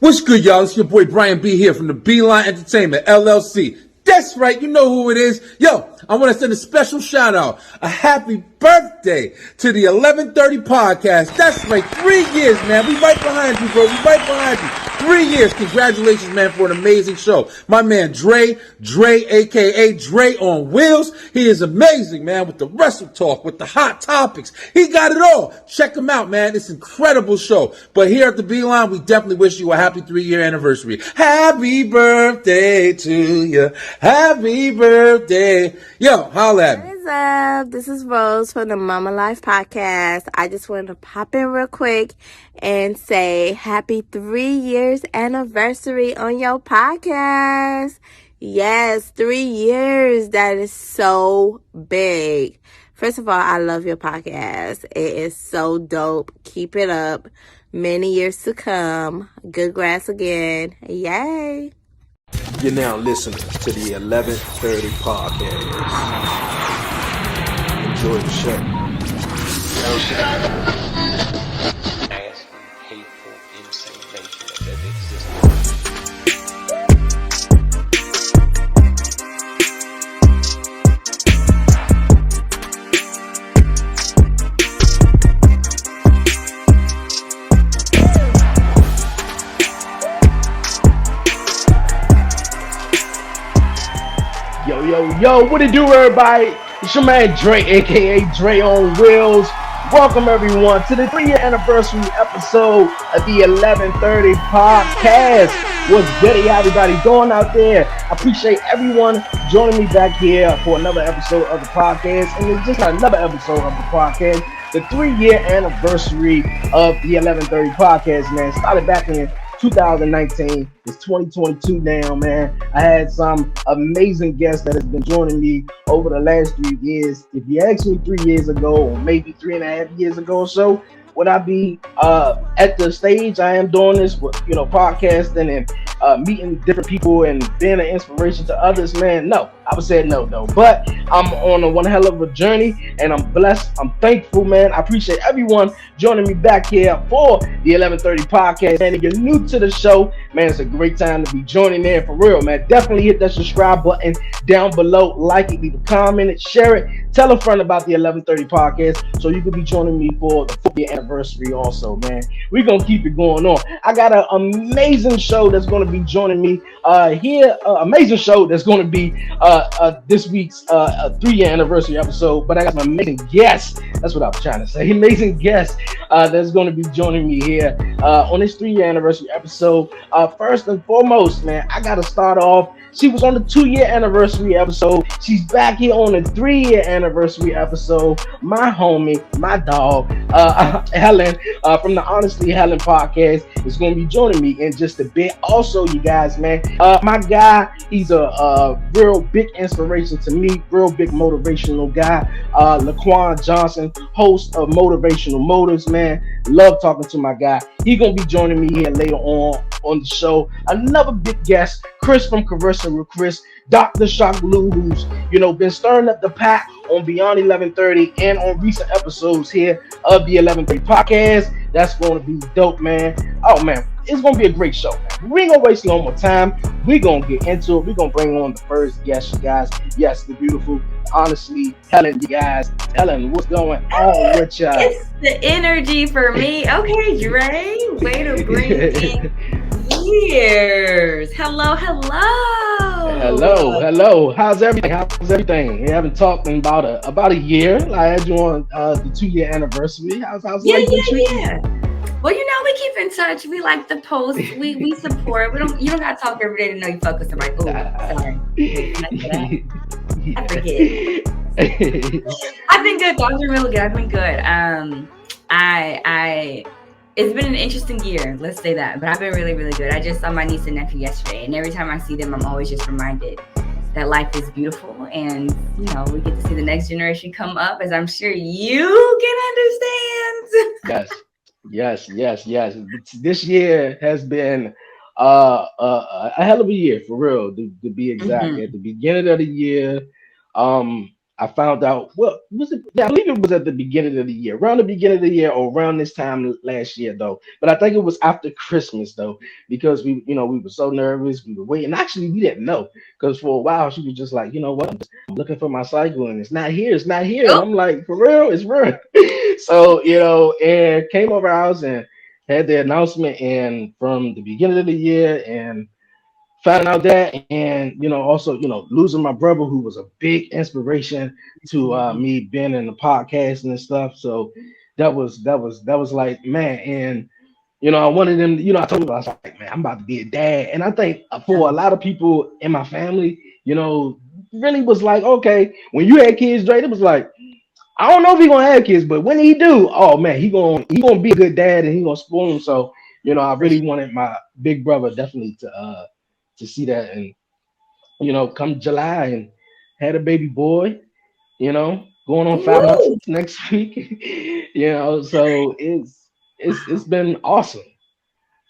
What's good, y'all? It's your boy Brian B here from the Beeline Entertainment, LLC. That's right, you know who it is. Yo, I want to send a special shout out, a happy birthday to the 1130 podcast. That's right, 3 years, man. We right behind you, bro. We right behind you. 3 years. Congratulations, man, for an amazing show. My man Dre, aka Dre on Wheels. He is amazing, man, with the wrestle talk, with the hot topics. He got it all. Check him out, man. It's an incredible show. But here at the Beeline, we definitely wish you a happy 3-year anniversary. Happy birthday to you. Happy birthday. Yo, holla at me. What is up? This is Rose from the Mama Life Podcast. I just wanted to pop in real quick and say happy 3 years anniversary on your podcast. Yes, 3 years. That is so big. First of all, I love your podcast. It is so dope. Keep it up. Many years to come. Good grass again. Yay. You're now listening to the 1130 podcast. Enjoy the show. Nasty, hateful insinuation that exists. Yo, what it do, everybody? It's your man Dre, aka Dre on Wheels. Welcome everyone to the 3-year anniversary episode of the 1130 podcast. What's good, everybody doing out there? I appreciate everyone joining me back here for another episode of the podcast. And it's just not another episode of the podcast, the 3-year anniversary of the 1130 podcast, man. Started back in 2019. It's 2022 now, man. I had some amazing guests that has been joining me over the last 3 years. If you asked me 3 years ago, or maybe 3.5 years ago or so, would I be at the stage I am doing this with, podcasting and meeting different people and being an inspiration to others, man? No, I would say no. But I'm on one hell of a journey, and I'm blessed. I'm thankful, man. I appreciate everyone joining me back here for the 1130 podcast. And if you're new to the show, man, it's a great time to be joining in for real, man. Definitely hit that subscribe button down below, like it, leave a comment, share it, tell a friend about the 1130 podcast so you can be joining me for the 4th year anniversary also, man. We're gonna keep it going on. I got an amazing show that's going to be joining me here. Amazing show that's going to be this week's 3-year anniversary episode. But I got some amazing guests. That's what I was trying to say. Amazing guests that's going to be joining me here on this 3-year anniversary episode. First and foremost, man, I got to start off. She was on the 2-year anniversary episode. She's back here on the 3-year anniversary episode. My homie, my dog, Helen, from the Honestly Helen podcast is going to be joining me in just a bit. Also, you guys, man, my guy, he's a real big inspiration to me, real big motivational guy. Laquan Johnson, host of Motivational Motives, man. Love talking to my guy. He's going to be joining me here later on the show. Another big guest, Chris from Carissa with Chris, Dr. Shock Blue, who's been stirring up the pot on Beyond 1130 and on recent episodes here of the 1130 podcast. That's going to be dope, man. Oh man, it's going to be a great show, man. We ain't gonna waste no more time. We're gonna get into it. We're gonna bring on the first guest, you guys. Yes, the beautiful, honestly, Helen, you guys. Helen, what's going on with y'all? It's the energy for me. Okay, Dre, way to bring in years. Hello. How's everything? We haven't talked in about a year. I had you on the 2-year anniversry. How's life been treating you? Well, we keep in touch. We like the post. We support. You don't gotta talk every day to know you fuck with somebody. Oh, sorry. I forget. I've been good. Dogs are really good. I've been good. It's been an interesting year, let's say that, but I've been really, really good. I just saw my niece and nephew yesterday, and every time I see them, I'm always just reminded that life is beautiful, and we get to see the next generation come up, as I'm sure you can understand. Yes. This year has been a hell of a year, for real, to be exact. Mm-hmm. At the beginning of the year, I found out, well, was it? Yeah, I believe it was at the beginning of the year, around the beginning of the year, or around this time last year, though. But I think it was after Christmas, though, because we were so nervous, we were waiting. Actually, we didn't know because for a while she was just like, you know what, I'm looking for my cycle and it's not here, and Oh, I'm like, for real, it's real. So and came over our house and had the announcement, and from the beginning of the year, and finding out that, and also losing my brother who was a big inspiration to me being in the podcast and stuff. So that was like, man. And I wanted them, I told him, I was like, man, I'm about to be a dad. And I think for a lot of people in my family, really was like, okay, when you had kids, Drake, it was like, I don't know if he gonna have kids, but when he do, oh man, he gonna be a good dad, and he gonna spoil him. So I for really wanted my big brother definitely to see that. And come July, and had a baby boy, going on 5 months sure. next week. So it's been awesome.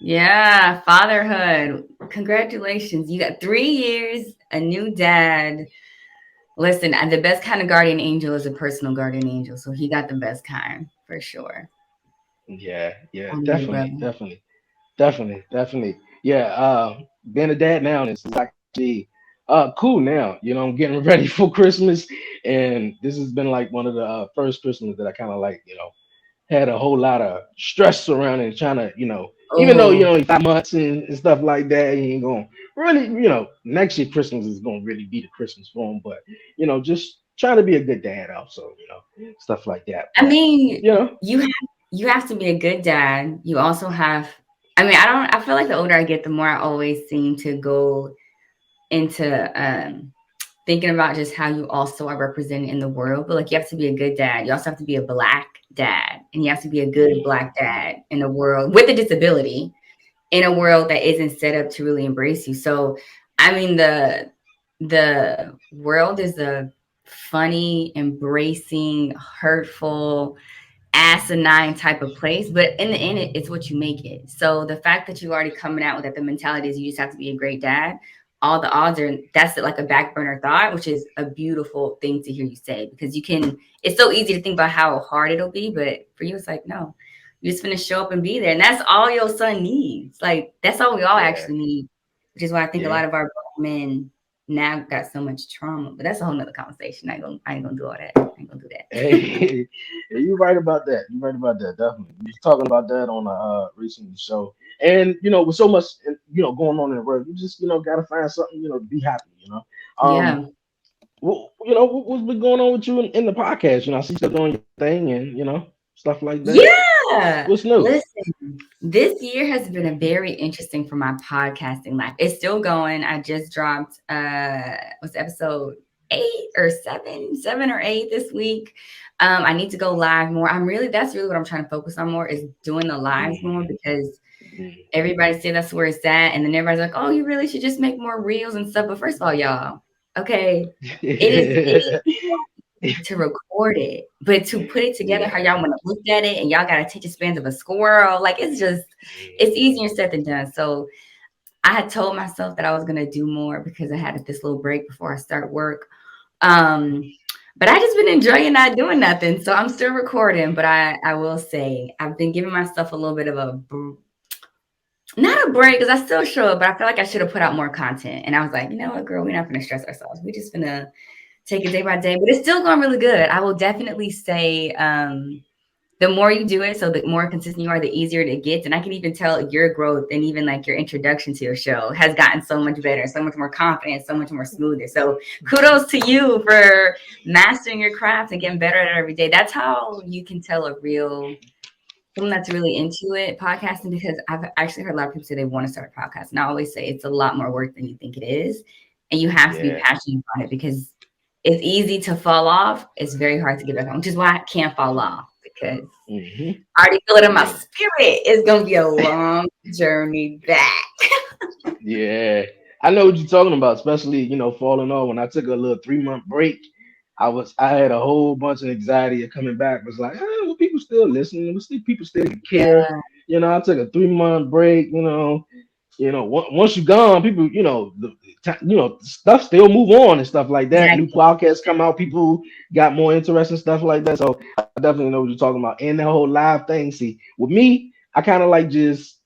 Yeah, fatherhood. Congratulations. You got 3 years, a new dad. Listen, the best kind of guardian angel is a personal guardian angel. So he got the best kind for sure. Yeah, On your definitely, brother. definitely. Yeah, being a dad now is actually cool now. I'm getting ready for Christmas, and this has been like one of the first Christmas that I kind of like, had a whole lot of stress around and trying to, even though Oh, 5 months and stuff like that, he ain't going really, next year Christmas is gonna really be the Christmas for him. But just trying to be a good dad also, stuff like that. I But mean, you know, you have to be a good dad. You also have, I mean, I feel like the older I get, the more I always seem to go into thinking about just how you also are represented in the world. But like, you have to be a good dad. You also have to be a black dad, and you have to be a good black dad in a world with a disability, in a world that isn't set up to really embrace you. So, I mean, the world is a funny, embracing, hurtful, asinine type of place, but in the end, it's what you make it. So the fact that you already coming out with that, the mentality is you just have to be a great dad. All the odds are, that's like a back burner thought, which is a beautiful thing to hear you say, because you can, it's so easy to think about how hard it'll be, but for you, it's like, no, you're just gonna show up and be there. And that's all your son needs. Like, that's all we all yeah, actually need, which is why I think a yeah. lot of our black men now got so much trauma. But that's a whole nother conversation. I ain't gonna do all that. I ain't gonna do that. Hey, you're right about that. You're right about that. Definitely. We was talking about that on a recent show. And with so much going on in the world, you just gotta find something to be happy. Um, Yeah. what's been going on with you in the podcast? I see you still doing your thing, and stuff like that. Yeah. What's new? Listen, this year has been a very interesting for my podcasting life. It's still going. I just dropped what's episode 8 or 7 or 8 this week. I need to go live more. That's really what I'm trying to focus on more, is doing the lives more, Mhm, because mhm. everybody say that's where it's at. And then everybody's like, oh, you really should just make more reels and stuff. But first of all, y'all, okay, it is to record it, but to put it together how Yeah. y'all want to look at it, and y'all got attention spans of a squirrel. Like, it's easier said than done. So I had told myself that I was gonna do more because I had this little break before I start work. Um, but I just been enjoying not doing nothing. So I'm still recording, but I will say I've been giving myself a little bit of not a break, because I still show up, but I feel like I should have put out more content. And I was like, you know what, girl, we're not gonna stress ourselves. We just gonna take it day by day, but it's still going really good. I will definitely say the more you do it, so the more consistent you are, the easier it gets. And I can even tell your growth, and even like your introduction to your show has gotten so much better, so much more confident, so much more smoother. So kudos to you for mastering your craft and getting better at it every day. That's how you can tell someone that's really into it, podcasting, because I've actually heard a lot of people say they want to start a podcast. And I always say it's a lot more work than you think it is. And you have to be Yeah. passionate about it, because it's easy to fall off. It's very hard to get back on, which is why I can't fall off, because Hmm. I already feel it in my Yeah. spirit. It's going to be a long journey back. Yeah. I know what you're talking about, especially, falling off. When I took a little 3 month break, I had a whole bunch of anxiety of coming back. It was like, well, people still listening, people still care. Yeah. I took a 3 month break, once you're gone, people, stuff still move on and stuff like that. New Exactly. podcasts come out, people got more interesting stuff like that. So I definitely know what you're talking about. And the whole live thing. See, with me, I kind of like just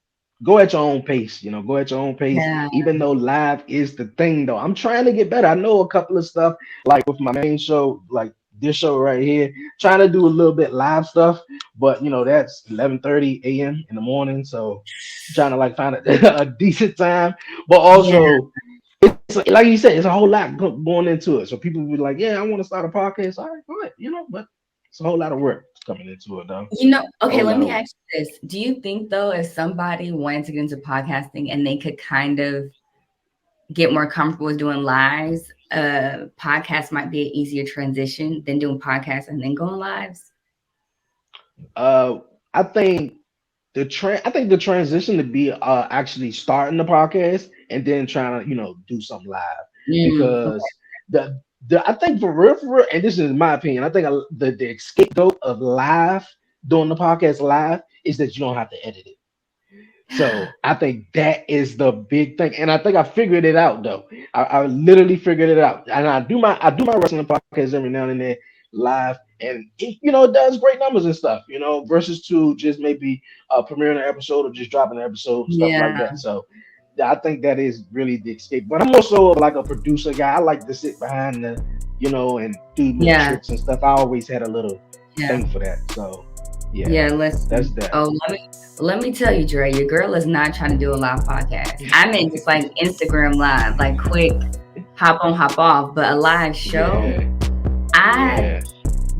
go at your own pace. Go at your own pace. Yeah. Even though live is the thing, though, I'm trying to get better. I know a couple of stuff like with my main show, like this show right here, trying to do a little bit live stuff, but that's 11:30 a.m. in the morning, so trying to like find a decent time, but Yeah. also it's like you said, it's a whole lot going into it. So people will be like, "Yeah, I want to start a podcast." All right, go ahead, but it's a whole lot of work coming into it, though. A Okay, whole let lot me of work. ask you this. Do you think though, if somebody wanted to get into podcasting and they could kind of get more comfortable with doing lives, podcast might be an easier transition than doing podcasts and then going lives? Uh, I think I think the transition to be actually starting the podcast and then trying to do something live, Okay. because the I think for real, and this is my opinion, I think the scapegoat of live, doing the podcast live, is that you don't have to edit it. So I think that is the big thing, and I think I figured it out though. I literally figured it out, and I do my wrestling podcast every now and then live, and it does great numbers and stuff. Versus to just maybe premiering an episode or just dropping an episode, stuff like Yeah. that. So yeah, I think that is really the escape. But I'm also like a producer guy. I like to sit behind and do little Yeah. tricks and stuff. I always had a little Yeah. thing for that. So yeah, Yeah. that's Listen. that. Oh, let me tell you, Dre, your girl is not trying to do a live podcast. I mean, just like Instagram live, like quick hop on, hop off, but a live show. Yeah, I yeah.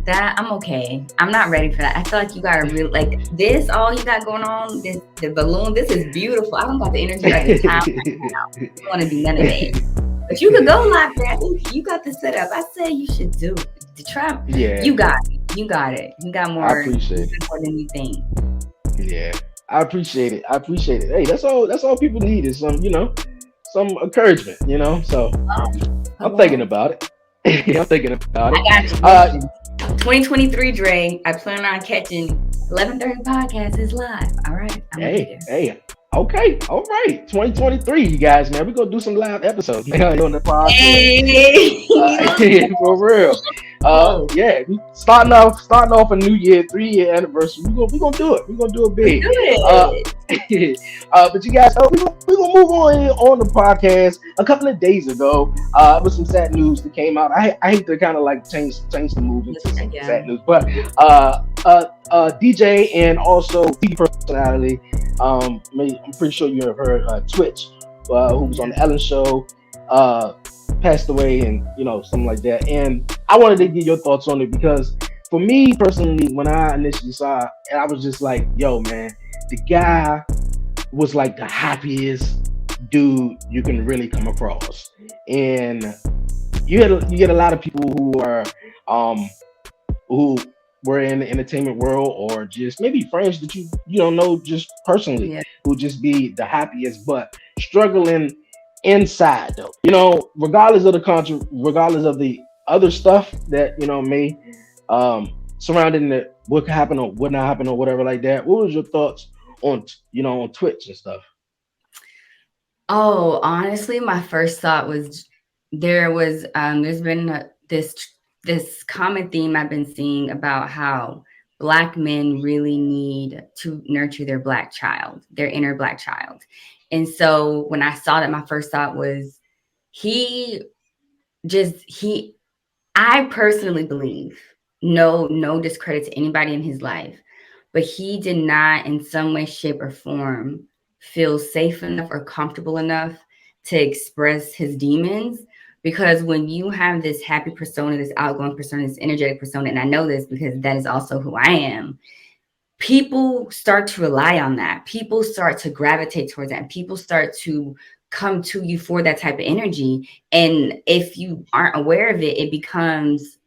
That I'm okay. I'm not ready for that. I feel like you gotta really like this. All you got going on, the balloon. This is beautiful. I don't got the energy or the time. I don't want to do none of that. But you could go live there. I think you got the setup. I say you should do it. The trap. Yeah, You got it. You got it. You got I more. appreciate More than you think. it. Yeah, I appreciate it. I appreciate it. Hey, that's all. That's all people need is some encouragement. So I'm thinking Hello. about it. I'm thinking about I got it. you. Listen. 2023, Dre. I plan on catching 11:30 podcast is live. All right, I'm gonna be Hey. Okay, all right. 2023, you guys, man. We're gonna do some live episodes, man, on the there. podcast. Hey. For real. Oh, Yeah, we starting off a new year, 3-year anniversary. We gonna do it. We're gonna do it let's big. do it. But you guys, we gonna move on here on the podcast. A couple of days ago, it was some sad news that came out. I hate to kind of like change the move into some Yeah. sad news, but DJ and also TV personality. I'm pretty sure you have heard Twitch, who was on the Ellen Show, passed away, and something like that. And I wanted to get your thoughts on it because, for me personally, when I initially saw it, and I was just like, "Yo, man, the guy was like the happiest dude you can really come across." And you get a lot of people who were in the entertainment world, or just maybe friends that you don't know just personally, Yeah. who just be the happiest but struggling inside, though. Regardless of regardless of the other stuff that may surrounding what could happen or what not happen or whatever like that. What was your thoughts on Twitch and stuff? Oh, honestly, my first thought was there's been this common theme I've been seeing about how Black men really need to nurture their Black child, their inner Black child. And so when I saw that, my first thought was he he I personally believe, no discredit to anybody in his life, but he did not in some way, shape, or form feel safe enough or comfortable enough to express his demons. Because when you have this happy persona, this outgoing persona, this energetic persona, and I know this because that is also who I am, people start to rely on that. People start to gravitate towards that. People start to come to you for that type of energy. And if you aren't aware of it, it becomes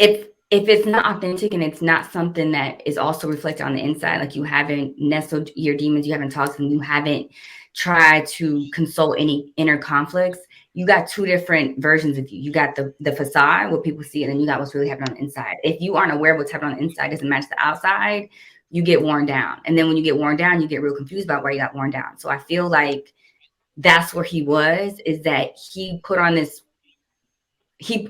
if it's not authentic and it's not something that is also reflected on the inside, like you haven't nestled your demons, you haven't talked to them, you haven't tried to console any inner conflicts, you got two different versions of you. You got the facade, what people see, and then you got what's really happening on the inside. If you aren't aware of what's happening on the inside doesn't match the outside, you get worn down. And then when you get worn down, you get real confused about why you got worn down. So I feel like that's where he was, is that he put on this,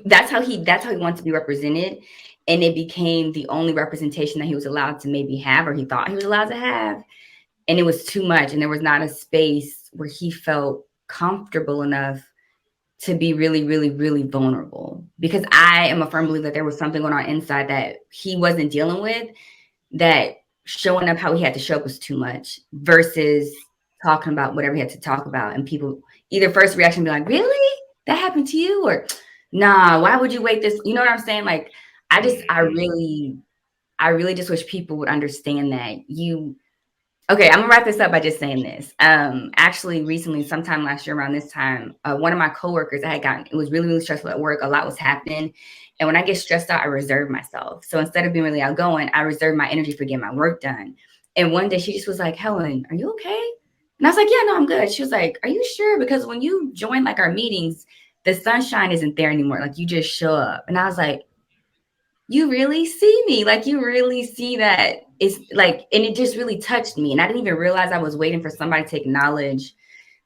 that's how he wanted to be represented. And it became the only representation that he was allowed to maybe have, or he thought he was allowed to have. And it was too much. And there was not a space where he felt comfortable enough to be really, really, really vulnerable. Because I am a firm believer that there was something going on inside that he wasn't dealing with, that showing up how he had to show up was too much, versus talking about whatever he had to talk about. And people either first reaction be like, really? That happened to you? Or nah, why would you wait this? You know what I'm saying? Like, I really just wish people would understand that okay, I'm gonna wrap this up by just saying this. Actually, recently, sometime last year around this time, one of my coworkers, it was really, really stressful at work. A lot was happening. And when I get stressed out, I reserve myself. So instead of being really outgoing, I reserve my energy for getting my work done. And one day she just was like, Helen, are you okay? And I was like, yeah, no, I'm good. She was like, are you sure? Because when you join like our meetings, the sunshine isn't there anymore. Like, you just show up. And I was like, you really see me, like, you really see that. It's like, and it just really touched me. And I didn't even realize I was waiting for somebody to acknowledge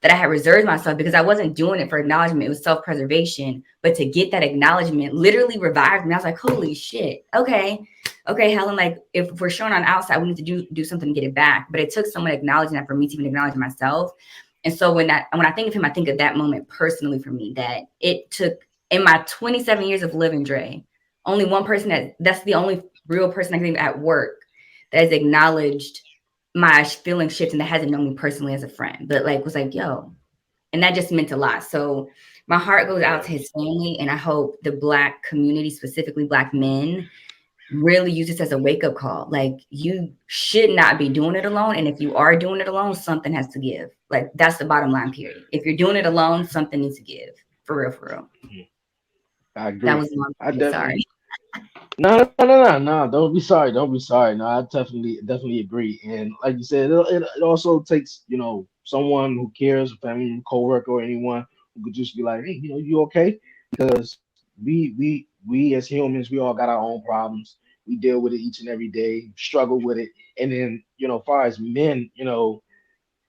that I had reserved myself, because I wasn't doing it for acknowledgement. It was self-preservation. But to get that acknowledgement literally revived me. I was like, holy shit. Okay, Helen, like, if we're showing on the outside, we need to do something to get it back. But it took someone acknowledging that for me to even acknowledge myself. And so when I think of him, I think of that moment personally for me, that it took, in my 27 years of living, Dre, only one person that's the only real person I can think at work that has acknowledged my feeling shift, and that hasn't known me personally as a friend, but like was like, yo, and that just meant a lot. So my heart goes out to his family, and I hope the Black community, specifically Black men, really use this as a wake-up call. Like, you should not be doing it alone. And if you are doing it alone, something has to give. Like, that's the bottom line, period. If you're doing it alone, something needs to give. For real, for real. I That agree. was I long. definitely. Sorry. No. Don't be sorry. Don't be sorry. No, I definitely agree. And like you said, it also takes, someone who cares, a family, coworker, or anyone who could just be like, hey, you okay? Because we as humans, we all got our own problems. We deal with it each and every day, struggle with it. And then, far as men,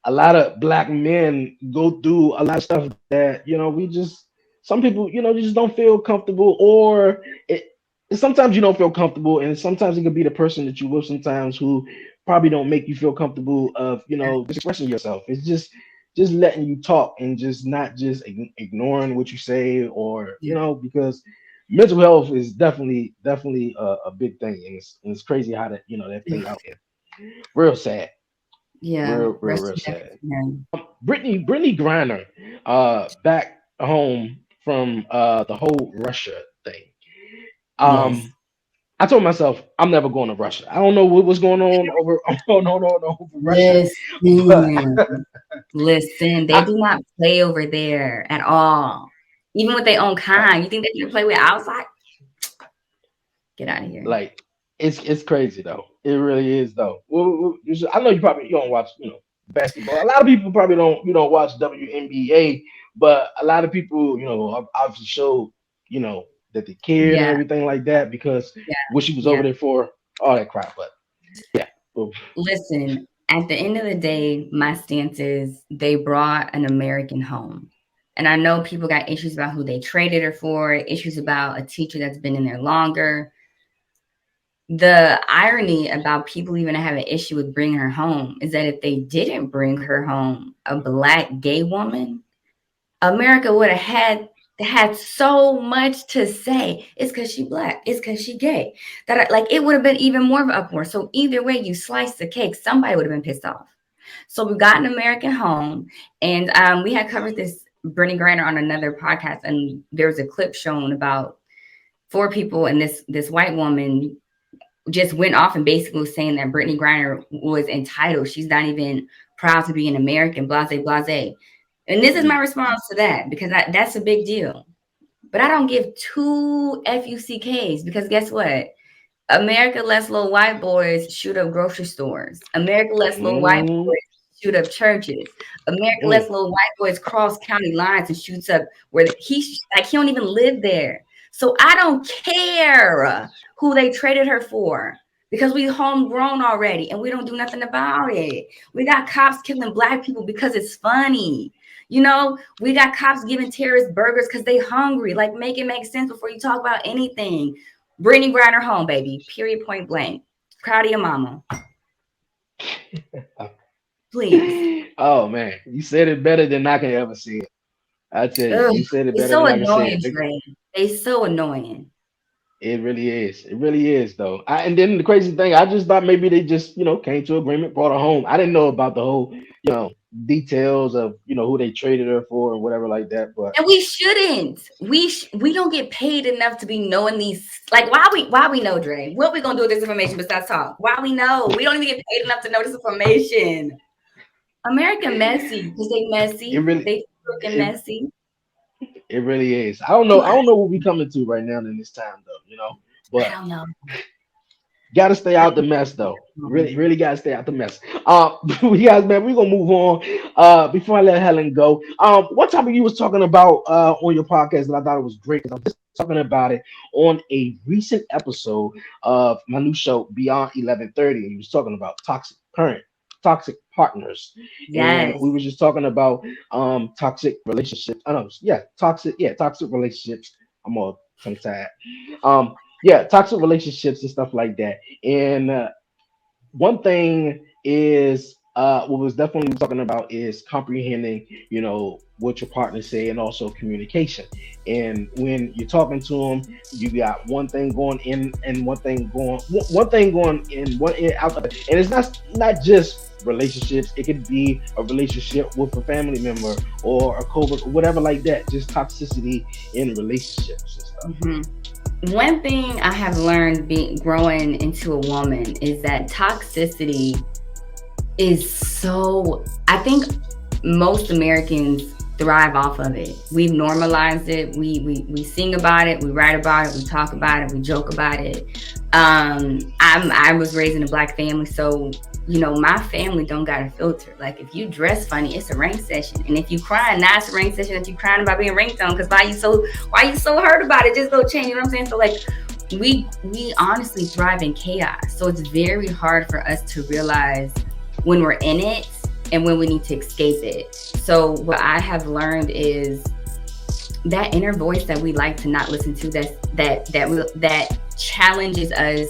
a lot of Black men go through a lot of stuff that we just, some people just don't feel comfortable, or sometimes you don't feel comfortable, and sometimes it could be the person that you with sometimes who probably don't make you feel comfortable of just expressing yourself. It's just letting you talk, and just not just ignoring what you say, or because mental health is definitely a big thing, and it's crazy how that plays out there. Real sad. Yeah. Real sad. Brittany Griner, back home from the whole Russia thing. Yes. I told myself I'm never going to Russia. I don't know what was going on over over Russia, but Listen, listen, they I do not play over there at all. Even with their own like kind. You think they can play with outside? Get out of here. like it's crazy though. It really is though. I know you don't watch basketball. A lot of people probably don't watch WNBA, but a lot of people obviously showed that they cared and Yeah, everything like that, because yeah, what she was yeah. over there for, all that crap. But yeah, well, Listen, at the end of the day, my stance is they brought an American home. And I know people got issues about who they traded her for, issues about a teacher that's been in there longer. The irony about people even having an issue with bringing her home is that if they didn't bring her home, a Black gay woman, America would have had so much to say. It's because she Black. It's because she gay. Like, it would have been even more of an uproar. So either way you slice the cake, somebody would have been pissed off. So we got an American home, and we had covered this Britney Griner on another podcast, and there was a clip shown about 4 people, and this white woman just went off and basically was saying that Brittany Griner was entitled. She's not even proud to be an American, blase, blase. And this is my response to that, because that's a big deal. But I don't give 2 FUCKs, because guess what? America lets little white boys shoot up grocery stores. America lets little white mm, boys shoot up churches. America mm, lets little white boys cross county lines and shoots up where he don't even live there. So I don't care who they traded her for, because we homegrown already and we don't do nothing about it. We got cops killing black people because it's funny. You know, we got cops giving terrorists burgers because they hungry. Like, make it make sense before you talk about anything. Brittany Griner home, baby. Period, point blank. Proud of your mama. Please. Oh man, you said it better than I can ever say it. I tell you, Ugh, you said it it's better so than I can say annoying, it. Trey. They so annoying. It really is. It really is, though. And then the crazy thing, I just thought maybe they just, came to agreement, brought her home. I didn't know about the whole, details of, who they traded her for and whatever like that. But And we shouldn't. We don't get paid enough to be knowing these. Like, why we know, Dre? What we gonna do with this information besides talk? Why we know? We don't even get paid enough to know this information. America messy because they it messy. really, They freaking it, messy. it really is. I don't know. I don't know what we coming to right now in this time, though. I But don't know. got to stay out the mess, though. Really, really got to stay out the mess. We guys, man, we're gonna move on. Before I let Helen go, what topic you was talking about on your podcast that I thought it was great. 'Cause I was just talking about it on a recent episode of my new show Beyond 11:30. And you was talking about toxic partners, and Yes. we were just talking about toxic relationships. I know, toxic relationships. I'm all tongue tied. Toxic relationships and stuff like that. And one thing is what was definitely talking about is comprehending, what your partner say, and also communication. And when you're talking to them, you got one thing going in and one thing going in, one in out. And it's not just relationships. It could be a relationship with a family member or a coworker, whatever like that. Just toxicity in relationships and stuff. One thing I have learned growing into a woman is that toxicity is so. I think most Americans thrive off of it. We've normalized it. We sing about it. We write about it. We talk about it. We joke about it. I was raised in a black family, so my family don't got a filter. Like, if you dress funny, it's a rain session, and if you crying, now it's a rain session that you crying about being ringtone. Because why you so hurt about it? Just go change. You know what I'm saying? So like, we honestly thrive in chaos. So it's very hard for us to realize when we're in it and when we need to escape it. So what I have learned is that inner voice that we like to not listen to, that challenges us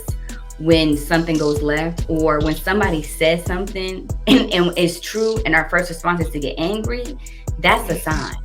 when something goes left, or when somebody says something and it's true and our first response is to get angry. That's a sign.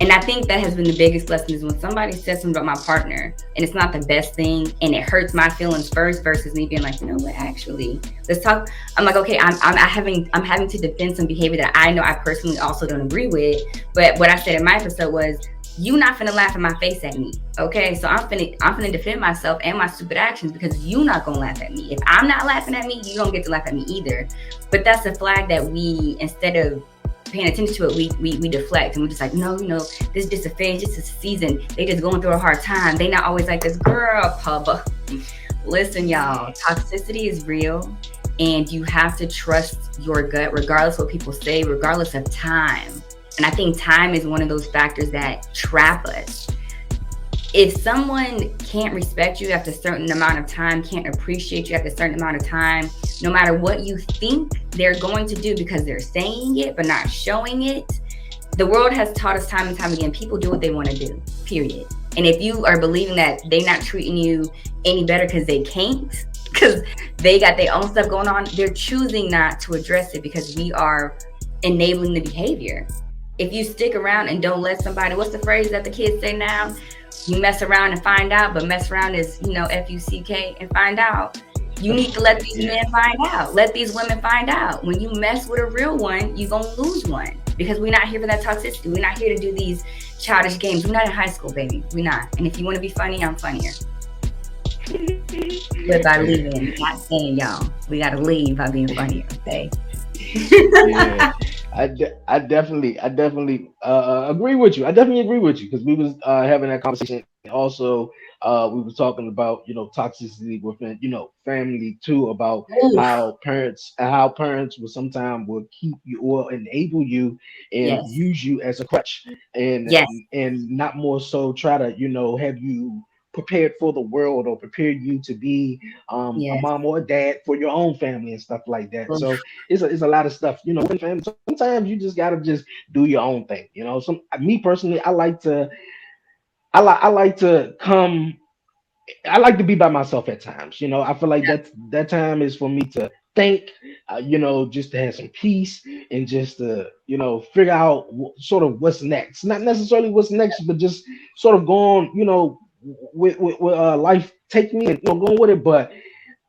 And I think that has been the biggest lesson, is when somebody says something about my partner and it's not the best thing and it hurts my feelings first, versus me being like, you know what, actually, let's talk. I'm like, okay, I'm having to defend some behavior that I know I personally also don't agree with. But what I said in my episode was, you not finna laugh in my face at me, okay? So I'm finna defend myself and my stupid actions, because you not gonna laugh at me. If I'm not laughing at me, you don't get to laugh at me either. But that's a flag that we, instead of paying attention to it, we deflect, and we're just like, no, this is just a phase, just a season. They just going through a hard time. They not always like this. Girl, Pubba. Listen, y'all, toxicity is real, and you have to trust your gut, regardless of what people say, regardless of time. And I think time is one of those factors that trap us. If someone can't respect you after a certain amount of time, can't appreciate you after a certain amount of time, no matter what you think they're going to do, because they're saying it but not showing it, the world has taught us time and time again, people do what they want to do, period. And if you are believing that they're not treating you any better because they can't, because they got their own stuff going on, they're choosing not to address it, because we are enabling the behavior. If you stick around and don't let somebody, what's the phrase that the kids say now? You mess around and find out, but mess around is, FUCK and find out. You need to let these men find out. Let these women find out. When you mess with a real one, you're going to lose one, because we're not here for that toxicity. We're not here to do these childish games. We're not in high school, baby. We're not. And if you want to be funny, I'm funnier. But by leaving, not saying y'all, we got to leave by being funnier, okay? Yeah. I definitely agree with you. I definitely agree with you, because we was having that conversation. Also, we were talking about toxicity within family too, about Oof. how parents will keep you or enable you and Yes. use you as a crutch, and Yes. and not more so try to have you prepared for the world or prepared you to be a Yes. mom or a dad for your own family and stuff like that. Oof. So it's a lot of stuff, in family. Sometimes you just gotta just do your own thing. Some me personally, I like to come. I like to be by myself at times. I feel like that time is for me to think, just to have some peace and just to, figure out sort of what's next. Not necessarily what's next, but just sort of going, with life take me and going with it. But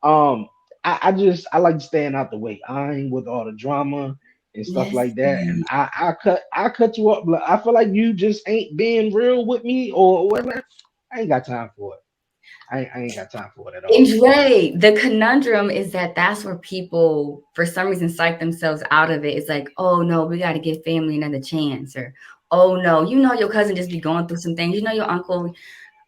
um, I like staying out the way. I ain't with all the drama and stuff like that. And Listen. I cut you up. But I feel like you just ain't being real with me or whatever. I ain't got time for it. I ain't got time for it at And all. Dre, the conundrum is that that's where people, for some reason, psych themselves out of it. It's like, oh no, we got to give family another chance, or oh no, your cousin just be going through some things. Your uncle.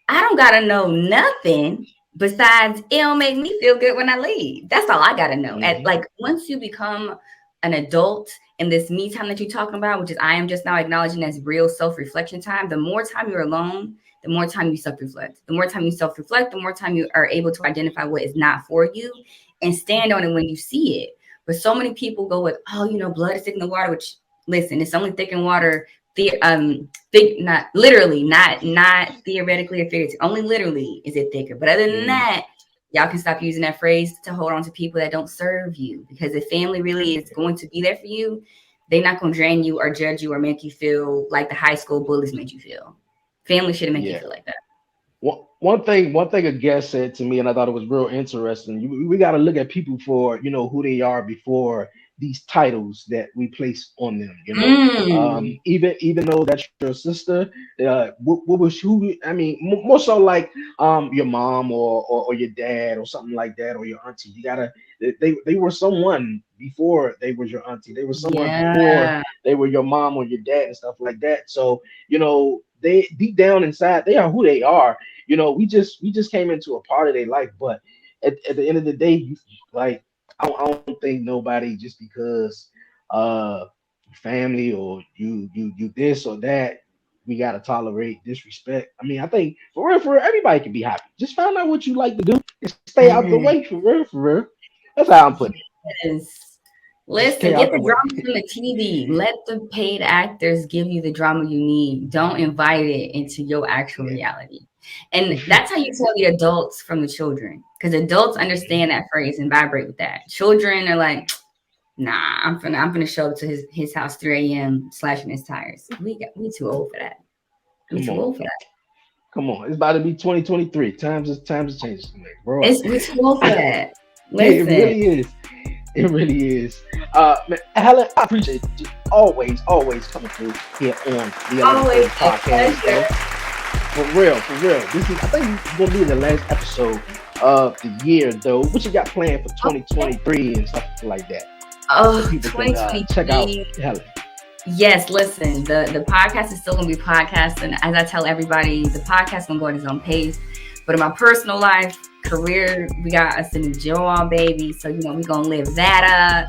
I don't gotta know nothing besides it'll make me feel good when I leave. That's all I gotta know. At Hmm. like once you become an adult in this me time that you're talking about, which is I am just now acknowledging as real self-reflection time, the more time you're alone, the more time you self-reflect. The more time you self-reflect, the more time you are able to identify what is not for you and stand on it when you see it. But so many people go with, oh, blood is thick in the water, which listen, it's only thick in water. Not literally, not theoretically or figuratively. Only literally is it thicker. But other than Hmm. that, y'all can stop using that phrase to hold on to people that don't serve you. Because if family really is going to be there for you, they're not going to drain you or judge you or make you feel like the high school bullies made you feel. Family shouldn't make you Yeah. feel like that. One thing a guest said to me, and I thought it was real interesting. We got to look at people for who they are before these titles that we place on them. Mm. Even though that's your sister, what was who? I mean, more so like your mom or your dad or something like that, or your auntie. You gotta they were someone before they was your auntie. They were someone before Yeah. they were your mom or your dad and stuff like that. So they deep down inside they are who they are. We just came into a part of their life, but at the end of the day, like I don't think nobody just because uh family or you this or that, we gotta tolerate disrespect. I mean, I think for real, everybody can be happy. Just find out what you like to do and stay out the Mhm. way for real, for real. That's how I'm putting it. Yes. Just stay Listen, out get the the way. drama from the TV. Let the paid actors give you the drama you need. Don't invite it into your actual Yeah. reality. And that's how you tell the adults from the children. Because adults understand that phrase and vibrate with that. Children are like, nah, I'm gonna show up to his house 3 a.m. slashing his tires. We too old for that. We Come too on. old for that. Come on. It's about to be 2023. Times is changing. Man. Grow up. We too old for that. It Listen, really is. It really is. Man, Helen, I appreciate you always coming through here on the always 1130 a podcast, pleasure. bro. For real, for real. I think this is gonna be the last episode of the year, though. What you got planned for Okay. 2023 and stuff like that, so Oh, people can check out 2023. Helen. Yes, listen, the podcast is still gonna be podcasting. As I tell everybody, the podcast gonna go at its own pace. But in my personal life, career, we got us a new Joel baby. So we gonna live that up.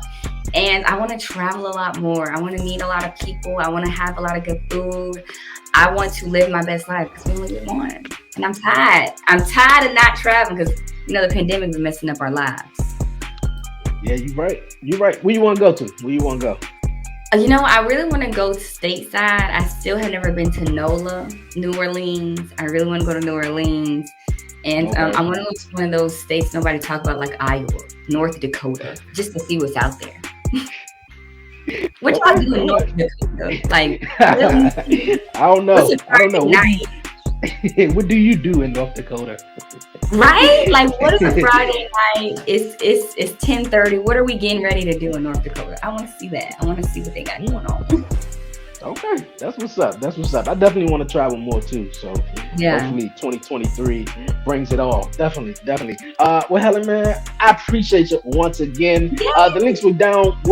And I wanna travel a lot more. I wanna meet a lot of people. I wanna have a lot of good food. I want to live my best life because we only get one. And I'm tired. I'm tired of not traveling because the pandemic been messing up our lives. Yeah, you're right. You're right. Where you want to go to? Where you want to go? I really want to go stateside. I still have never been to NOLA, New Orleans. I really want to go to New Orleans. And Okay. I want to go to one of those states nobody talk about, like Iowa, North Dakota, just to see what's out there. What y'all Okay. do in All North right. Dakota? Like, really? I don't know. What's a I don't know. Friday night? What do you do in North Dakota? Right? Like, what is a Friday night? It's 10:30. What are we getting ready to do in North Dakota? I want to see that. I want to see what they got going on. Okay, that's what's up. That's what's up. I definitely want to travel more too. So Yeah. hopefully 2023 brings it all. Definitely, definitely. Well, Helen, man, I appreciate you once again. The links will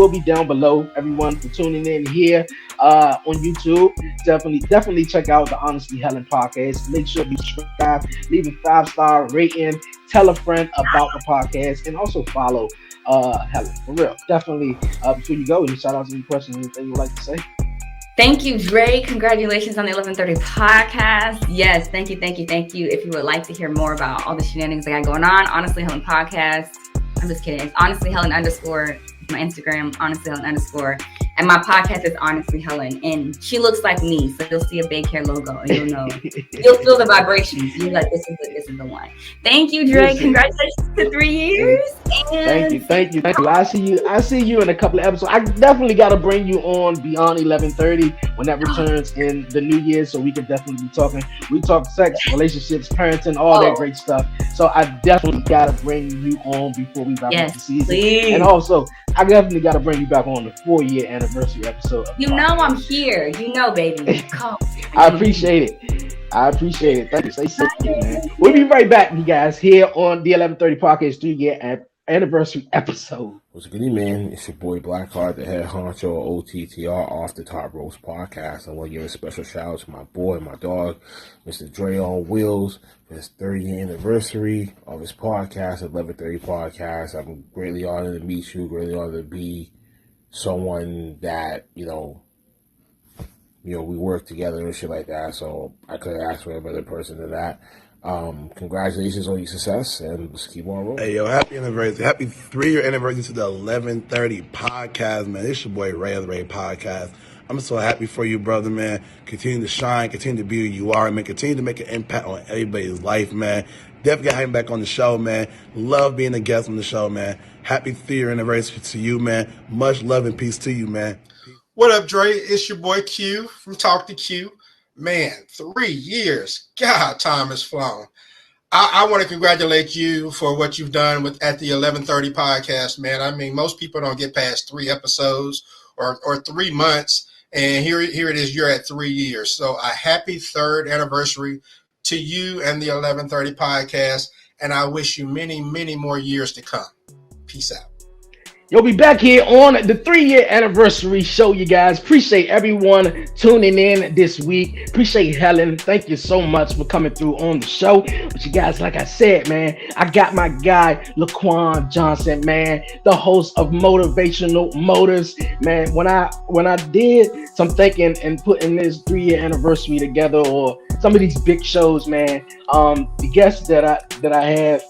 be down below. Everyone for tuning in here on YouTube. Definitely check out the Honestly Helen podcast. Make sure you subscribe, leave a 5-star rating, tell a friend about the podcast, and also follow Helen for real. Definitely. Before you go, any shout outs, any questions, anything you'd like to say? Thank you, Dre. Congratulations on the 1130 podcast. Yes, thank you. If you would like to hear more about all the shenanigans I got going on, Honestly Helen podcast. I'm just kidding. It's Honestly Helen _ my Instagram, Honestly Helen _ and my podcast is Honestly Helen. And she looks like me, so you'll see a big hair logo, and you'll know. You'll feel the vibrations. You're like, this is the one. Thank you, Dre. Congratulations to 3 years. And Thank you. I see you in a couple of episodes. I definitely got to bring you on Beyond 1130 when that returns in the new year, so we can definitely be talking. We talk sex, relationships, parenting, all that great stuff. So I definitely got to bring you on before we wrap up the season. Please. And also, I definitely got to bring you back on the 4-year anniversary episode. You know I'm here. You know, baby. Come. I appreciate it. Thank you. Stay safe, man. We'll be right back, you guys, here on the 1130 Podcast 3-year anniversary episode. What's good, man? It's your boy Blackheart, the head honcho of OTTR, Off the Top Roast Podcast. I want to give a special shout out to my boy, my dog, Mr. Dre on Wheels, for his 30th anniversary of his podcast, 1130 Podcast. I'm greatly honored to meet you, greatly honored to be someone that, you know, we work together and shit like that, so I couldn't ask for a better person than that. Congratulations on your success, and let's keep on rolling. Hey, yo, happy anniversary. Happy 3-year anniversary to the 1130 podcast, man. It's your boy Ray of the Ray podcast. I'm so happy for you, brother, man. Continue to shine, continue to be who you are, man. Continue to make an impact on everybody's life, man. Definitely got him back on the show, man. Love being a guest on the show, man. Happy 3-year anniversary to you, man. Much love and peace to you, man. What up, Dre? It's your boy Q from Talk to Q. Man, 3 years. God, time has flown. I want to congratulate you for what you've done at the 1130 podcast, man. I mean, most people don't get past 3 episodes or 3 months, and here it is, you're at 3 years. So a happy 3rd anniversary to you and the 1130 podcast, and I wish you many, many more years to come. Peace out. You'll be back here on the 3-year anniversary show, you guys. Appreciate everyone tuning in this week. Appreciate Helen. Thank you so much for coming through on the show. But you guys, like I said, man, I got my guy, Laquan Johnson, man, the host of Motivational Motors. Man, when I did some thinking and putting this 3-year anniversary together, or some of these big shows, man, the guests that I have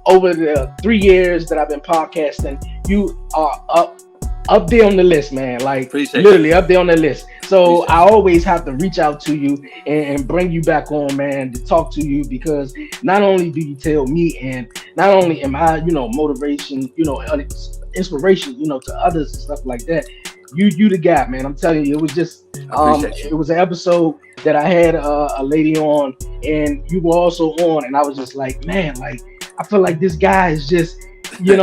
over the 3 years that I've been podcasting, you are up there on the list, man. Like literally up there on the list. So I always have to reach out to you and bring you back on, man, to talk to you, because not only do you tell me, and not only am I, motivation, inspiration, to others and stuff like that. You the guy, man. I'm telling you, it was just it was an episode that I had a lady on, and you were also on, and I was just like, man, like I feel like this guy is just, he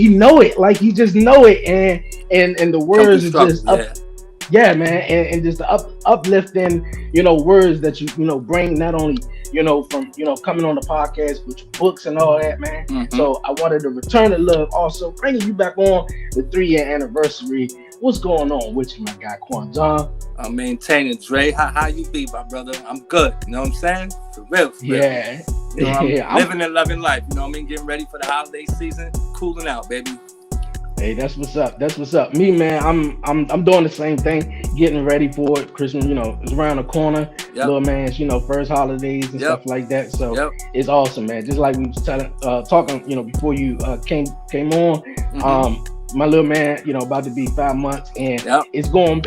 know it, like he just know it, and the words is just man, and just the uplifting, words that you bring, not only from coming on the podcast with your books and all that, man. Mm-hmm. So I wanted to return the love, also bringing you back on the 3-year anniversary. What's going on with you, my guy, Quan John? I'm maintaining, Dre. How you be, my brother? I'm good. You know what I'm saying? For real. Yeah. I'm living and loving life. You know what I mean? Getting ready for the holiday season. Cooling out, baby. Hey, that's what's up. Me, man, I'm doing the same thing. Getting ready for it. Christmas, it's around the corner. Yep. Little man's, first holidays and stuff like that. So it's awesome, man. Just like we was talking, before you came on. Mm-hmm. My little man, about to be 5 months, and it's going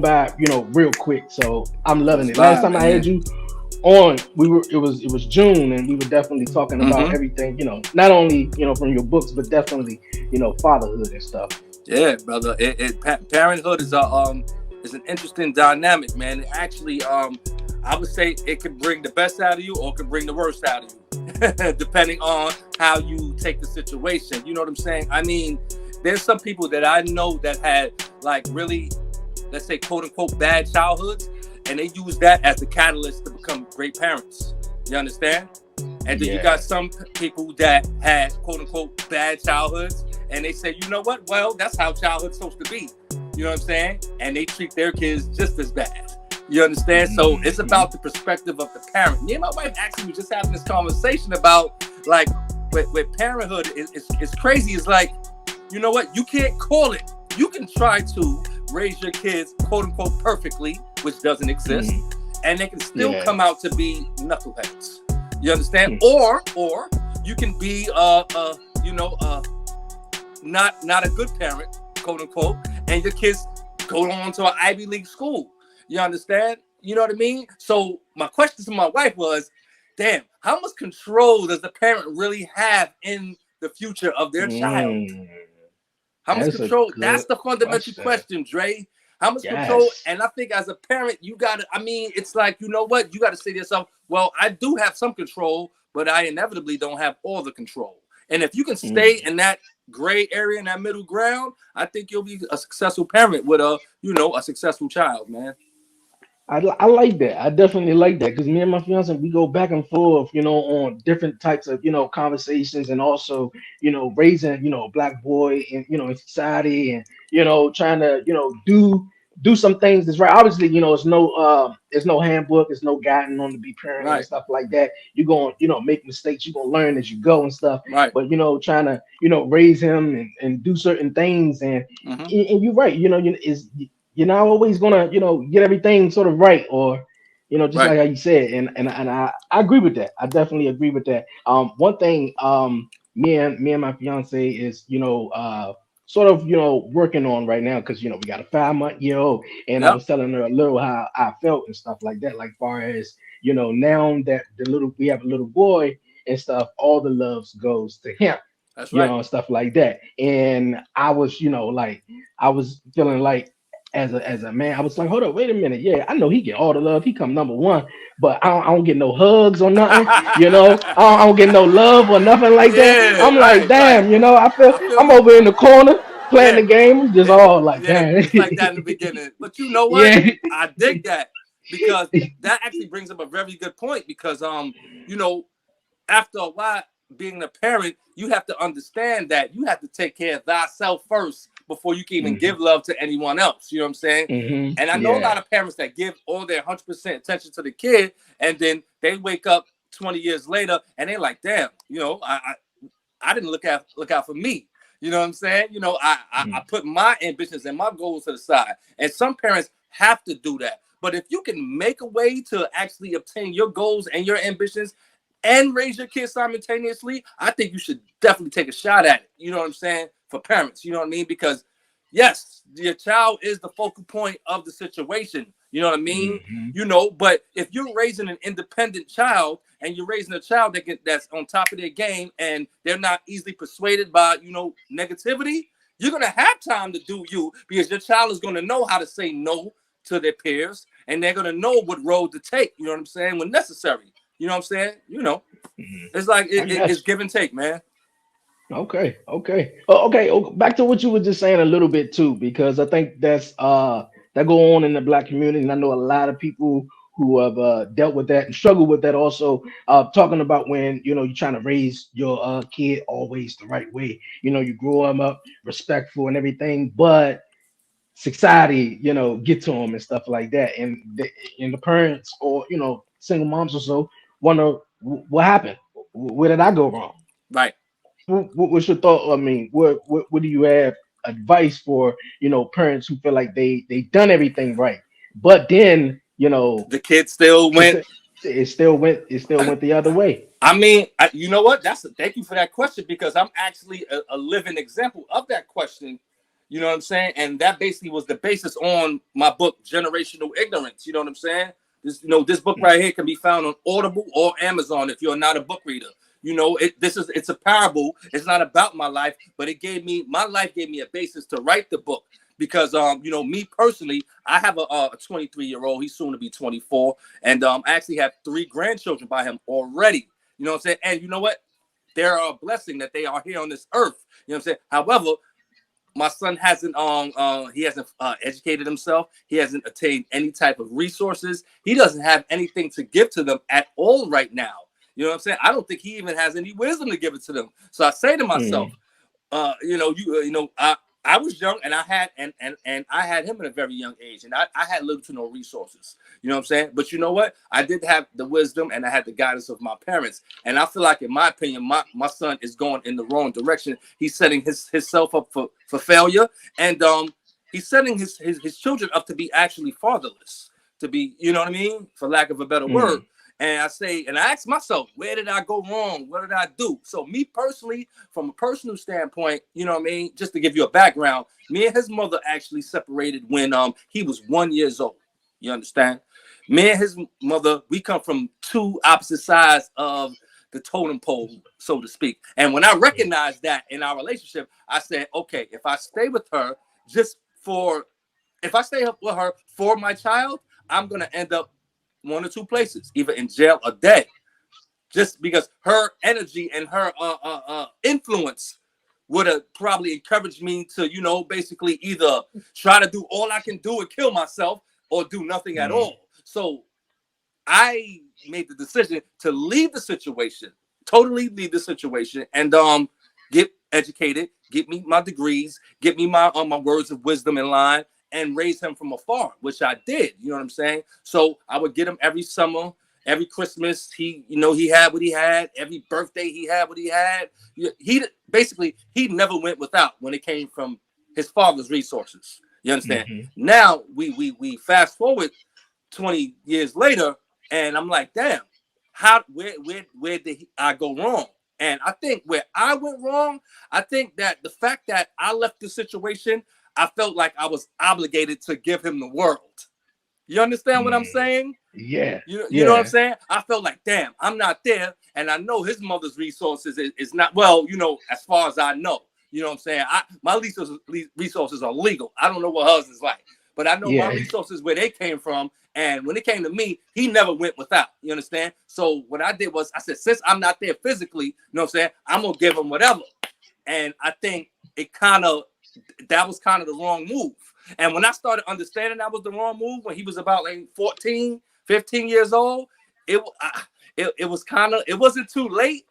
by, real quick. So I'm loving it. Last time I had you on, it was June, and we were definitely talking about everything, not only from your books, but definitely fatherhood and stuff. Yeah, brother. Parenthood is an interesting dynamic, man. It actually, I would say it can bring the best out of you, or it can bring the worst out of you, depending on how you take the situation. You know what I'm saying? I mean, there's some people that I know that had like really, let's say, quote unquote, bad childhoods, and they use that as the catalyst to become great parents. You understand? And then you got some people that had quote unquote bad childhoods, and they say, you know what? Well, that's how childhood's supposed to be. You know what I'm saying? And they treat their kids just as bad. You understand? So it's about the perspective of the parent. Me and my wife actually were just having this conversation about like with parenthood. It's crazy. It's like, you know what? You can't call it. You can try to, raise your kids quote unquote perfectly, which doesn't exist, and they can still Yeah. come out to be knuckleheads. You understand? Mm. Or you can be not a good parent, quote unquote, and your kids go on to an Ivy League school. You understand? You know what I mean? So my question to my wife was, damn, how much control does the parent really have in the future of their child? How much That's a control? That's good the fundamental question. question, Dre. How much control? Yes. And I think as a parent, you got to, I mean, it's like, you know what? You got to say to yourself, well, I do have some control, but I inevitably don't have all the control. And if you can stay in that gray area, in that middle ground, I think you'll be a successful parent with a successful child, man. I like that. I definitely like that because me and my fiance we go back and forth, on different types of conversations and also raising a black boy in society and trying to do some things that's right. Obviously, it's no handbook, it's no guiding on to be parenting and Right, stuff like that. You're going make mistakes. You're gonna learn as you go and stuff. right. But trying to raise him and do certain things Mm-hmm. and you're right. You're not always gonna get everything sort of right or just Right. like how you said and I agree with that. I definitely agree with that. One thing me and my fiance is sort of working on right now because we got a 5-month-old and I Yep. was telling her a little how I felt and stuff like that, like far as now that we have a little boy and stuff, all the loves goes to him, That's right. and stuff like that. And I was, like, I was feeling like, as a man, I was like, hold up, wait a minute, yeah, I know he get all the love, he come number one, but I don't get no hugs or nothing, I don't get no love or nothing like that. Yeah, I'm like, right, right. damn, I feel I feel I'm you. over in the corner playing Yeah, the game, I'm just it, all like, yeah, damn, it's like that in the beginning. But you know what? yeah, I dig that because that actually brings up a very good point because you know, after a while being a parent, you have to understand that you have to take care of thyself first before you can even hmm give love to anyone else. You know what I'm saying? And I know a yeah, lot of parents that give all their 100% attention to the kid, and then they wake up 20 years later and they're like, damn, I didn't look out for me. You know what I'm saying? I put my ambitions and my goals to the side. And some parents have to do that. But if you can make a way to actually obtain your goals and your ambitions and raise your kids simultaneously, I think you should definitely take a shot at it. You know what I'm saying? For parents, you know what I mean? Because yes, your child is the focal point of the situation. You know what I mean? hmm But if you're raising an independent child and you're raising a child that's on top of their game and they're not easily persuaded by, negativity, you're going to have time to do you because your child is going to know how to say no to their peers and they're going to know what road to take, you know what I'm saying, when necessary. You know what I'm saying? It's like I it's guess. give and take, man. Okay, okay. Oh, okay, back to what you were just saying a little bit too, because I think that go on in the black community, and I know a lot of people who have dealt with that and struggle with that also. Talking about when you're trying to raise your kid always the right way. You grow them up respectful and everything, but society, get to them and stuff like that, and the parents or single moms or so wonder what happened, where did I go wrong? Right. What's your thought? I mean, what do you have advice for parents who feel like they done everything right, but then The kid still went. it still went the other way. I mean, you know what? Thank you for that question because I'm actually a living example of that question. You know what I'm saying? And that basically was the basis on my book, Generational Ignorance. You know what I'm saying? This book right here can be found on Audible or Amazon if you're not a book reader. It's a parable. It's not about my life, but my life gave me a basis to write the book because me personally, I have a 23-year-old. He's soon to be 24, and I actually have 3 grandchildren by him already. You know what I'm saying? And you know what? They're a blessing that they are here on this earth. You know what I'm saying? However, my son hasn't educated himself. He hasn't attained any type of resources. He doesn't have anything to give to them at all right now. You know what I'm saying? I don't think he even has any wisdom to give it to them. So I say to myself, Mm. I was young and I had him at a very young age and I had little to no resources. You know what I'm saying? But you know what? I did have the wisdom and I had the guidance of my parents. And I feel like, in my opinion, my son is going in the wrong direction. He's setting himself up for failure. And he's setting his children up to be actually fatherless, to be, you know what I mean, for lack of a better word. And I ask myself, where did I go wrong? What did I do? So me personally, from a personal standpoint, you know what I mean, just to give you a background, me and his mother actually separated when he was 1 year old. You understand? Me and his mother, we come from two opposite sides of the totem pole, so to speak. And when I recognized that in our relationship, I said, okay, if I stay with her for my child, I'm gonna end up one or two places, either in jail or dead, just because her energy and her influence would have probably encouraged me to, you know, basically either try to do all I can do and kill myself or do nothing at all. So I made the decision to leave the situation, totally leave the situation, and get educated, get me my degrees, get me my words of wisdom in line, and raise him from afar, which I did. You know what I'm saying? So I would get him every summer, every Christmas. He had what he had. Every birthday, he had what he had. He never went without when it came from his father's resources. You understand? Now we fast forward 20 years later, and I'm like, damn, where did I go wrong? And I think where I went wrong, I think that the fact that I left the situation, I felt like I was obligated to give him the world. You understand what I'm saying? Yeah. You know what I'm saying? I felt like, damn, I'm not there. And I know his mother's resources is not, well, you know, as far as I know. You know what I'm saying? My resources are legal. I don't know what hers is like. But I know my resources, where they came from. And when it came to me, he never went without. You understand? So what I did was, I said, since I'm not there physically, you know what I'm saying, I'm going to give him whatever. And I think that was kind of the wrong move. And when I started understanding that was the wrong move, when he was about like 14, 15 years old, it was kind of, it wasn't too late,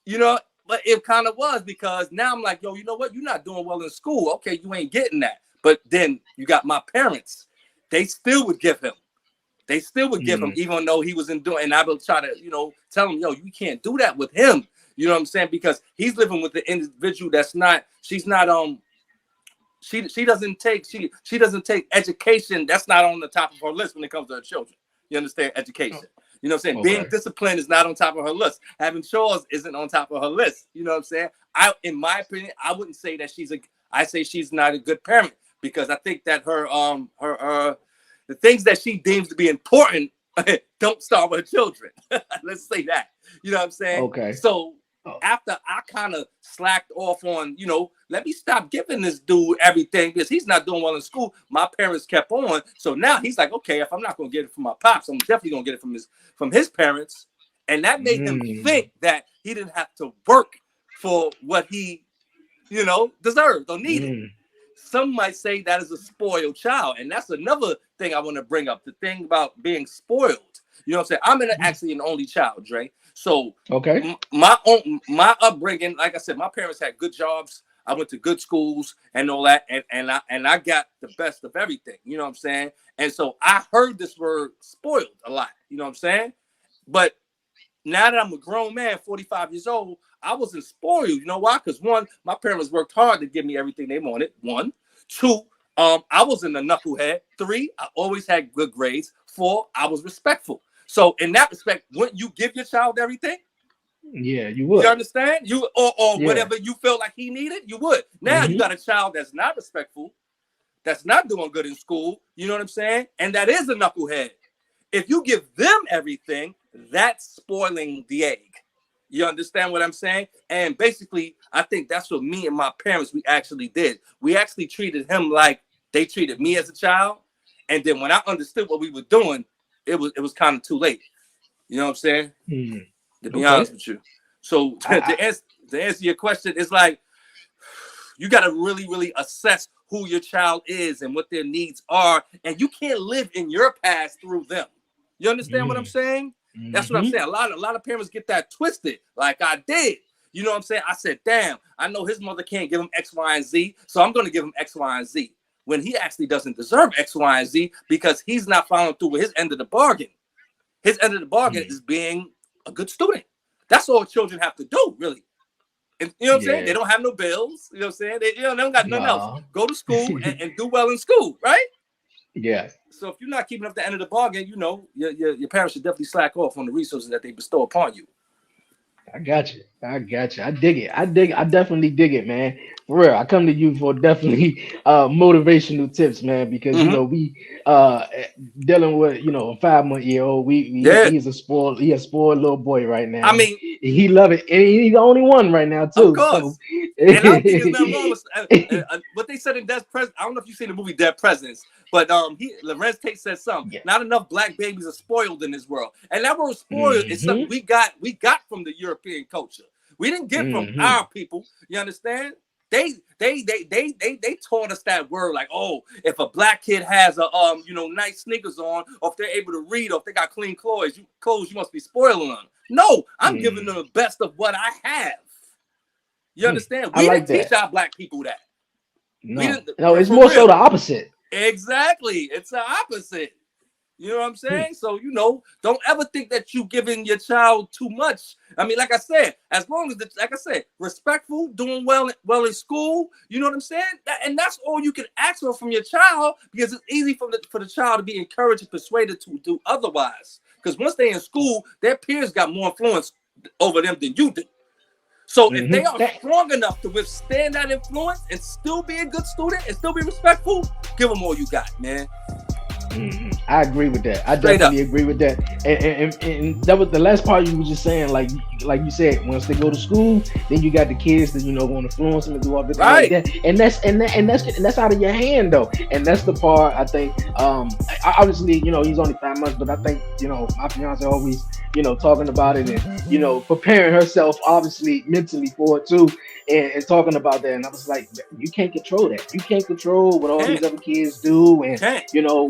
you know, but it kind of was, because now I'm like, yo, you know what? You're not doing well in school. Okay, you ain't getting that. But then you got my parents. They still would give him. Even though he wasn't doing, and I would try to, you know, tell him, yo, you can't do that with him. You know what I'm saying? Because he's living with the individual she doesn't take education. That's not on the top of her list when it comes to her children. You understand? Education. You know what I'm saying? Okay. Being disciplined is not on top of her list. Having chores isn't on top of her list. You know what I'm saying? In my opinion, I wouldn't say that I say she's not a good parent, because I think that the things that she deems to be important don't start with her children. Let's say that. You know what I'm saying? Okay. So after I kind of slacked off on, you know, let me stop giving this dude everything because he's not doing well in school. My parents kept on. So now he's like, okay, if I'm not going to get it from my pops, I'm definitely going to get it from his parents. And that made him think that he didn't have to work for what he, you know, deserved or needed. Some might say that is a spoiled child. And that's another thing I want to bring up, the thing about being spoiled. You know what I'm saying? I'm actually an only child, Dre. So my upbringing, like I said, my parents had good jobs. I went to good schools and all that. And I got the best of everything. You know what I'm saying? And so I heard this word spoiled a lot. You know what I'm saying? But now that I'm a grown man, 45 years old, I wasn't spoiled. You know why? Because one, my parents worked hard to give me everything they wanted. One. Two, I wasn't a knucklehead. Three, I always had good grades. Four, I was respectful. So in that respect, wouldn't you give your child everything? Yeah, you would. You understand? Or whatever you felt like he needed, you would. Now you got a child that's not respectful, that's not doing good in school. You know what I'm saying? And that is a knucklehead. If you give them everything, that's spoiling the egg. You understand what I'm saying? And basically, I think that's what me and my parents, we actually did. We actually treated him like they treated me as a child. And then when I understood what we were doing, it was kind of too late. You know what I'm saying? To be honest with you. So to answer your question, it's like, you got to really, really assess who your child is and what their needs are. And you can't live in your past through them. You understand what I'm saying? That's what I'm saying. A lot of parents get that twisted, like I did. You know what I'm saying? I said, damn, I know his mother can't give him X, Y, and Z, so I'm going to give him X, Y, and Z. When he actually doesn't deserve X, Y, and Z because he's not following through with his end of the bargain. His end of the bargain is being a good student. That's all children have to do, really. And you know what I'm saying? Yeah. They don't have no bills. You know what I'm saying? They don't got nothing else. No. Go to school and do well in school, right? Yeah. So if you're not keeping up the end of the bargain, your parents should definitely slack off on the resources that they bestow upon you. I got you. I got you. I dig it. I definitely dig it, man. For real. I come to you for definitely motivational tips, man, because we uh dealing with, a 5-month-old. Yeah. He a spoiled little boy right now. I mean, he love it. And he's the only one right now, too. Of course. So And I don't think there's nothing wrong with what they said in Dead Presidents. I don't know if you've seen the movie Dead Presidents, but Lorenz Tate said something. Yeah. Not enough black babies are spoiled in this world. And that word spoiled is something we got from the European culture. We didn't get from our people. You understand? They taught us that word, like, oh, if a black kid has a nice sneakers on, or if they're able to read, or if they got clean clothes, you must be spoiling them. No, I'm giving them the best of what I have. You understand? We didn't teach our black people that. No, it's more so the opposite. Exactly. It's the opposite. You know what I'm saying? So, don't ever think that you giving your child too much. I mean, like I said, as long as, respectful, doing well in school, you know what I'm saying? And that's all you can ask for from your child, because it's easy for the child to be encouraged and persuaded to do otherwise. Because once they're in school, their peers got more influence over them than you do. So if they are strong enough to withstand that influence and still be a good student and still be respectful, give them all you got, man. I agree with that. I definitely agree with that. And that was the last part you were just saying, like you said, once they go to school, then you got the kids that want to influence them and do all this like that. And that's out of your hand though. And that's the part I think. Obviously, he's only 5 months, but I think my fiance always talking about it and preparing herself obviously mentally for it too. And talking about that, and I was like, you can't control that. You can't control what all these other kids do, and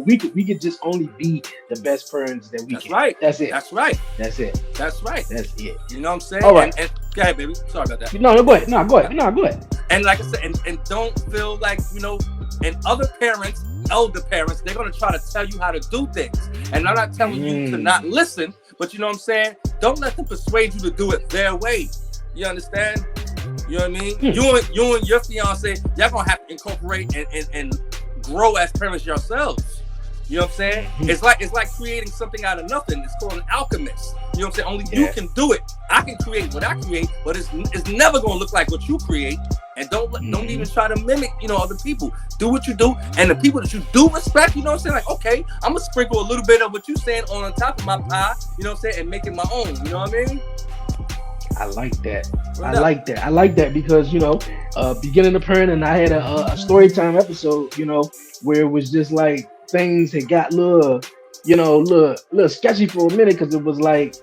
we could just only be the best parents that we can. Right. That's it. That's right. That's it. That's right. That's it. You know what I'm saying? All right. And go ahead, baby. Sorry about that. No, go ahead. No, go ahead. And like I said, and don't feel like and other parents, elder parents, they're gonna try to tell you how to do things, and I'm not telling you to not listen, but you know what I'm saying? Don't let them persuade you to do it their way. You understand? You know what I mean? You and your fiance, y'all gonna have to incorporate and grow as parents yourselves. You know what I'm saying? It's like creating something out of nothing. It's called an alchemist. You know what I'm saying? Only you can do it. I can create what I create, but it's never gonna look like what you create. And don't even try to mimic, other people. Do what you do, and the people that you do respect, you know what I'm saying? Like, okay, I'm gonna sprinkle a little bit of what you saying on top of my pie, you know what I'm saying, and make it my own. You know what I mean? I like that. I like that because beginning of parenting, I had a story time episode, where it was just like things had got little sketchy for a minute, because it was like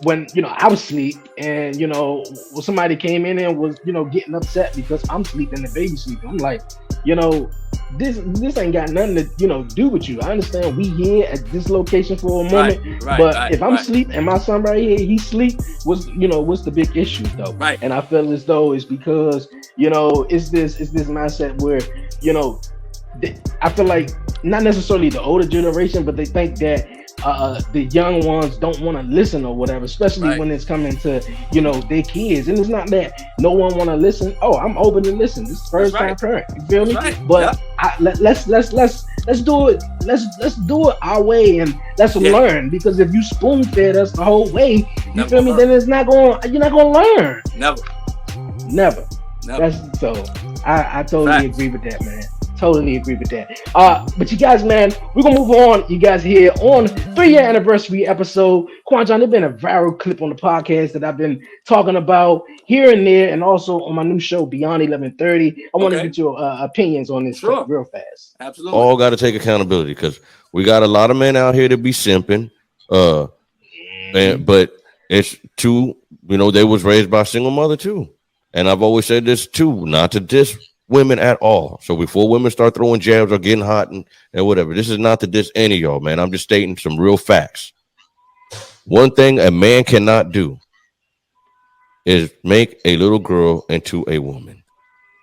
when I was asleep and when somebody came in and was getting upset because I'm sleeping, the baby sleeping. I'm like, this ain't got nothing to do with you. I understand we here at this location for a moment, but if I'm asleep and my son right here, he sleep, what's the big issue though? Right. And I feel as though it's because it's this mindset where I feel like not necessarily the older generation, but they think that the young ones don't want to listen or whatever, especially when it's coming to their kids. And it's not that no one want to listen. Oh, I'm open to listen. This is first time parent. You feel me? But let's do it. Let's do it our way, and let's learn. Because if you spoon fed us the whole way, you feel me? Then you're not gonna learn. Never. That's so. I totally agree with that, man. Totally agree with that. But you guys, man, we're gonna move on. You guys here on 3-year anniversary episode. Kwanjan, there's been a viral clip on the podcast that I've been talking about here and there, and also on my new show Beyond 1130. I want to get your opinions on this real fast. Absolutely. All got to take accountability, because we got a lot of men out here to be simping. But it's too, they was raised by a single mother too. And I've always said this too, not to diss women at all. So before women start throwing jabs or getting hot and whatever, this is not to diss any of y'all, man. I'm just stating some real facts. One thing a man cannot do is make a little girl into a woman.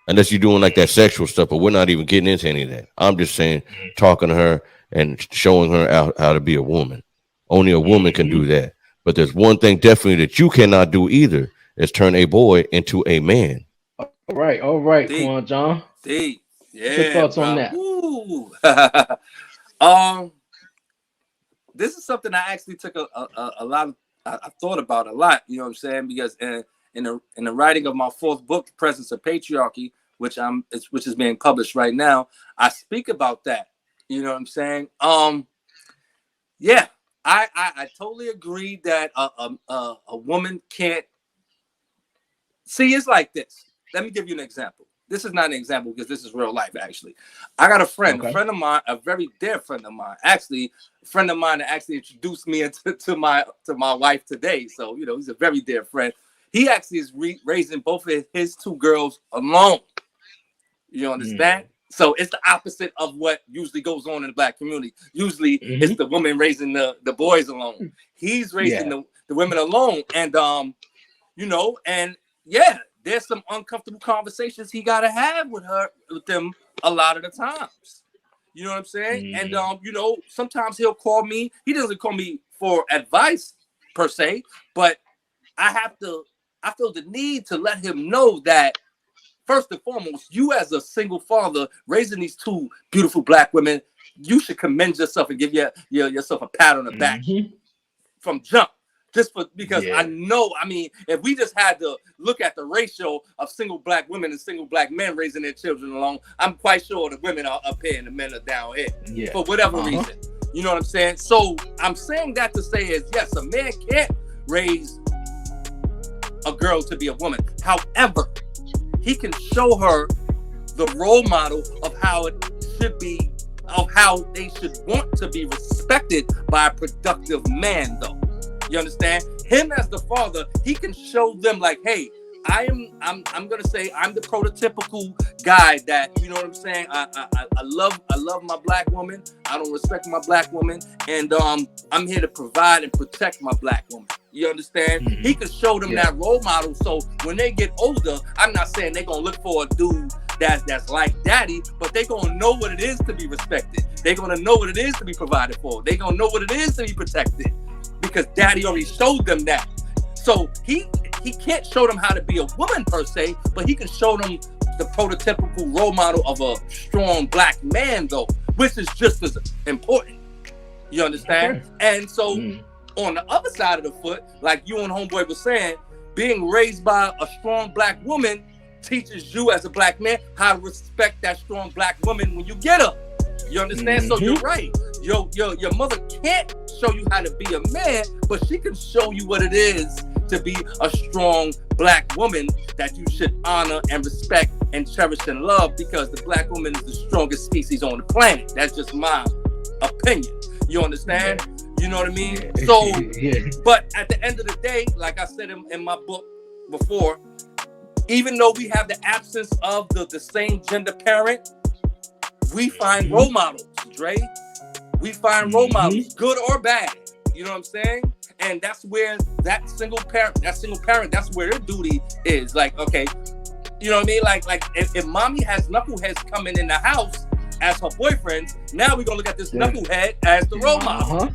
Unless you're doing like that sexual stuff, but we're not even getting into any of that. I'm just saying, talking to her and showing her how to be a woman. Only a woman can do that. But there's one thing definitely that you cannot do either, is turn a boy into a man. All right, come Deep, on, John. deep. What's your Yeah, thoughts on bro. that? Ooh. um, this is something I actually took a lot of, I thought about a lot, you know what I'm saying? Because in the writing of my fourth book, The Presence of Patriarchy, which is being published right now, I speak about that. You know what I'm saying? Yeah, I totally agree that a woman can't see. It's like this. Let me give you an example. This is not an example because this is real life. Actually, I got a Okay. friend of mine, a very dear friend of mine. Actually, a friend of mine that actually introduced me to my wife today. So he's a very dear friend. He actually is raising both of his two girls alone. You understand? So it's the opposite of what usually goes on in the black community. Usually it's the woman raising the boys alone. He's raising the women alone. And and yeah, there's some uncomfortable conversations he gotta have with them a lot of the times. You know what I'm saying? And sometimes he'll call me. He doesn't call me for advice per se, but I feel the need to let him know that first and foremost, you as a single father raising these two beautiful black women, you should commend yourself and give yourself a pat on the back from jump. Just because I know, if we just had to look at the ratio of single black women and single black men raising their children alone, I'm quite sure the women are up here and the men are down here for whatever reason. You know what I'm saying? So I'm saying that to say is, yes, a man can't raise a girl to be a woman. However, he can show her the role model of how it should be, of how they should want to be respected by a productive man, though. You understand? Him as the father, he can show them like, hey, I'm gonna say I'm the prototypical guy that, you know what I'm saying? I love my black woman. I don't respect my black woman, and I'm here to provide and protect my black woman. You understand? He can show them that role model. So when they get older, I'm not saying they're gonna look for a dude that's like daddy, but they're gonna know what it is to be respected. They're gonna know what it is to be provided for. They're gonna know what it is to be protected, because daddy already showed them that. So he can't show them how to be a woman per se, but he can show them the prototypical role model of a strong black man, though, which is just as important. You understand? And so on the other side of the foot, like you and homeboy was saying, being raised by a strong black woman teaches you as a black man how to respect that strong black woman when you get her. You understand? So you're right. Your mother can't show you how to be a man, but she can show you what it is to be a strong black woman that you should honor and respect and cherish and love, because the black woman is the strongest species on the planet. That's just my opinion. You understand? You know what I mean? So, but at the end of the day, like I said in my book before, even though we have the absence of the same gender parent, we find role models, Dre. We find role models, good or bad. You know what I'm saying? And that's where that single parent, that's where their duty is. Like, okay, you know what I mean? Like if mommy has knuckleheads coming in the house as her boyfriends, now we're gonna look at this knucklehead as the role model.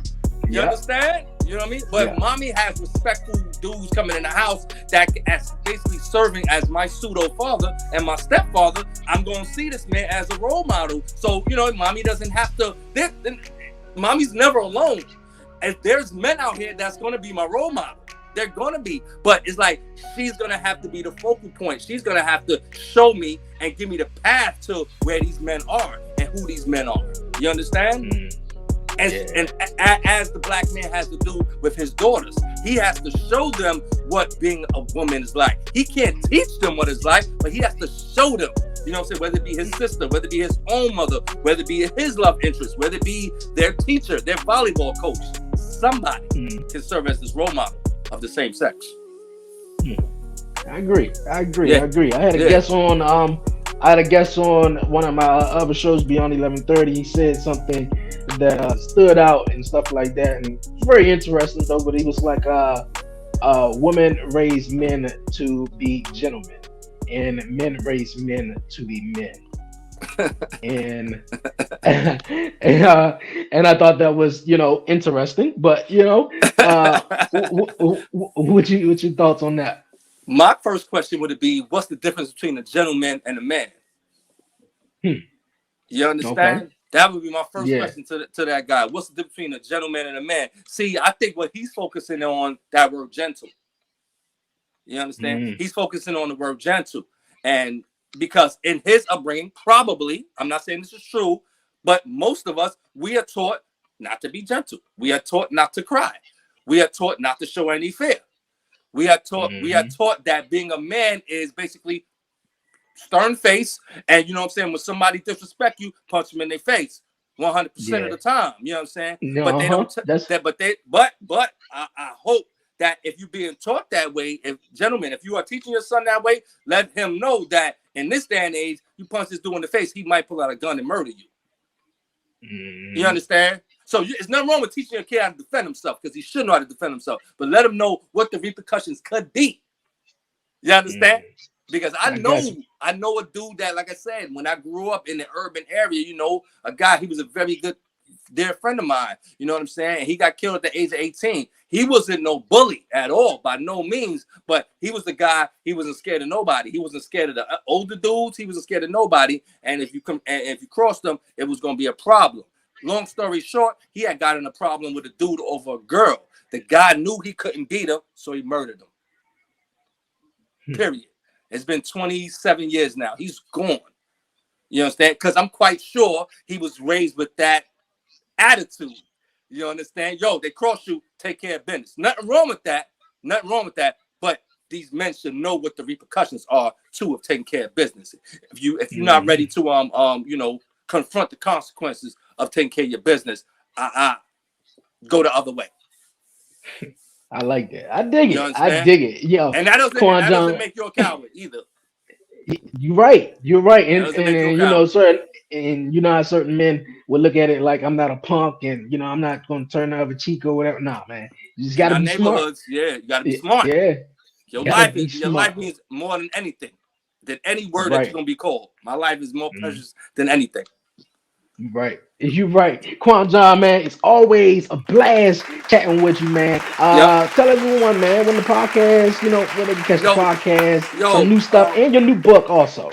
You understand? You know what I mean? But mommy has respectful dudes coming in the house that as basically serving as my pseudo father and my stepfather. I'm gonna see this man as a role model. So mommy doesn't have to. Mommy's never alone. If there's men out here that's gonna be my role model, they're gonna be. But it's like she's gonna have to be the focal point. She's gonna have to show me and give me the path to where these men are and who these men are. You understand? And as the black man has to do with his daughters, he has to show them what being a woman is like. He can't teach them what it's like, but he has to show them. You know what I'm saying? Whether it be his sister, whether it be his own mother, whether it be his love interest, whether it be their teacher, their volleyball coach, somebody can serve as this role model of the same sex. I agree. I had a guest on one of my other shows, Beyond 1130. He said something that stood out and stuff like that, and it's very interesting though. But he was like, women raise men to be gentlemen, and men raise men to be men. and I thought that was interesting. But what your thoughts on that? My first question would be, what's the difference between a gentleman and a man? You understand? Okay. That would be my first Yeah. question to that guy. What's the difference between a gentleman and a man? See, I think what he's focusing on, that word gentle. You understand? He's focusing on the word gentle. And because in his upbringing, probably, I'm not saying this is true, but most of us, we are taught not to be gentle. We are taught not to cry. We are taught not to show any fear. We are taught that being a man is basically stern face, and you know what I'm saying, when somebody disrespect you, punch them in their face 100% of the time. You know what I'm saying? But they don't but I hope that if you're being taught that way, gentlemen, if you are teaching your son that way, let him know that in this day and age, you punch this dude in the face, he might pull out a gun and murder you. You understand? So it's nothing wrong with teaching your kid how to defend himself, because he should know how to defend himself. But let him know what the repercussions could be. You understand? Because I know a dude that, like I said, when I grew up in the urban area, you know, a guy, he was a very good, dear friend of mine. You know what I'm saying? And he got killed at the age of 18. He wasn't no bully at all, by no means. But he was the guy, he wasn't scared of nobody. He wasn't scared of the older dudes. He wasn't scared of nobody. And if you crossed them, it was going to be a problem. Long story short, he had gotten a problem with a dude over a girl. The guy knew he couldn't beat her, so he murdered him. Period. It's been 27 years now. He's gone. You understand? Because I'm quite sure he was raised with that attitude. You understand? Yo, they cross you, take care of business. Nothing wrong with that. Nothing wrong with that. But these men should know what the repercussions are too of taking care of business. If you're not ready to confront the consequences of taking care of your business, go the other way. I like that. I dig it. Understand? I dig it. Yo, and that doesn't make you a coward either. You're right. You're right. And you know, how certain men will look at it like, I'm not a punk, and I'm not going to turn the other cheek or whatever. Nah, man. You just got to be smart. Yeah, you got to be smart. Yeah. Your life means more than anything, than any word that you're going to be called. My life is more precious than anything. Right. You're right. Quan John, man, it's always a blast chatting with you, man. Tell everyone, man, when the podcast, where they can catch the podcast, some new stuff, and your new book also.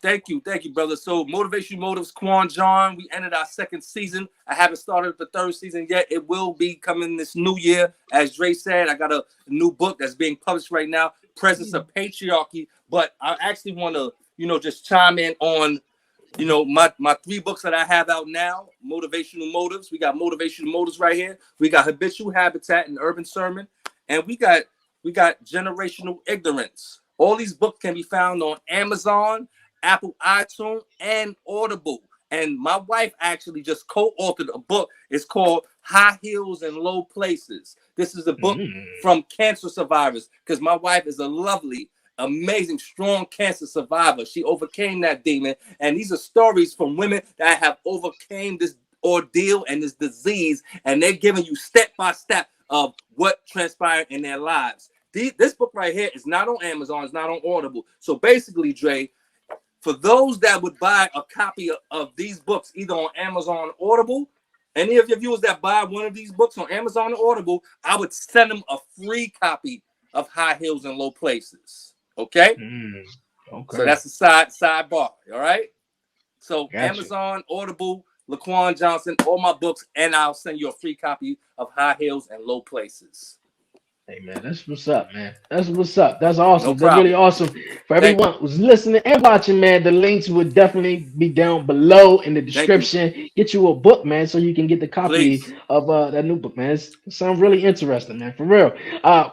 Thank you, brother. So, Motivation Motives, Quan John, we entered our second season. I haven't started the third season yet. It will be coming this new year. As Dre said, I got a new book that's being published right now, Presence of Patriarchy. But I actually want to, just chime in on my 3 books that I have out now. Motivational Motives. We got Motivational Motives right here. We got Habitual Habitat and Urban Sermon. And we got Generational Ignorance. All these books can be found on Amazon, Apple iTunes, and Audible. And my wife actually just co-authored a book. It's called High Heels and Low Places. This is a book from cancer survivors, because my wife is a lovely, amazing, strong cancer survivor. She overcame that demon. And these are stories from women that have overcame this ordeal and this disease. And they're giving you step by step of what transpired in their lives. This book right here is not on Amazon. It's not on Audible. So basically, Dre, for those that would buy a copy of these books, either on Amazon or Audible, any of your viewers that buy one of these books on Amazon or Audible, I would send them a free copy of High Heels and Low Places. Okay? Okay. So that's the sidebar. All right? So Gotcha. Amazon, Audible, Laquan Johnson, all my books, and I'll send you a free copy of High Heels and Low Places. Hey, man, that's what's up, man. That's what's up. That's awesome. No That's really awesome. For everyone who's listening and watching, man, the links would definitely be down below in the description. Get you a book, man, so you can get the copy of that new book, man. It sounds really interesting, man, for real.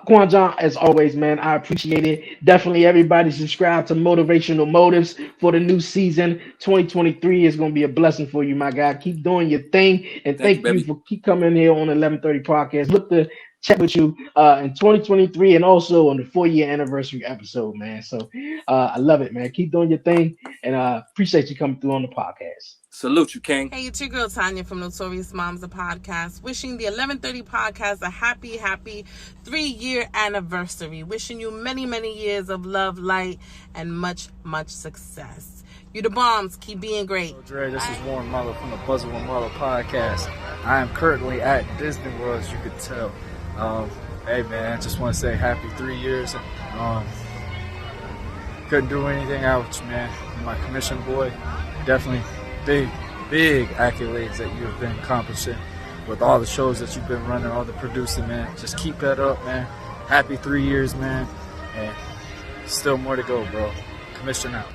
Quan John, as always, man, I appreciate it. Definitely everybody subscribe to Motivational Motives for the new season. 2023 is going to be a blessing for you, my guy. Keep doing your thing. And thank you for keep coming here on 1130 Podcast. Look to chat with you in 2023 and also on the 4-year anniversary episode, man. So I love it, man. Keep doing your thing, and appreciate you coming through on the podcast. Salute you, King. Hey, it's your girl Tanya from Notorious Moms, the podcast. Wishing the 1130 podcast a happy 3-year anniversary. Wishing you many, many years of love, light, and much, much success. You the bombs. Keep being great. Hello, Dre, this is Warren Muller from the Buzzer with Muller podcast. I am currently at Disney World, as you could tell. Hey man, I just want to say happy 3 years. couldn't do anything else, man. You're my commission boy. Definitely big accolades that you have been accomplishing with all the shows that you've been running, all the producing, man. Just keep that up, man. Happy 3 years, man. And still more to go, bro. Commission out.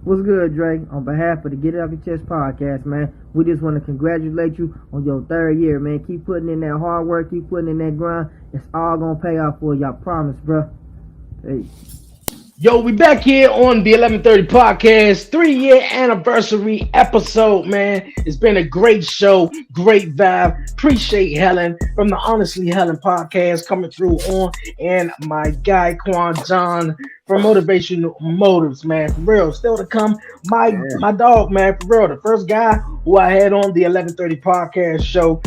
What's good, Dre? On behalf of the Get It Off Your Chest podcast, man, we just want to congratulate you on your 3rd year, man. Keep putting in that hard work, keep putting in that grind. It's all going to pay off for you, I promise, bro. Hey. Yo, we back here on the 1130 podcast, 3-year anniversary episode, man. It's been a great show, great vibe. Appreciate Helen from the Honestly Helen podcast coming through on, and my guy Quan John from Motivational Motives, man. For real, still to come. My dog, man, for real. The first guy who I had on the 1130 podcast show,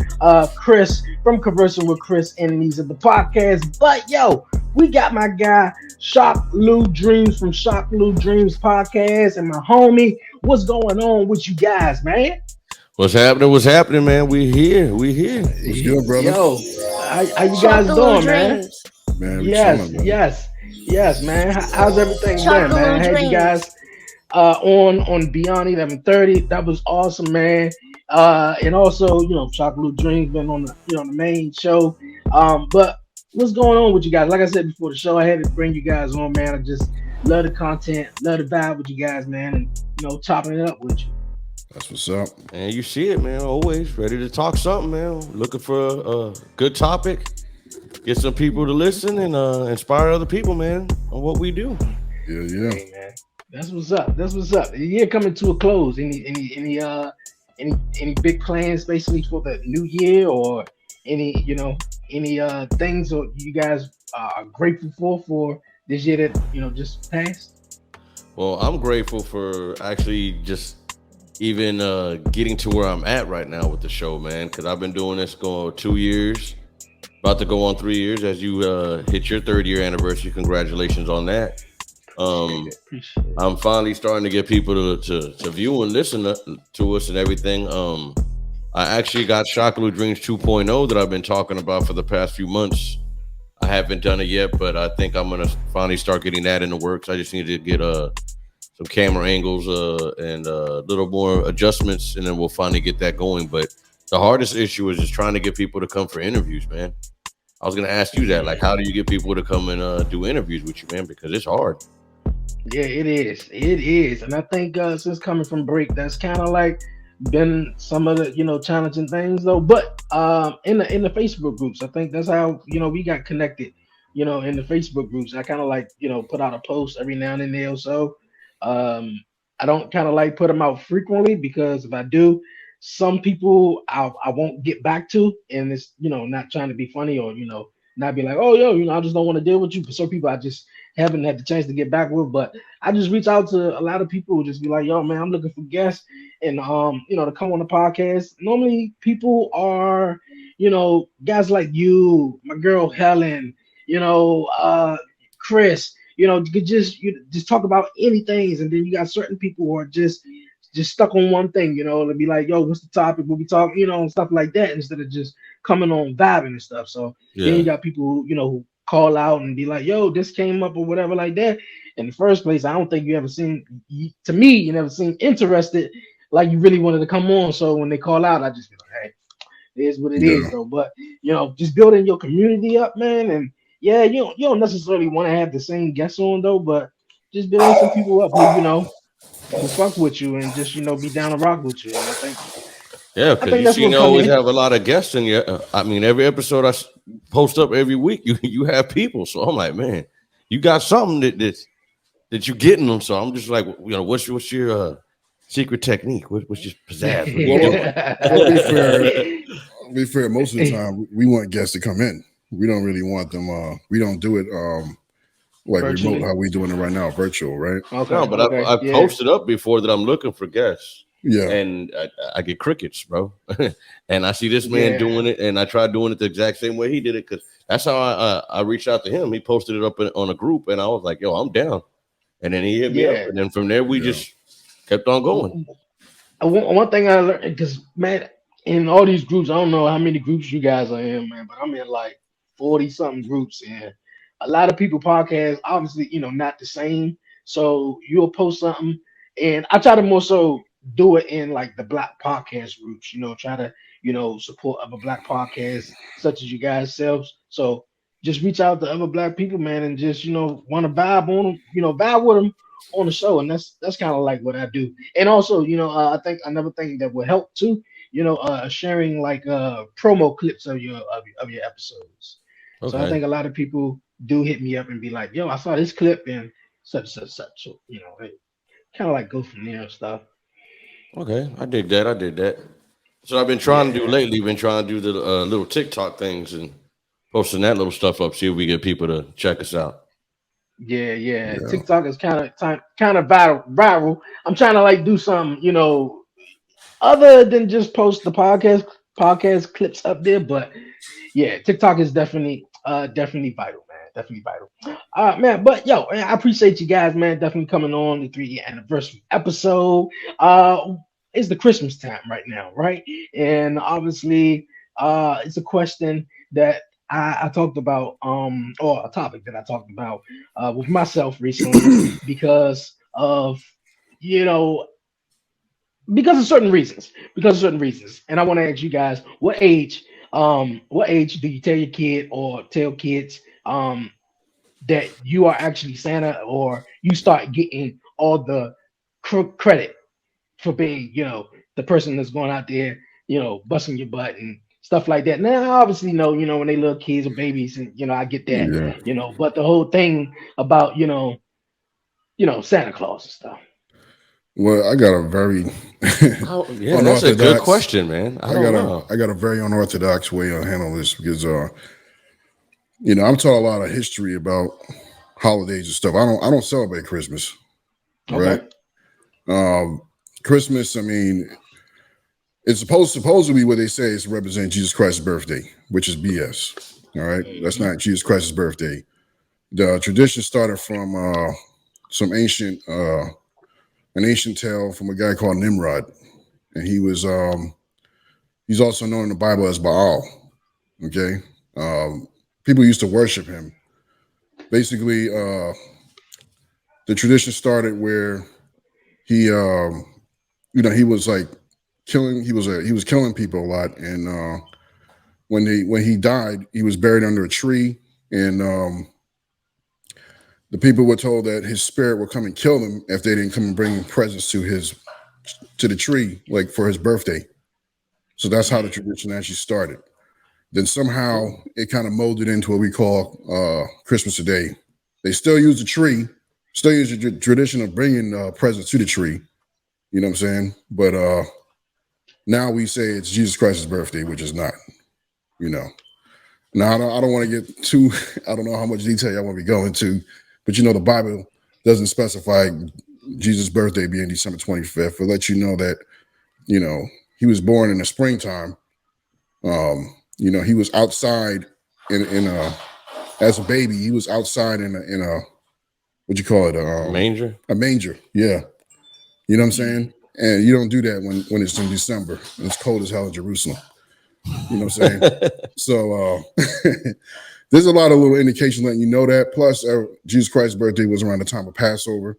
Chris from Conversing with Chris, enemies of the podcast. But yo, we got my guy Shock Lou Dreams from Shock Lou Dreams podcast, and my homie. What's going on with you guys, man? What's happening, man? We here. What's good, brother? Yo, how you guys doing, man? Man, we Yes, man. How's everything been, man? Had you guys on Beyond 1130. That was awesome, man. And also, Shock Lou Dreams been on the main show. But what's going on with you guys? Like I said before the show, I had to bring you guys on, man. I just love the content, love the vibe with you guys, man, and chopping it up with you. That's what's up. And you see it, man. Always ready to talk something, man. Looking for a good topic. Get some people to listen and inspire other people, man, on what we do. Yeah. Hey, man. That's what's up. The year coming to a close. Any big plans basically for the new year, or any things that you guys are grateful for this year that just passed? Well, I'm grateful for actually just even getting to where I'm at right now with the show, man, because I've been doing this going 2 years, about to go on 3 years as you hit your 3rd year anniversary. Congratulations on that. Appreciate it. I'm finally starting to get people to view and listen to us and everything. I actually got Shock Lou Dreams 2.0 that I've been talking about for the past few months. I haven't done it yet, but I think I'm gonna finally start getting that in the works. I just need to get some camera angles and a little more adjustments, and then we'll finally get that going. But the hardest issue is just trying to get people to come for interviews, man. I was gonna ask you that, like, how do you get people to come and do interviews with you, man? Because it's hard. Yeah, it is, and I think since coming from break, that's kind of like been some of the challenging things though. But in the Facebook groups, I think that's how we got connected. In the Facebook groups, I kind of like put out a post every now and then or so. I don't kind of like put them out frequently, because if I do, some people I won't get back to, and it's not trying to be funny or not be like, oh yo, I just don't want to deal with you. For some people, I just haven't had the chance to get back with, but I just reach out to a lot of people who just be like, yo, man, I'm looking for guests and to come on the podcast. Normally people are, guys like you, my girl Helen, Chris, you could just talk about anything, and then you got certain people who are just stuck on one thing, to be like, yo, what's the topic? We'll be talking, and stuff like that, instead of just coming on vibing and stuff. So then you got people who call out and be like, yo, this came up or whatever like that. In the first place, I don't think you never seem interested, like you really wanted to come on. So when they call out, I just be like, hey, it is what it is though. But just building your community up, man. And yeah, you don't necessarily want to have the same guests on though, but just building some people up who fuck with you and just be down to rock with you. And I think because you seem to always have a lot of guests in your. I mean, every episode I post up every week, you have people. So I'm like, man, you got something that you getting them. So I'm just like, what's your secret technique? What's your pizzazz? Well, be fair, most of the time we want guests to come in. We don't really want them. We don't do it like virtually. Remote, how we doing it right now, virtual, right? Okay, no, but I've posted up before that I'm looking for guests. Yeah, and I get crickets, bro. And I see this man doing it, and I tried doing it the exact same way he did it, because that's how I reached out to him. He posted it up on a group, and I was like, "Yo, I'm down." And then he hit me up, and then from there we just kept on going. One thing I learned, because man, in all these groups, I don't know how many groups you guys are in, man, but I'm in like 40 something groups, and a lot of people podcast, obviously, not the same. So you'll post something, and I try to more so do it in like the Black podcast groups. Try to support other Black podcasts such as you guys selves. So just reach out to other Black people, man, and just want to vibe on them, vibe with them on the show, and that's kind of like what I do. And also, I think another thing that would help too, sharing like promo clips of your episodes. So I Okay. think a lot of people do hit me up and be like, "Yo, I saw this clip and such such such." So it kind of like go from there and stuff. Okay. I did that. I did that. So I've been trying to do Yeah, lately. Been trying to do the little TikTok things and posting that little stuff up. See if we get people to check us out. yeah. TikTok is kind of viral. I'm trying to like do some, other than just post the podcast clips up there, but yeah, TikTok is definitely vital, man. Definitely vital. Man, but yo, man, I appreciate you guys, man. Definitely coming on the 3-year anniversary episode. It's the Christmas time right now, right? And obviously, it's a question that I talked about, or a topic that I talked about with myself recently because of you know because of certain reasons. And I want to ask you guys, what age do you tell your kid or tell kids that you are actually Santa, or you start getting all the credit for being, the person that's going out there, busting your butt and stuff like that. Now, I obviously know, when they little kids or babies, and I get that, Yeah. but the whole thing about, Santa Claus and stuff. Well, I got a very Yeah, that's a good unorthodox. question, man. I don't know. I got a very unorthodox way of handling this because I'm taught a lot of history about holidays and stuff. I don't celebrate Christmas, right? Okay. Um, Christmas, I mean, it's supposed to be what they say is to represent Jesus Christ's birthday, which is BS. All right, that's not Jesus Christ's birthday. The tradition started from some an ancient tale from a guy called Nimrod, and he's also known in the Bible as Baal. Okay, people used to worship him. Basically, the tradition started where he, he was like killing. He was killing people a lot, and when he died, he was buried under a tree, and the people were told that his spirit would come and kill them if they didn't come and bring presents to the tree, like for his birthday. So that's how the tradition actually started. Then somehow it kind of molded into what we call Christmas today. They still use the tree, still use the tradition of bringing presents to the tree. You know what I'm saying? But now we say it's Jesus Christ's birthday, which is not. Now I don't want to get too. I don't know how much detail I want to be going to, but the Bible doesn't specify Jesus' birthday being December 25th. It'll let you know that he was born in the springtime. He was outside in a as a baby. He was outside in a what you call it Manger. a manger. Yeah, you know what I'm saying. And you don't do that when it's in December and it's cold as hell in Jerusalem. You know what I'm saying? So there's a lot of little indication letting you know that. Plus, Jesus Christ's birthday was around the time of Passover,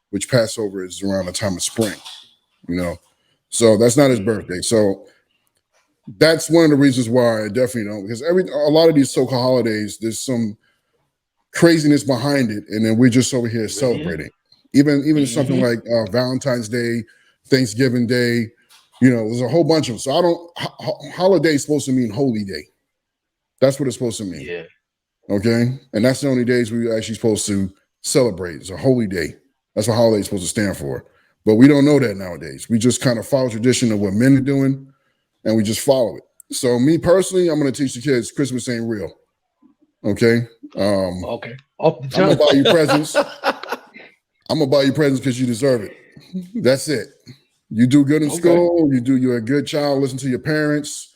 which Passover is around the time of spring. So that's not his birthday. So that's one of the reasons why I definitely don't, because a lot of these so-called holidays, there's some craziness behind it, and then we're just over here celebrating. Even something like Valentine's Day, Thanksgiving Day, there's a whole bunch of them. So I don't. Holiday is supposed to mean holy day. That's what it's supposed to mean. Yeah. Okay, and that's the only days we're actually supposed to celebrate. It's a holy day. That's what holiday is supposed to stand for. But we don't know that nowadays. We just kind of follow tradition of what men are doing, and we just follow it. So me personally, I'm going to teach the kids Christmas ain't real. Okay. Okay. Off the I'm gonna jump. buy you presents. I'm gonna buy you presents because you deserve it. That's it. You do good in school. You're a good child. Listen to your parents.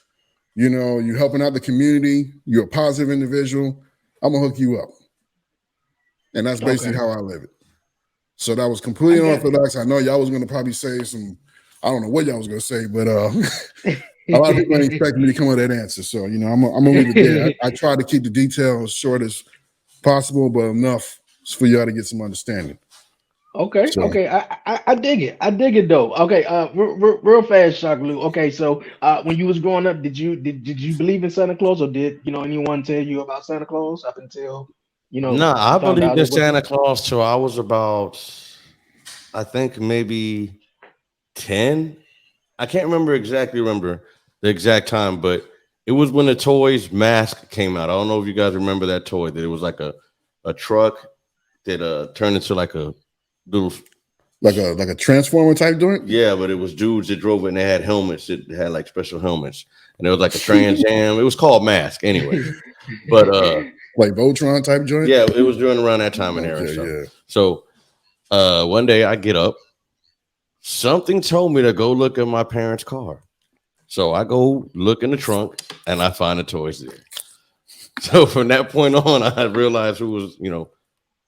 You're helping out the community. You're a positive individual. I'm gonna hook you up, and that's basically how I live it. So that was completely unorthodox. I know y'all was gonna probably say some. I don't know what y'all was gonna say, but a lot of people didn't expect me to come with that answer. So I'm gonna leave it there. I try to keep the details short as possible, but enough for y'all to get some understanding. Okay, So okay, I dig it. I dig it though. Okay, real fast, Shakalu. Okay, so when you was growing up, did you believe in Santa Claus, or did anyone tell you about Santa Claus up until Nah, you I found believed out in it wasn't? Santa Claus till I was about, I think maybe 10. I can't remember the exact time, but it was when the toys mask came out. I don't know if you guys remember that toy. That it was like a truck that turned into like a little, like a transformer type joint. yeah, but it was dudes that drove it and they had helmets that had like special helmets, and it was like a Trans Am. It was called Mask, anyways. But Like Voltron type joint. yeah, it was during around that time and era and Okay, stuff. yeah. So one day I get up, something told me to go look at my parents' car. So I go look in the trunk and I find the toys there. So from that point on, I realized who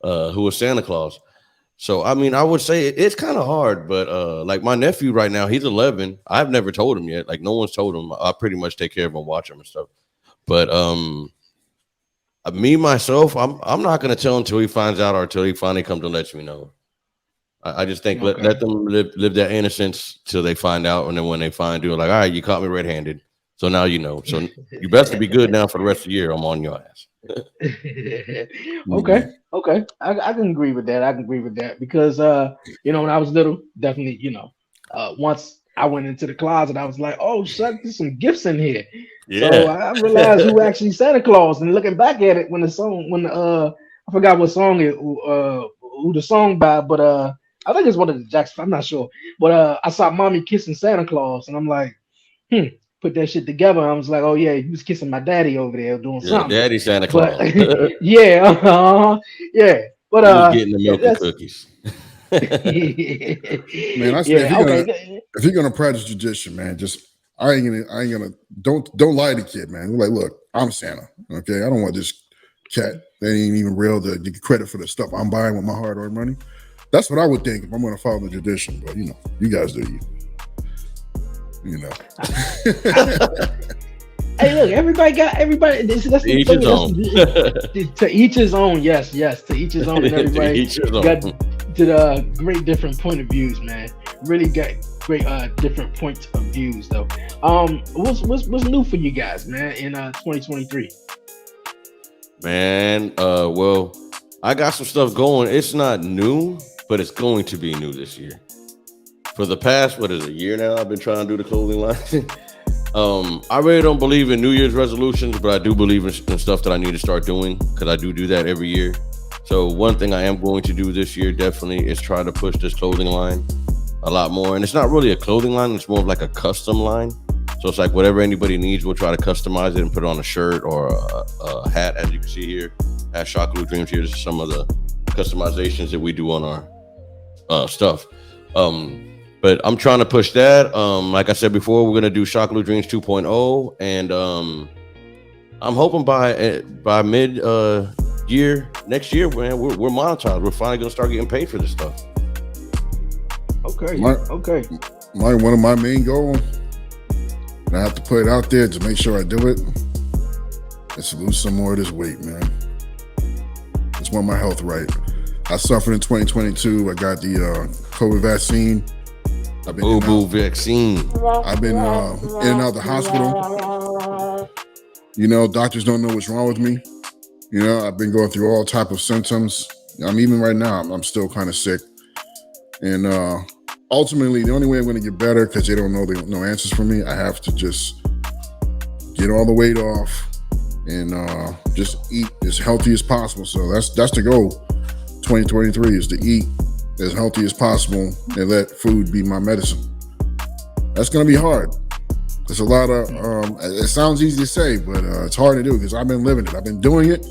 was Santa Claus. So I mean, I would say it's kind of hard, but like my nephew right now, he's 11. I've never told him yet. Like no one's told him. I pretty much take care of him, watch him and stuff. But me myself, I'm not gonna tell him until he finds out or until he finally comes and lets me know. I just think Okay. let them live their innocence till they find out, and then when they find you, like, all right, you caught me red-handed, so now you know. So you best to be good now for the rest of the year. I'm on your ass. Okay, okay. I can agree with that. I can agree with that because when I was little, definitely, once I went into the closet, I was like, oh shuck, there's some gifts in here. So Yeah. I realized who actually Santa Claus. And looking back at it, I forgot what song who the song by, but I think it's one of the Jackson. I'm not sure, but I saw Mommy kissing Santa Claus, and I'm like, put that shit together. I was like, oh yeah, he was kissing my daddy over there doing Yeah, something. Daddy Santa But Claus. yeah, yeah. But He was getting the milk and that's cookies. Man, I say yeah. Okay. if you're gonna practice tradition, man, just I ain't gonna don't lie to the kid, man. Like, look, I'm Santa. Okay, I don't want this cat that ain't even real to get credit for the stuff I'm buying with my hard-earned money. That's what I would think if I'm gonna follow the tradition. But you guys do you know. Hey, look, everybody. That's the To each thing. his own. To each his own. Yes, to each his own. And everybody each his own. got the great different point of views, man. Really got great different points of views, though. What's new for you guys, man, in 2023? Man, well, I got some stuff going. It's not new, but it's going to be new this year. For the past, a year now, I've been trying to do the clothing line. I really don't believe in New Year's resolutions, but I do believe in stuff that I need to start doing because I do that every year. So one thing I am going to do this year definitely is try to push this clothing line a lot more. And it's not really a clothing line. It's more of like a custom line. So it's like whatever anybody needs, we'll try to customize it and put it on a shirt or a hat, as you can see here. At Shakalu Dreams here, this is some of the customizations that we do on our stuff. But I'm trying to push that. Like I said before, we're gonna do Shakalu Dreams 2.0, and I'm hoping by mid year next year, man, we're monetized. We're finally gonna start getting paid for this stuff. Okay. One of my main goals, and I have to put it out there to make sure I do it, is to lose some more of this weight, man. Just want my health right. I suffered in 2022. I got the COVID vaccine. I've been vaccine. I've been in and out of the hospital. Doctors don't know what's wrong with me. I've been going through all type of symptoms. Even right now, I'm still kind of sick. And ultimately, the only way I'm going to get better, because they don't know no answers for me, I have to just get all the weight off and just eat as healthy as possible. So that's the goal. 2023 is to eat as healthy as possible and let food be my medicine. That's going to be hard. There's a lot of, it sounds easy to say, but it's hard to do because I've been living it. I've been doing it.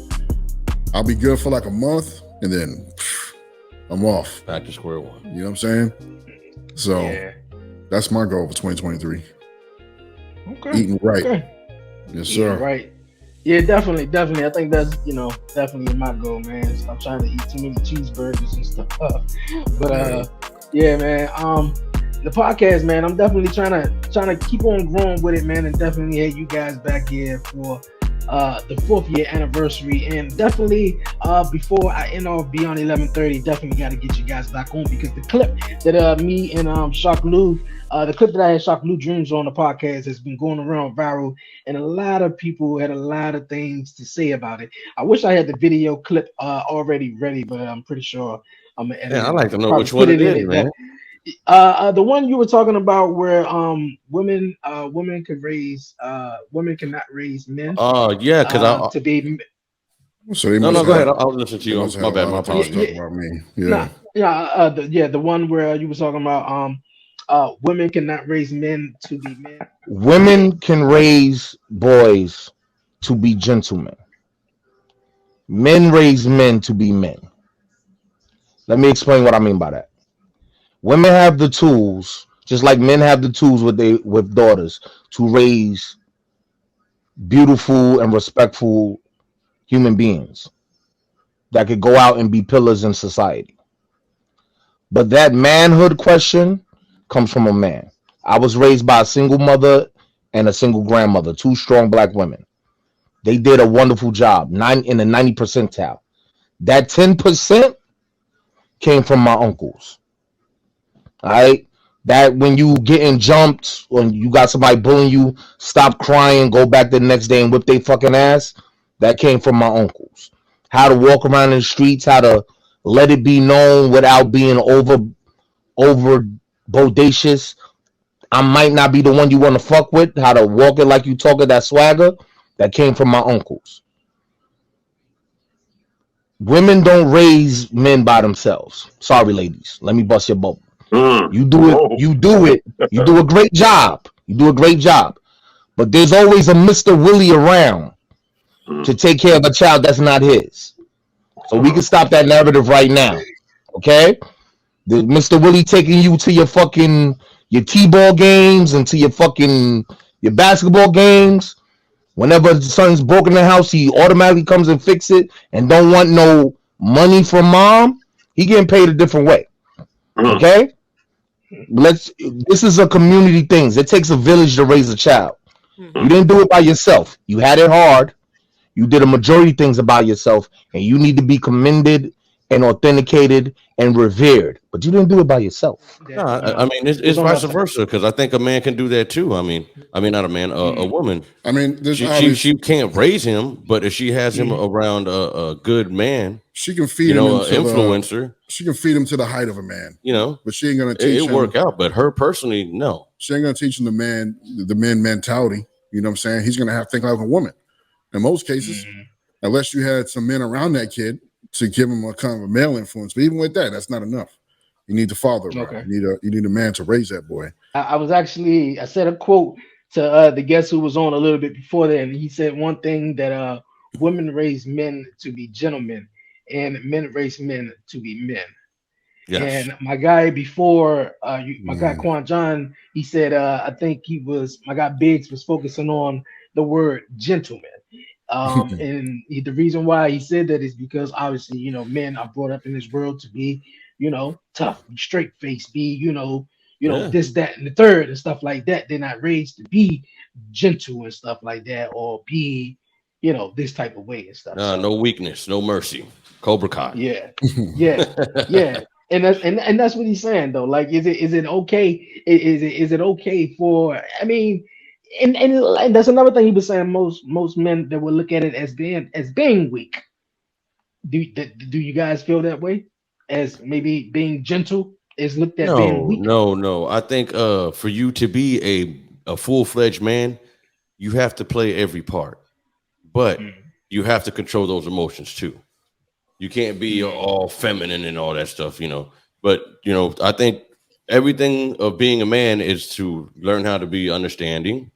I'll be good for like a month and then I'm off. Back to square one. You know what I'm saying? So that's my goal for 2023. Okay. Eating right. Okay. Yes, sir. Eating right. Yeah, definitely. I think that's definitely my goal, man. Stop trying to eat too many cheeseburgers and stuff. But yeah, man. The podcast, man. I'm definitely trying to keep on growing with it, man, and definitely have you guys back here for the 4th year anniversary, and definitely before I end off Beyond 1130, definitely got to get you guys back on, because the clip that me and Shock Lou, the clip that I had Shock Lou Dreams on the podcast has been going around viral, and a lot of people had a lot of things to say about it. I wish I had the video clip already ready, but I'm pretty sure I'm gonna edit Yeah, it I and like to know probably which put one it it in is, it. man. The one you were talking about where women cannot raise men Yeah, because to be. So they no, must go ahead. have I was listening to they you. must have My had a bad. lot My of things to talk apologies. Yeah, about me. nah, Yeah. the one where you was talking about women cannot raise men to be men. Women can raise boys to be gentlemen. Men raise men to be men. Let me explain what I mean by that. Women have the tools, just like men have the tools with daughters, to raise beautiful and respectful human beings that could go out and be pillars in society. But that manhood question comes from a man. I was raised by a single mother and a single grandmother, two strong black women. They did a wonderful job, in the 90 percentile. That 10% came from my uncles. All right. That when you getting jumped, when you got somebody bullying you, stop crying, go back the next day and whip their fucking ass. That came from my uncles. How to walk around in the streets, how to let it be known without being over bodacious. I might not be the one you want to fuck with. How to walk it like you talking, that swagger. That came from my uncles. Women don't raise men by themselves. Sorry, ladies. Let me bust your bubble. You do it. You do it. You do a great job. You do a great job. But there's always a Mr. Willie around to take care of a child that's not his. So we can stop that narrative right now. Okay? The Mr. Willie taking you to your T-ball games and to your basketball games. Whenever the son's broken the house, he automatically comes and fix it and don't want no money from mom. He getting paid a different way. Okay? This is a community thing. It takes a village to raise a child. You didn't do it by yourself. You had it hard. You did a majority of things about yourself, and you need to be commended and authenticated and revered. But you didn't do it by yourself. No, I mean it's vice versa, because I think a man can do that too. I mean not a man, a woman. I mean, there's She can't raise him, but if she has him around a good man, she can feed him into influencer. She can feed him to the height of a man. But she ain't gonna teach him. It work out. But her personally, no. She ain't gonna teach him the men mentality. You know what I'm saying? He's gonna have to think like a woman. In most cases, unless you had some men around that kid to give him a kind of a male influence. But even with that, that's not enough. You need the father around. Okay. You need a man to raise that boy. I said a quote to the guest who was on a little bit before that, and he said one thing that women raise men to be gentlemen, and men raise men to be men. Yes. And my guy before, my guy Quan John, he said, I think my guy Biggs was focusing on the word gentleman. And the reason why he said that is because obviously, men are brought up in this world to be, tough, be straight faced, be, this, that, and the third and stuff like that. They're not raised to be gentle and stuff like that, or be, this type of way and stuff. No weakness, no mercy. Cobra Kai. Yeah. And that's what he's saying though. Like, is it okay? Is it okay for? I mean, and that's another thing he was saying. Most men that will look at it as being weak. Do you guys feel that way? As maybe being gentle is looked at being weak? No. I think for you to be a full-fledged man, you have to play every part, but you have to control those emotions too. You can't be all feminine and all that stuff, But I think everything of being a man is to learn how to be understanding,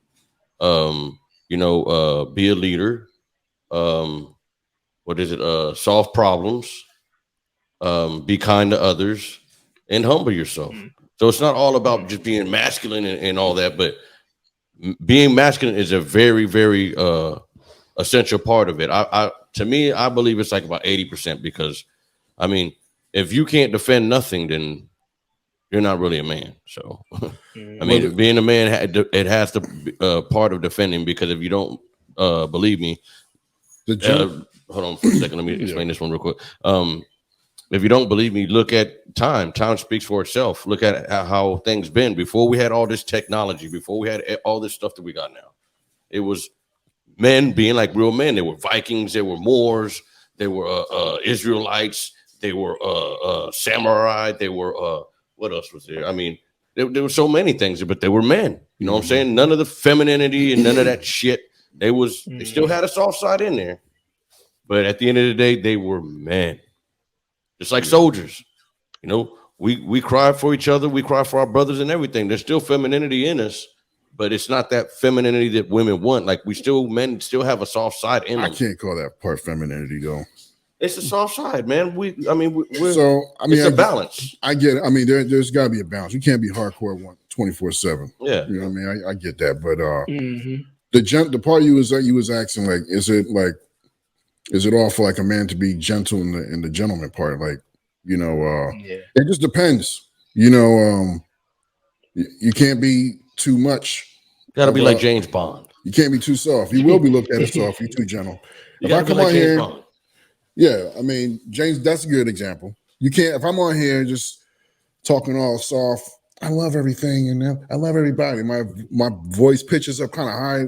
be a leader, solve problems, be kind to others, and humble yourself. So it's not all about just being masculine and all that, but being masculine is a very, very essential part of it. To me, I believe it's like about 80%, because, I mean, if you can't defend nothing, then you're not really a man. So, I mean, being a man, it has to be part of defending, because if you don't believe me, hold on for a second. Let me explain this one real quick. If you don't believe me, look at time. Time speaks for itself. Look at how things been before we had all this technology, before we had all this stuff that we got now. It was men being like real men. They were Vikings. They were Moors. They were Israelites. They were samurai. They were what else was there? I mean, there were so many things, but they were men. You know what I'm saying? None of the femininity and none of that shit. They still had a soft side in there, but at the end of the day, they were men. Just like soldiers, you know, we cry for each other, we cry for our brothers and everything. There's still femininity in us, but it's not that femininity that women want. Like men still have a soft side in them. I can't call that part femininity though. It's a soft side, man. It's a balance. I get it. I mean, there's got to be a balance. You can't be hardcore 24/7. Yeah, you know what I mean. I get that, but the part you was asking, like, is it all for like a man to be gentle in the gentleman part? Like, you know, it just depends. You know, you can't be too much. Got to be like James Bond. You can't be too soft. You will be looked at as soft. You're too gentle. If I come on here, yeah, I mean, James, that's a good example. You can't, if I'm on here just talking all soft, I love everything and I love everybody. My voice pitches up kind of high,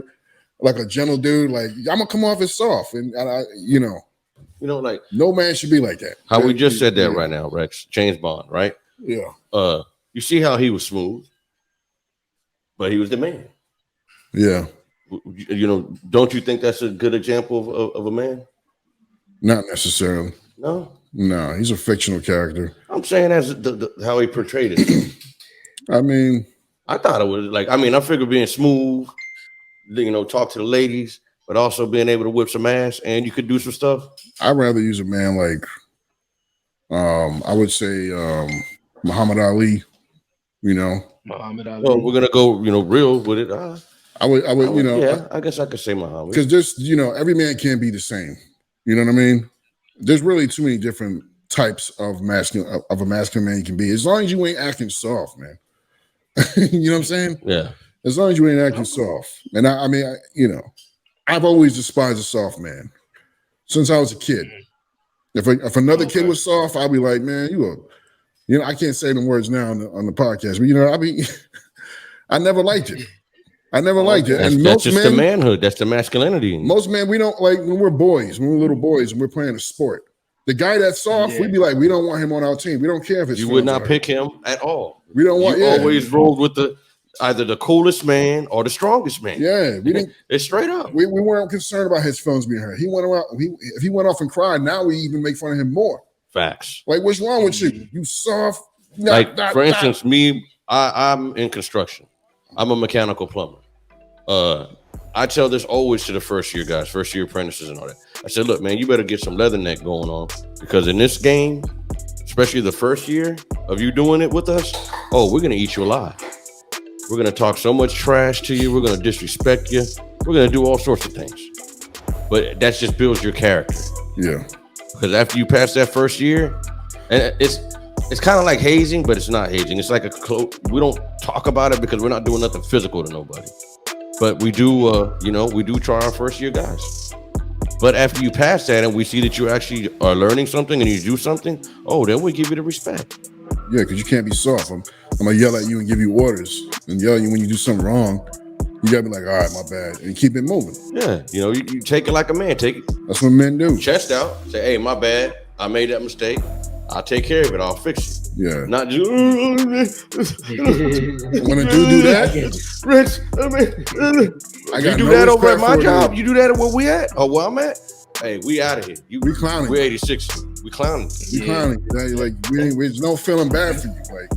like a gentle dude. Like, I'm gonna come off as soft, and I, you know, like no man should be like that. How we just said that right now, Rex. James Bond, right? Yeah. You see how he was smooth, but he was the man. Yeah. You know, don't you think that's a good example of a man? Not necessarily. No, he's a fictional character. I'm saying as how he portrayed it. I mean, I thought it was like, I figured being smooth, you know, talk to the ladies, but also being able to whip some ass and you could do some stuff. I'd rather use a man like, I would say Muhammad Ali. You know, Muhammad Ali. Well, we're gonna go, you know, real with it. I would, you know, yeah, I guess I could say Muhammad because just, you know, every man can't be the same. You know what I mean? There's really too many different types of a masculine man you can be. As long as you ain't acting soft, man. You know what I'm saying? Yeah. As long as you ain't acting soft. And I mean, you know, I've always despised a soft man since I was a kid. If another kid was soft, I'd be like, man, you know, I can't say the words now on the podcast, but you know, I never liked it. And that's just the manhood. That's the masculinity. Most men, we don't like when we're little boys, and we're playing a sport. The guy that's soft, we'd be like, we don't want him on our team. We don't care if it's. You would not pick him at all. We don't want. You always rolled with either the coolest man or the strongest man. Yeah, we didn't. It's straight up. We weren't concerned about his feelings being hurt. He went around. If he went off and cried, now we even make fun of him more. Facts. Like, what's wrong with you? You soft. For instance, me, I'm in construction. I'm a mechanical plumber. I tell this always to the first year guys, first year apprentices and all that. I said, look, man, you better get some leather neck going on because in this game, especially the first year of you doing it with us, we're going to eat you alive. We're going to talk so much trash to you. We're going to disrespect you. We're going to do all sorts of things. But that just builds your character. Yeah. Because after you pass that first year, and it's kind of like hazing, but it's not hazing. It's like we don't talk about it because we're not doing nothing physical to nobody. But we do, we do try our first year guys. But after you pass that and we see that you actually are learning something and you do something, then we give you the respect. Yeah, because you can't be soft. I'm going to yell at you and give you orders and yell at you when you do something wrong. You got to be like, all right, my bad, and keep it moving. Yeah, you know, you take it like a man. Take it. That's what men do. Chest out. Say, hey, my bad. I made that mistake. I'll take care of it. I'll fix it. Yeah. Not just when a dude do that, Rich, you do that over at my job. You do that at where we at or where I'm at. Hey, we out of here. We clowning. We're 86. We clowning. Clowning. Like there's no feeling bad for you. Like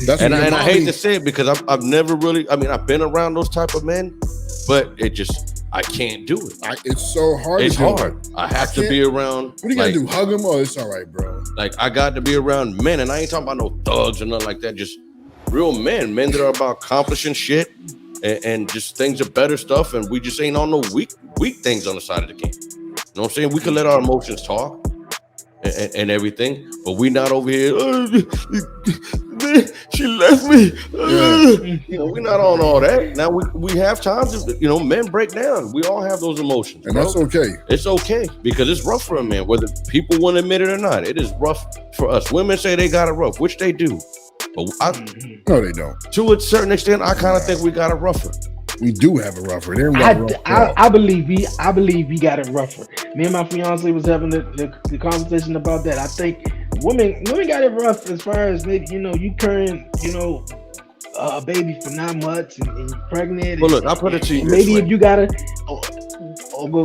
that's and I hate to say it because I've never really. I mean, I've been around those type of men, but I can't do it. It's so hard. It's hard. I have to be around. What do you gotta do? Hug them? Oh, it's all right, bro. Like I got to be around men, and I ain't talking about no thugs or nothing like that. Just real men that are about accomplishing shit and just things are better stuff. And we just ain't on no weak things on the side of the game. You know what I'm saying? We can let our emotions talk and everything, but we not over here. She left me. Yeah. You know, we're not on all that. Now we have times, you know, men break down. We all have those emotions, And bro. that's okay. It's okay because it's rough for a man, whether people want to admit it or not. It is rough for us. Women say they got it rough, which they do. But no, they don't. To a certain extent, I kind of think we got it rougher. We do have it rougher. They don't got it rough. I believe we got it rougher. Me and my fiance was having the conversation about that. I think women got it rough as far as maybe, you know, you carrying, you know, a baby for 9 months and you're pregnant. Well, look, I'll put it to you. Maybe if you got to,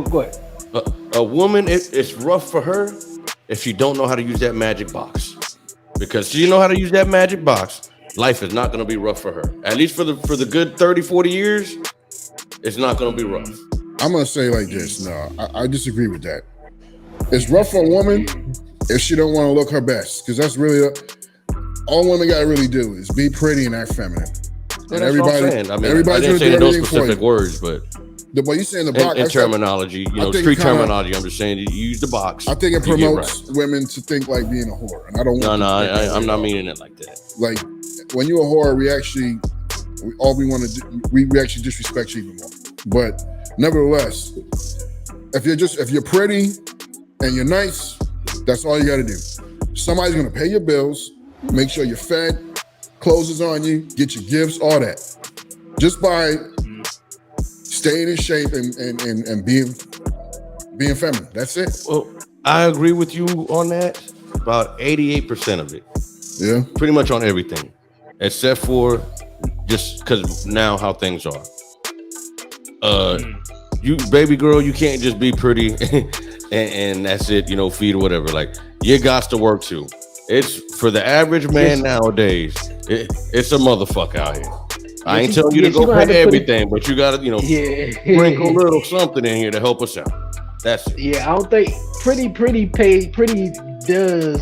go ahead. A woman, it's rough for her if she don't know how to use that magic box. Because she know how to use that magic box, life is not going to be rough for her. At least for the good 30, 40 years, it's not going to be rough. I'm going to say like this. No, I disagree with that. It's rough for a woman if she don't want to look her best. Because that's really all women got to really do is be pretty and act feminine. And everybody, I mean, I didn't say those specific words, but what you say in the box, in terminology, you know, street terminology. I'm just saying you use the box. I think it promotes women to think like being a whore, and I don't. I'm not meaning it like that. Like when you're a whore, we actually disrespect you even more. But nevertheless, if you're pretty and you're nice, that's all you got to do. Somebody's gonna pay your bills, make sure you're fed, clothes is on you, get your gifts, all that. Just by staying in shape and being feminine. That's it. Well, I agree with you on that. About 88% of it. Yeah. Pretty much on everything. Except for just because now how things are. You baby girl, you can't just be pretty and that's it, you know, feed or whatever. Like you got to work too. It's for the average man nowadays, it's a motherfucker out here. I ain't telling you to go pay everything, but you gotta, you know, sprinkle a little something in here to help us out. That's it. Yeah, I don't think pretty does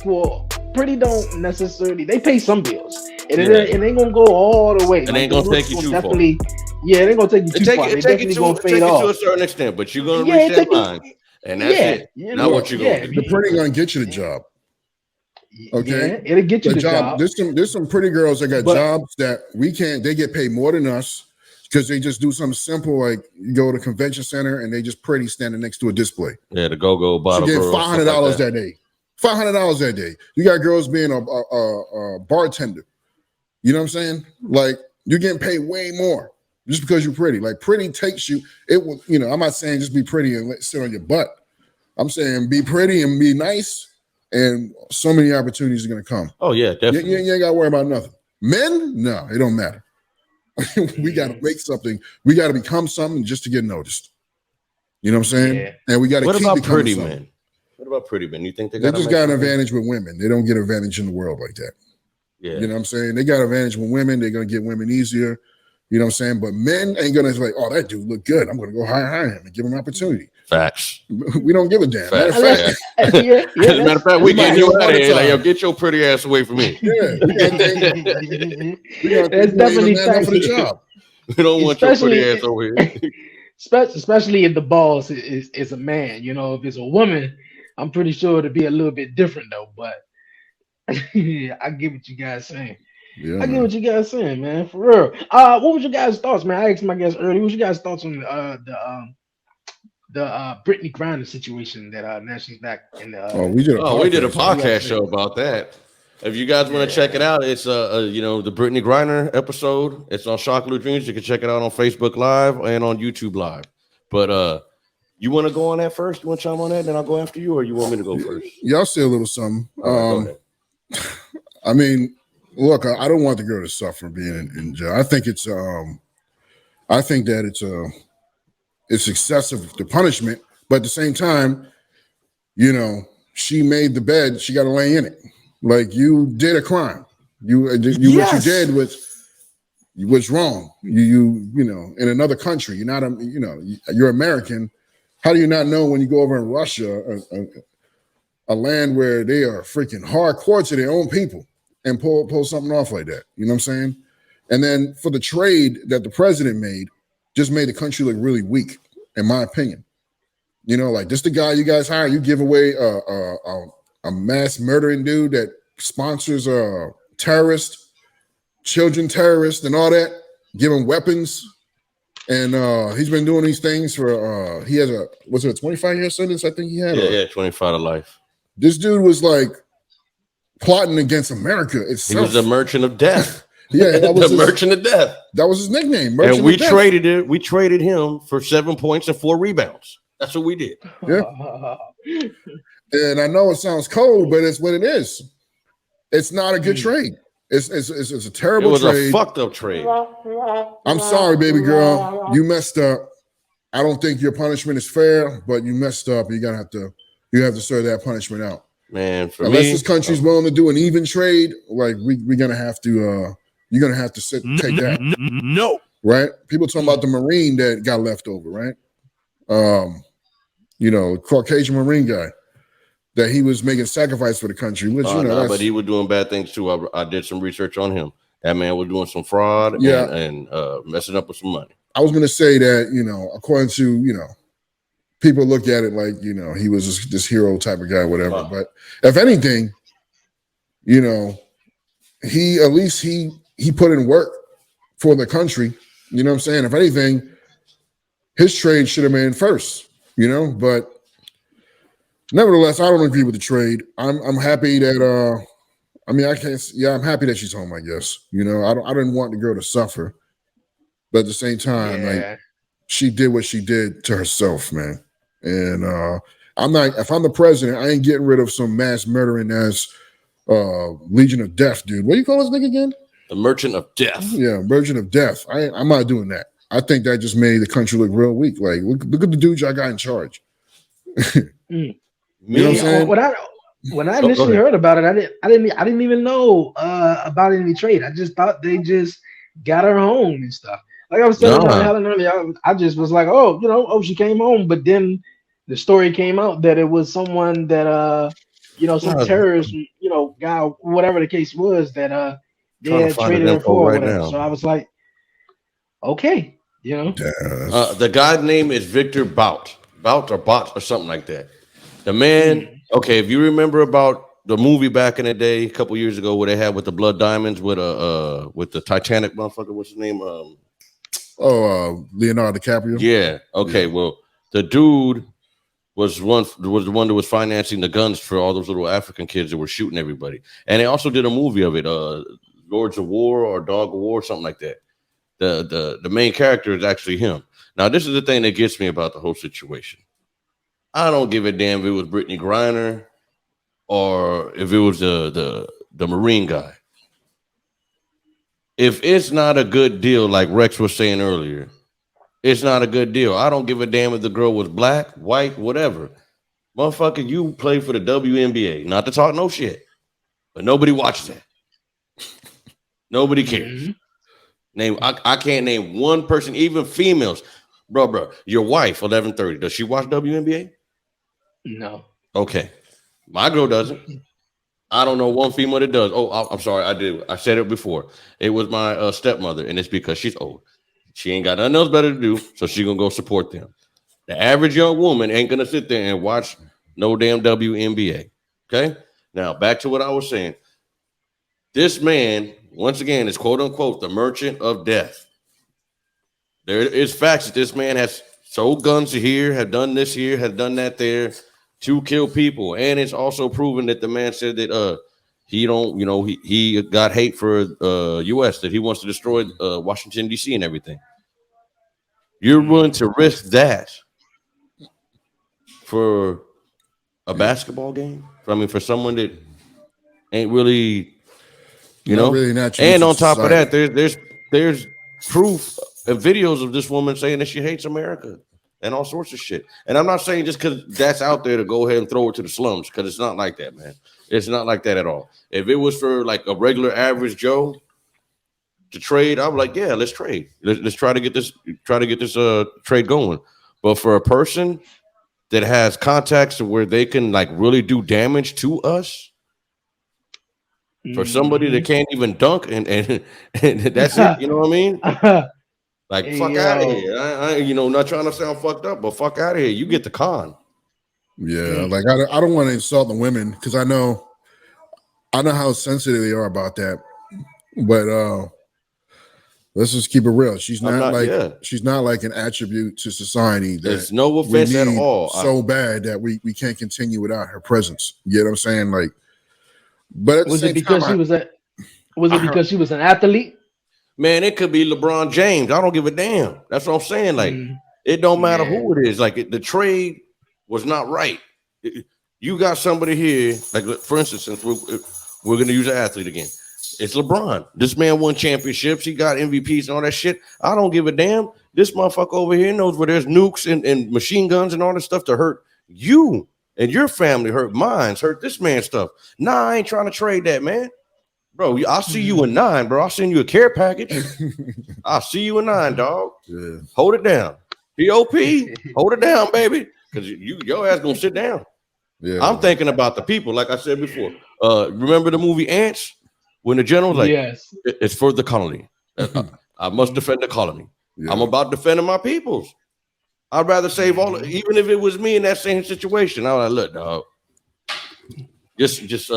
for pretty don't necessarily. They pay some bills, and it ain't gonna go all the way. It ain't gonna take you too far. Yeah, it ain't gonna take you too far. They definitely gonna fade off to a certain extent, but you're gonna reach that line, and that's it. Not what you're gonna do. The pretty gonna get you the job. Okay, it'll get you the job. There's some pretty girls that got jobs that we can't. They get paid more than us because they just do something simple like you go to a convention center and they just pretty standing next to a display. Yeah, the go-go bottle. She get $500 that day. $500 that day. You got girls being a bartender. You know what I'm saying? Like you're getting paid way more just because you're pretty. Like pretty takes you. It will. You know, I'm not saying just be pretty and sit on your butt. I'm saying be pretty and be nice. And so many opportunities are going to come. Oh, yeah, definitely. You ain't got to worry about nothing. Men, no, it don't matter. We got to make something. We got to become something just to get noticed. You know what I'm saying? Yeah. And we got to keep becoming pretty something. Men? What about pretty men? You think they just got an advantage with women. They don't get an advantage in the world like that. Yeah. You know what I'm saying? They got an advantage with women. They're going to get women easier. You know what I'm saying? But men ain't going to say, oh, that dude look good. I'm going to go hire him and give him an opportunity. Facts. We don't give a damn. Facts. As a matter of fact, we get you out of here. Like, yo, get your pretty ass away from me. Yeah. That's definitely facts. For the job. We don't want your pretty ass over here. Especially if the boss is a man. You know, if it's a woman, I'm pretty sure it'd be a little bit different though. But I get what you guys saying. Yeah, I get what you guys saying, man. For real. What was your guys' thoughts, man? I asked my guests earlier. What was your guys' thoughts on the Britney Griner situation that now she's back in the we did a podcast show about that. If you guys want to check it out, it's you know, the Britney Griner episode. It's on Shock Blue Dreams. You can check it out on Facebook Live and on YouTube Live. But you want to go on that first? You want to chime on that? Then I'll go after you, or you want me to go first? Y'all say a little something. Right, I mean, look, I don't want the girl to suffer being in jail. I think it's I think that it's excessive, the punishment, but at the same time, you know, she made the bed, she got to lay in it. Like you did a crime. What you did was wrong. You know, in another country, you're not you're American. How do you not know when you go over in Russia, a land where they are freaking hardcore to their own people, and pull something off like that? You know what I'm saying? And then for the trade that the president made, just made the country look really weak, in my opinion. You know, like this the guy you guys hire, you give away a mass murdering dude that sponsors terrorists, children terrorists, and all that, giving weapons. And he's been doing these things for he has a 25-year sentence, I think he had. Yeah, 25 to life. This dude was like plotting against America itself. He was the merchant of death. Yeah, that was merchant of death. That was his nickname. Merchant and we traded it. We traded him for 7 points and 4 rebounds. That's what we did. Yeah. And I know it sounds cold, but it's what it is. It's not a good trade. It's a terrible trade. It was a fucked up trade. I'm sorry, baby girl. You messed up. I don't think your punishment is fair, but you messed up. You have to serve that punishment out. Man, unless this country's willing to do an even trade, like we're gonna have to you're gonna have to take that. No. Right? People talking about the Marine that got left over, right? Caucasian Marine guy. That he was making sacrifice for the country, which but he was doing bad things too. I did some research on him. That man was doing some fraud and messing up with some money. I was going to say that according to people look at it like he was this hero type of guy, whatever. But if anything, he at least he put in work for the country. You know what I'm saying? If anything, his trade should have been first. But. Nevertheless, I don't agree with the trade. I'm happy that I'm happy that she's home, I guess. I didn't want the girl to suffer. But at the same time, like she did what she did to herself, man. And if I'm the president, I ain't getting rid of some mass murdering ass Legion of Death, dude. What do you call this nigga again? The Merchant of Death. Yeah, Merchant of Death. I'm not doing that. I think that just made the country look real weak. Like, look at the dude y'all got in charge. You know what I'm saying? When I initially heard about it, I didn't even know about any trade. I just thought they just got her home and stuff. Like I was telling Helen earlier, I just was like, she came home. But then the story came out that it was someone that some terrorist, guy, whatever the case was, that they had traded her for. Right now. So I was like, okay, the guy's name is Victor Bout or something like that. The man, okay, if you remember about the movie back in the day, a couple years ago, where they had with the blood diamonds with the Titanic motherfucker, what's his name? Leonardo DiCaprio. Yeah. Okay. Yeah. Well, the dude was the one that was financing the guns for all those little African kids that were shooting everybody, and they also did a movie of it, Lords of War or Dog of War, something like that. The main character is actually him. Now, this is the thing that gets me about the whole situation. I don't give a damn if it was Britney Griner or if it was the Marine guy. If it's not a good deal, like Rex was saying earlier, it's not a good deal. I don't give a damn if the girl was black, white, whatever. Motherfucker, you play for the WNBA. Not to talk no shit, but nobody watches that. Nobody cares. I can't name one person, even females. Bro, your wife, 11:30, does she watch WNBA? No. Okay. My girl doesn't. I don't know one female that does. Oh, I'm sorry. I did. I said it before. It was my stepmother, and it's because she's old. She ain't got nothing else better to do, so she gonna go support them. The average young woman ain't gonna sit there and watch no damn WNBA. Okay? Now, back to what I was saying. This man, once again, is quote unquote the merchant of death. There is facts that this man has sold guns here, have done this here, has done that there to kill people. And it's also proven that the man said that he got hate for US, that he wants to destroy Washington, D.C. and everything. You're willing to risk that for a basketball game? For someone that ain't really, really and on top of that, there's proof and videos of this woman saying that she hates America and all sorts of shit. And I'm not saying just because that's out there to go ahead and throw it to the slums, because it's not like that, man. It's not like that at all. If it was for like a regular average Joe to trade, I'm like, yeah, let's trade. Let's try to get this trade going. But for a person that has contacts to where they can like really do damage to us, for somebody that can't even dunk and that's it, you know what I mean? Like, fuck out of here. I not trying to sound fucked up, but fuck out of here. You get the con. Yeah, like I don't want to insult the women because I know how sensitive they are about that. But let's just keep it real. She's I'm not not- like yeah. she's not like an attribute to society that There's no we offense at need all. so bad that we can't continue without her presence. You know what I'm saying? Like, but at the Was same it because time, she was a? Was it because she was an athlete? Man, it could be LeBron James. I don't give a damn. That's what I'm saying. Like, it don't matter who it is. Like, the trade was not right. You got somebody here, like, for instance, since we're going to use an athlete again. It's LeBron. This man won championships. He got MVPs and all that shit. I don't give a damn. This motherfucker over here knows where there's nukes and machine guns and all this stuff to hurt you and your family, hurt mines, hurt this man's stuff. Nah, I ain't trying to trade that, man. Bro, I'll see you in 9, bro. I'll send you a care package. I'll see you in 9, dog. Yeah. Hold it down. POP, hold it down, baby. Because your ass gonna sit down. Yeah, I'm thinking about the people, like I said before. Remember the movie Ants? When the general's like, Yes. It's for the colony. I must defend the colony. Yeah. I'm about defending my peoples. I'd rather save all, even if it was me in that same situation. I was like, look, dog, just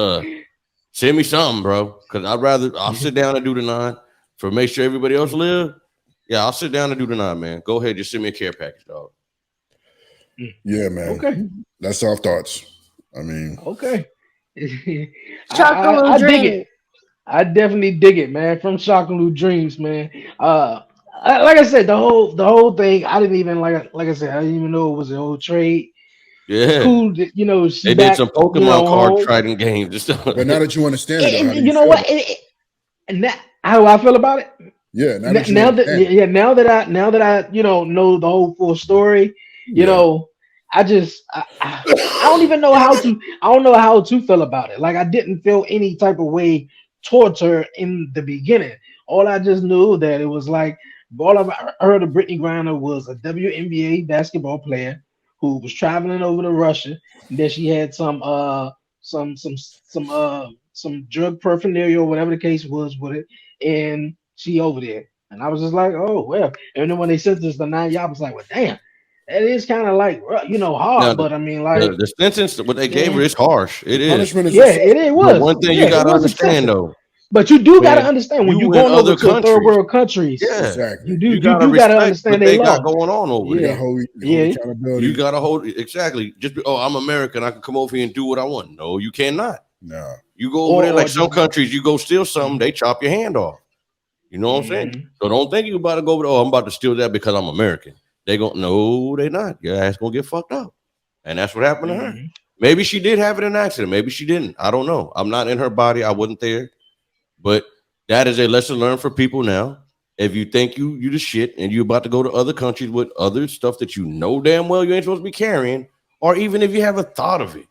send me something, bro. Because I'll sit down and do the 9 for make sure everybody else live. Yeah, I'll sit down and do the 9, man. Go ahead, just send me a care package, dog. Yeah, man. Okay. That's our thoughts. I mean, Okay. Chocolate I dig dream. it. I definitely dig it, man. From Chocolate Dreams, man. Like I said, the whole thing. I didn't even like I said. I didn't even know it was a whole trade. Yeah, It's cool that she they back, did some Pokemon card trading games and stuff. but now that you understand it, though, how And do you know feel what? about it? And that how I feel about it. Yeah, now Now, that you now understand it. now that I know the whole full story. I don't even know how to. I don't know how to feel about it. Like I didn't feel any type of way towards her in the beginning. All I just knew that it was like all I heard of Britney Griner was a WNBA basketball player who was traveling over to Russia. And then she had some drug paraphernalia or whatever the case was with it, and she over there. And I was just like, oh well. And then when they sent us the 9, y'all was like, well, damn, that is kind of like Now, hard. But I mean, like, the sentence, what they gave her yeah, is harsh. It The is. punishment is yeah, excessive. it But was. one thing Yeah, you it got to was understand, excessive. though, But you do got to man, understand when you you're in going over other to a third countries. world countries, Yeah, Exactly. you got to you got to respect understand what they they got law. going on over You there. got hold Yeah. accountability. You got to hold exactly. Just I'm American. I can come over here and do what I want. No, you cannot. No. You go over there Or like some just countries. You go steal something, they chop your hand off. You know what I'm saying? So don't think you about to go over there. Oh, I'm about to steal that because I'm American. They go, no, they not. Your ass gonna get fucked up, and that's what happened to her. Maybe she did have it in an accident. Maybe she didn't. I don't know. I'm not in her body. I wasn't there, but that is a lesson learned for people now. If you think you the shit and you about to go to other countries with other stuff that you know damn well you ain't supposed to be carrying, or even if you have a thought of it,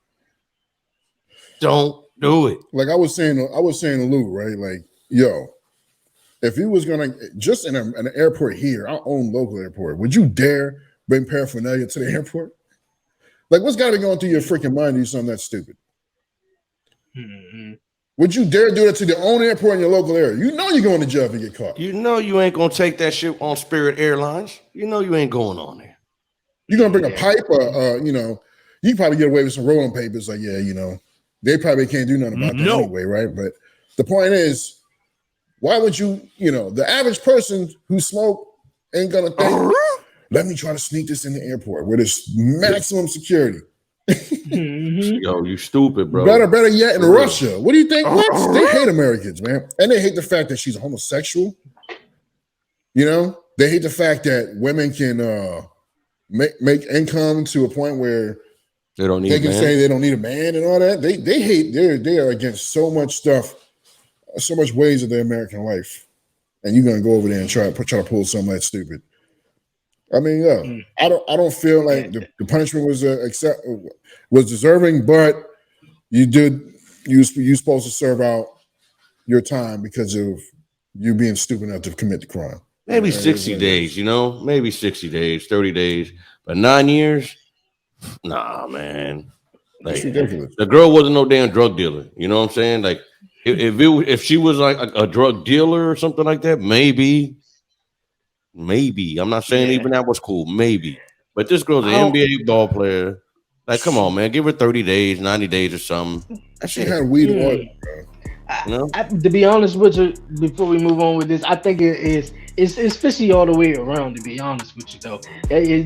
don't do it. Like I was saying to Lou, right? Like, yo, if he was gonna just in an airport here, our own local airport, would you dare bring paraphernalia to the airport? Like, what's got to be going through your freaking mind to do something that stupid? Would you dare do that to the own airport in your local area? You know you're going to jail if you get caught. You know you ain't gonna take that shit on Spirit Airlines. You know you ain't going on there. You're gonna bring a pipe, you probably get away with some rolling papers. Like, yeah, they probably can't do nothing about that anyway, right? But the point is, why would you, the average person who smoke ain't gonna think, let me try to sneak this in the airport where there's maximum security. Yo, you stupid, bro. Better yet, in Russia. What do you think? What? They hate Americans, man. And they hate the fact that she's homosexual. They hate the fact that women can make income to a point where they don't need they can say they don't need a man and all that. They hate, they are against so much stuff, so much ways of their American life. And you're gonna go over there and try to pull something that stupid. I mean, I don't feel like the punishment was deserving, but you supposed to serve out your time because of you being stupid enough to commit the crime. Maybe 60 days, maybe 60 days, 30 days, but 9 years, nah, man. Like, it's ridiculous. The girl wasn't no damn drug dealer. You know what I'm saying? Like, if she was like a drug dealer or something like that, maybe. I'm not saying even that was cool. Maybe. But this girl's an NBA ball player. Like, come on, man. Give her 30 days, 90 days or something. She had weed oil, bro. You know? To be honest with you, before we move on with this, I think it's fishy all the way around. To be honest with you, though, it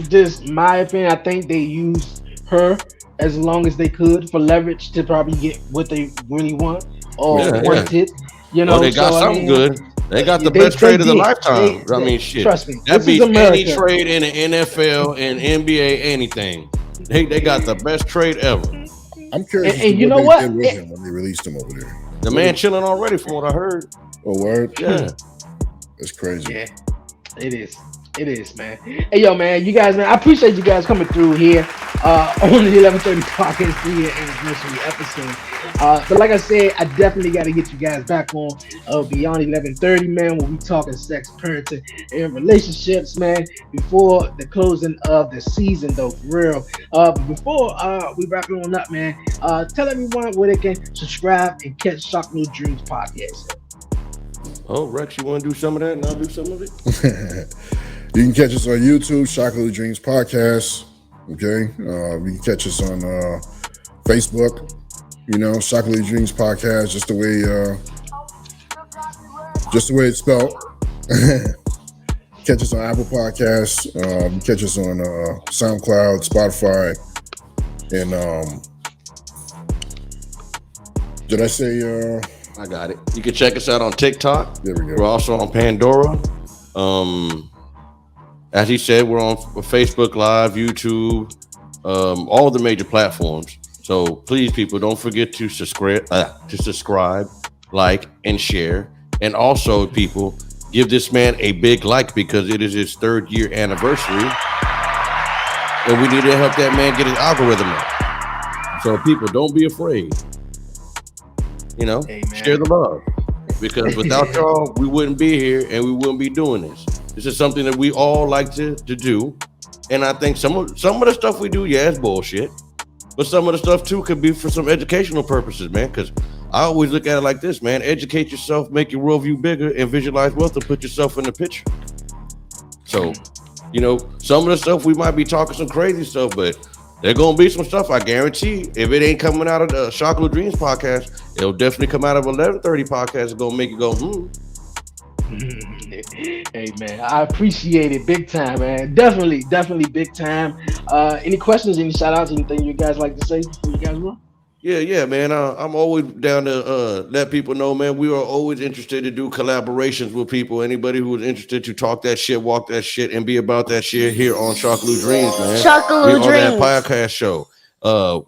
just my opinion. I think they used her as long as they could for leverage to probably get what they really want or Yeah, yeah. wanted. You Well, know, they got so I something mean, good. They got the they best trade of the did. lifetime. I mean, shit. Trust me, That this is beats any America. trade in the NFL and NBA, anything. They got the best trade ever. I'm curious as to And you what know they what? did with him when they released him over there. The man chilling already, from what I heard. Oh, word? Yeah. That's crazy. Yeah, it is. It is, man. Hey, yo, man, you guys, man, I appreciate you guys coming through here on the 11:30 podcast 3-year anniversary episode. But like I said, I definitely got to get you guys back on Beyond 11:30, man, when we talking sex, parenting, and relationships, man, before the closing of the season, though, for real. But before we wrap it on up, man, tell everyone where they can subscribe and catch Shock New Dreams podcast. Oh, Rex, you want to do some of that and I'll do some of it? You can catch us on YouTube, Shockily Dreams Podcast. Okay. You can catch us on Facebook, Shockily Dreams Podcast, just the way it's spelled. Catch us on Apple Podcasts. Catch us on SoundCloud, Spotify, and did I say? I got it. You can check us out on TikTok. There we go. We're also on Pandora. As he said, we're on Facebook Live, YouTube, all the major platforms. So please, people, don't forget to subscribe, like, and share. And also, people, give this man a big like because it is his 3rd year anniversary. And we need to help that man get his algorithm up. So people, don't be afraid. Share the love. Because without y'all, we wouldn't be here and we wouldn't be doing this. This is something that we all like to do. And I think some of the stuff we do, it's bullshit. But some of the stuff too could be for some educational purposes, man. Because I always look at it like this, man. Educate yourself, make your worldview bigger, and visualize wealth and put yourself in the picture. So, some of the stuff we might be talking some crazy stuff, but there's gonna be some stuff I guarantee. If it ain't coming out of the Shockable Dreams podcast, it'll definitely come out of 11:30 podcast. It's gonna make you go, Hey man, I appreciate it big time, man. Definitely big time. Any questions, any shout outs, anything you guys like to say before you guys run? Yeah, man. I'm always down to let people know, man. We are always interested to do collaborations with people. Anybody who is interested to talk that shit, walk that shit, and be about that shit here on Shockaloo Dreams, man. Shockaloo We are that Dreams. podcast show.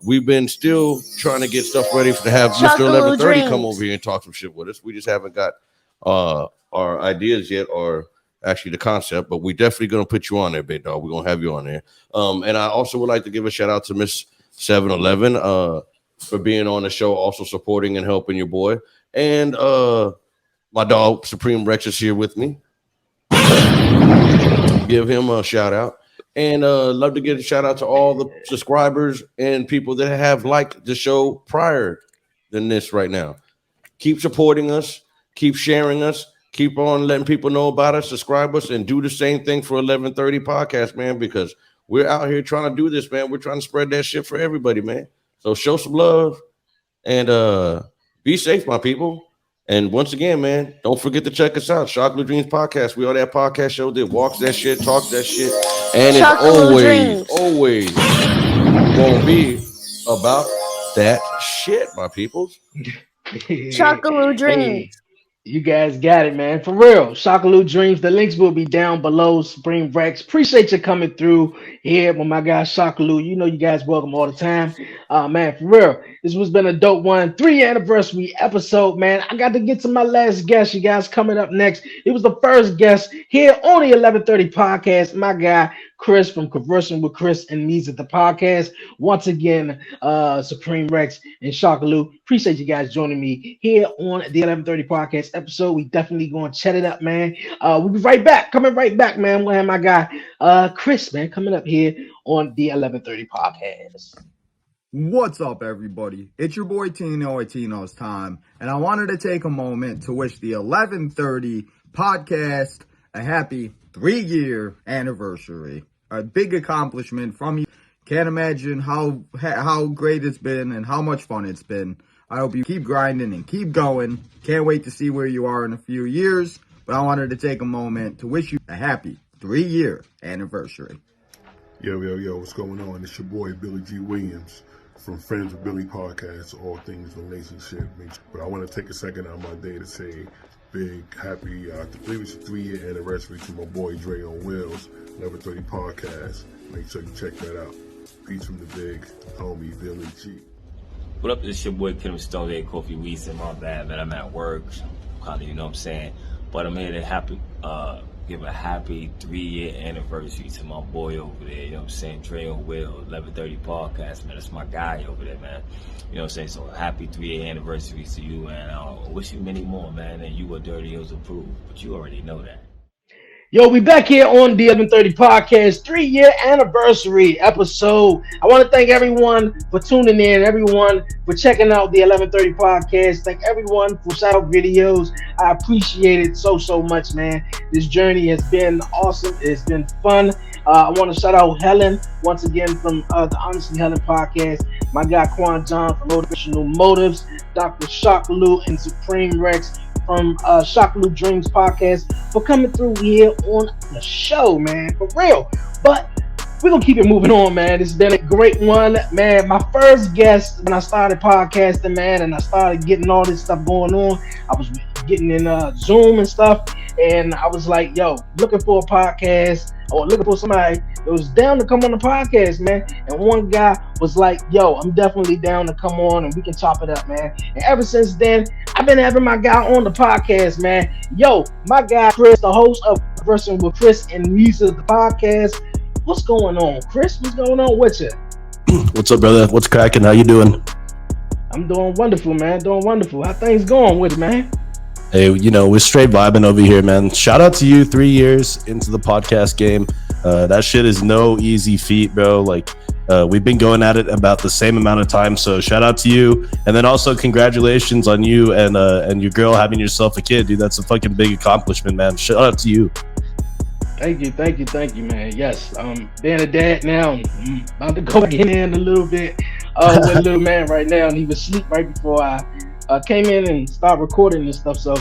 We've been still trying to get stuff ready to have Mr. Shockaloo 1130 come Dreams. over here and talk some shit with us. We just haven't got our ideas yet, or actually the concept, but we definitely gonna put you on there, big dog. We're gonna have you on there. And I also would like to give a shout out to Miss 711 for being on the show, also supporting and helping your boy. And my dog Supreme Rex is here with me. Give him a shout out. And love to give a shout out to all the subscribers and people that have liked the show prior than this right now. Keep supporting us, keep sharing us, keep on letting people know about us, subscribe us, and do the same thing for 1130 podcast, man, because we're out here trying to do this, man. We're trying to spread that shit for everybody, man. So show some love and be safe, my people. And once again, man, don't forget to check us out. Shockaloo Dreams Podcast. We are that podcast show that walks that shit, talks that shit, and it's always gonna be about that shit, my peoples. Shockaloo Dreams. Hey, you guys got it, man. For real. Shockaloo Dreams. The links will be down below. Supreme Rex. Appreciate you coming through here with my guy Shockaloo. You know you guys welcome all the time. Man, for real. This has been a dope one. 3-year anniversary episode, man. I got to get to my last guest, you guys, coming up next. It was the first guest here on the 1130 podcast. My guy, Chris from Conversing with Chris and Me's at the podcast. Once again, Supreme Rex and Shockaloo. Appreciate you guys joining me here on the 1130 podcast episode. We definitely going to chat it up, man. We'll be right back. Coming right back, man. We'll have my guy, Chris, man, coming up here on the 1130 podcast. What's up, everybody? It's your boy Tino at Tino's Time, and I wanted to take a moment to wish the 1130 podcast a happy 3-year anniversary. A big accomplishment from you. Can't imagine how great it's been and how much fun it's been. I hope you keep grinding and keep going. Can't wait to see where you are in a few years. But I wanted to take a moment to wish you a happy 3-year anniversary. Yo, what's going on? It's your boy, Billy G. Williams from Friends with Billy Podcast, all things relationship. But I want to take a second out of my day to say big, happy, I believe it's a 3-year anniversary to my boy, Dre on Wheels, 1130 Podcast. Make sure you check that out. Peace from the big homie, Billy G. What up, it's your boy Kim Stone Day, Kofi Weeson. My bad, man, I'm at work, kind of, you know what I'm saying? But I'm here to give a happy 3-year anniversary to my boy over there, you know what I'm saying? Dre on Will, 1130 Podcast, man, that's my guy over there, man. You know what I'm saying? So happy 3-year anniversary to you, and I wish you many more, man, and you were Dirty Hills approved, but you already know that. Yo, we back here on the 1130 Podcast, 3-year anniversary episode. I want to thank everyone for tuning in, everyone for checking out the 1130 Podcast. Thank everyone for shout out videos. I appreciate it so much, man. This journey has been awesome. It's been fun. I want to shout out Helen once again from the Honestly Helen Podcast. My guy Quan John from Motivational Motives, Dr. Shockaloo and Supreme Rex from Shockaloo Dreams Podcast for coming through here on the show, man, for real. But we're gonna keep it moving on, man. It's been a great one, man. My first guest when I started podcasting, man, and I started getting all this stuff going on, I was getting in Zoom and stuff, and I was like, yo, looking for a podcast or looking for somebody that was down to come on the podcast, man. And one guy was like, yo, I'm definitely down to come on and we can chop it up, man. And ever since then, I've been having my guy on the podcast, man. Yo, my guy Chris, the host of Conversing with Chris and Music, the podcast. What's going on, Chris? What's going on with you? What's up, brother? What's cracking? How you doing? I'm doing wonderful, man. Doing wonderful. How things going with it, man? Hey, you know, we're straight vibing over here, man. Shout out to you, 3 years into the podcast game. That shit is no easy feat, bro. Like, we've been going at it about the same amount of time. So shout out to you. And then also congratulations on you and your girl having yourself a kid, dude. That's a fucking big accomplishment, man. Shout out to you. Thank you, man. Yes, being a dad now, I'm about to go in a little bit with a little man right now, and he was asleep right before I came in and started recording and stuff. So,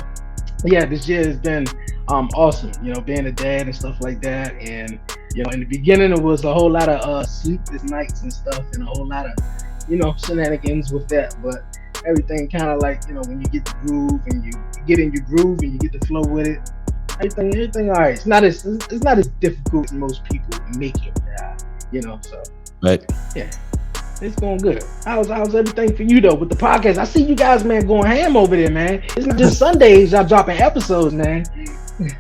yeah, this year has been awesome, you know, being a dad and stuff like that. And, you know, in the beginning, it was a whole lot of sleepless nights and stuff and a whole lot of, you know, shenanigans with that. But everything kind of like, you know, when you get the groove and you get in your groove and you get the flow with it, everything all right. It's not as difficult as most people make it, you know. So right, yeah, it's going good. How's everything for you though with the podcast? I see you guys, man, going ham over there, man. It's not just Sundays y'all dropping episodes, man.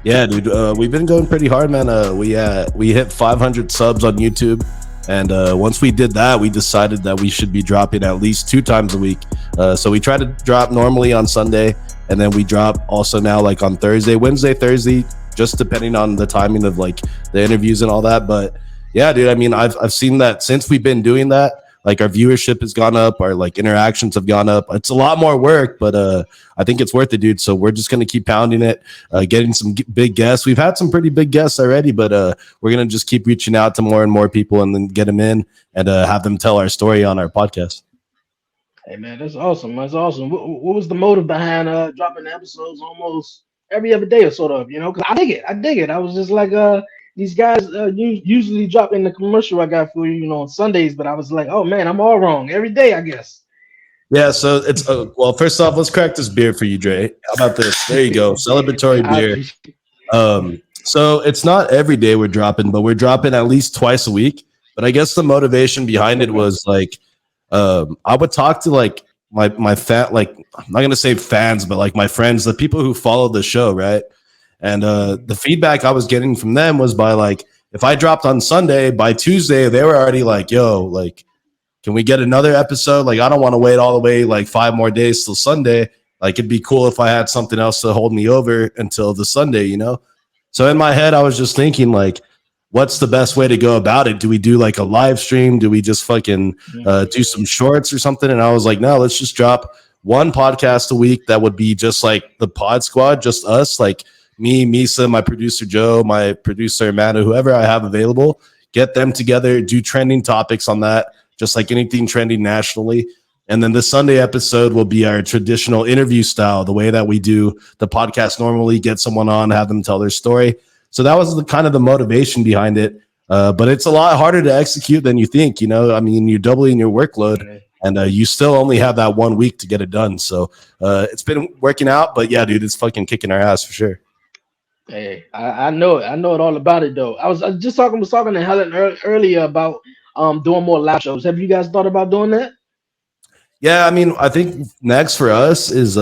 Yeah, dude, we've been going pretty hard, man. We hit 500 subs on YouTube, and once we did that, we decided that we should be dropping at least 2 times a week. So we try to drop normally on Sunday, and then we drop also now like on Wednesday, Thursday, just depending on the timing of like the interviews and all that. But yeah, dude, I mean, I've seen that since we've been doing that, like our viewership has gone up, our like interactions have gone up. It's a lot more work, but I think it's worth it, dude. So we're just gonna keep pounding it, getting some big guests. We've had some pretty big guests already, but we're gonna just keep reaching out to more and more people and then get them in and have them tell our story on our podcast. Hey man, that's awesome. That's awesome. What was the motive behind dropping episodes almost every other day or sort of? You know, because I dig it. I was just like, these guys usually drop in the commercial I got for you, you know, on Sundays, but I was like, oh man, I'm all wrong every day, I guess. Yeah, so it's well. First off, let's crack this beer for you, Dre. How about this? There you go, celebratory beer. So it's not every day we're dropping, but we're dropping at least twice a week. But I guess the motivation behind it was like, I would talk to like my fan, like I'm not gonna say fans, but like my friends, the people who follow the show, right? And the feedback I was getting from them was by like, if I dropped on Sunday, by Tuesday they were already like, yo, like, can we get another episode? Like, I don't want to wait all the way like 5 more days till Sunday. Like, it'd be cool if I had something else to hold me over until the Sunday, you know? So in my head, I was just thinking like, what's the best way to go about it? Do we do like a live stream? Do we just fucking do some shorts or something? And I was like, no, let's just drop one podcast a week. That would be just like the pod squad, just us, like me, Misa, my producer, Joe, my producer, Amanda, whoever I have available, get them together, do trending topics on that, just like anything trending nationally. And then the Sunday episode will be our traditional interview style, the way that we do the podcast normally, get someone on, have them tell their story. So that was the kind of the motivation behind it. But it's a lot harder to execute than you think. You know, I mean, you're doubling your workload, and you still only have that 1 week to get it done. So it's been working out. But yeah, dude, it's fucking kicking our ass for sure. Hey, I know it. I know it all about it though. I was just talking to Helen earlier about doing more live shows. Have you guys thought about doing that? Yeah, I mean, I think next for us is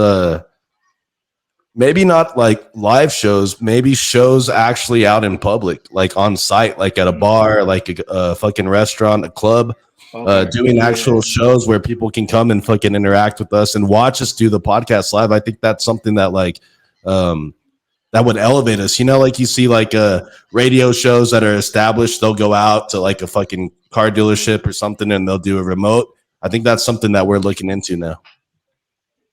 maybe not like live shows, maybe shows actually out in public, like on site, like at a bar, like a fucking restaurant, a club, doing actual shows where people can come and fucking interact with us and watch us do the podcast live. I think that's something that like that would elevate us. You know, like you see like radio shows that are established, they'll go out to like a fucking car dealership or something and they'll do a remote. I think that's something that we're looking into now.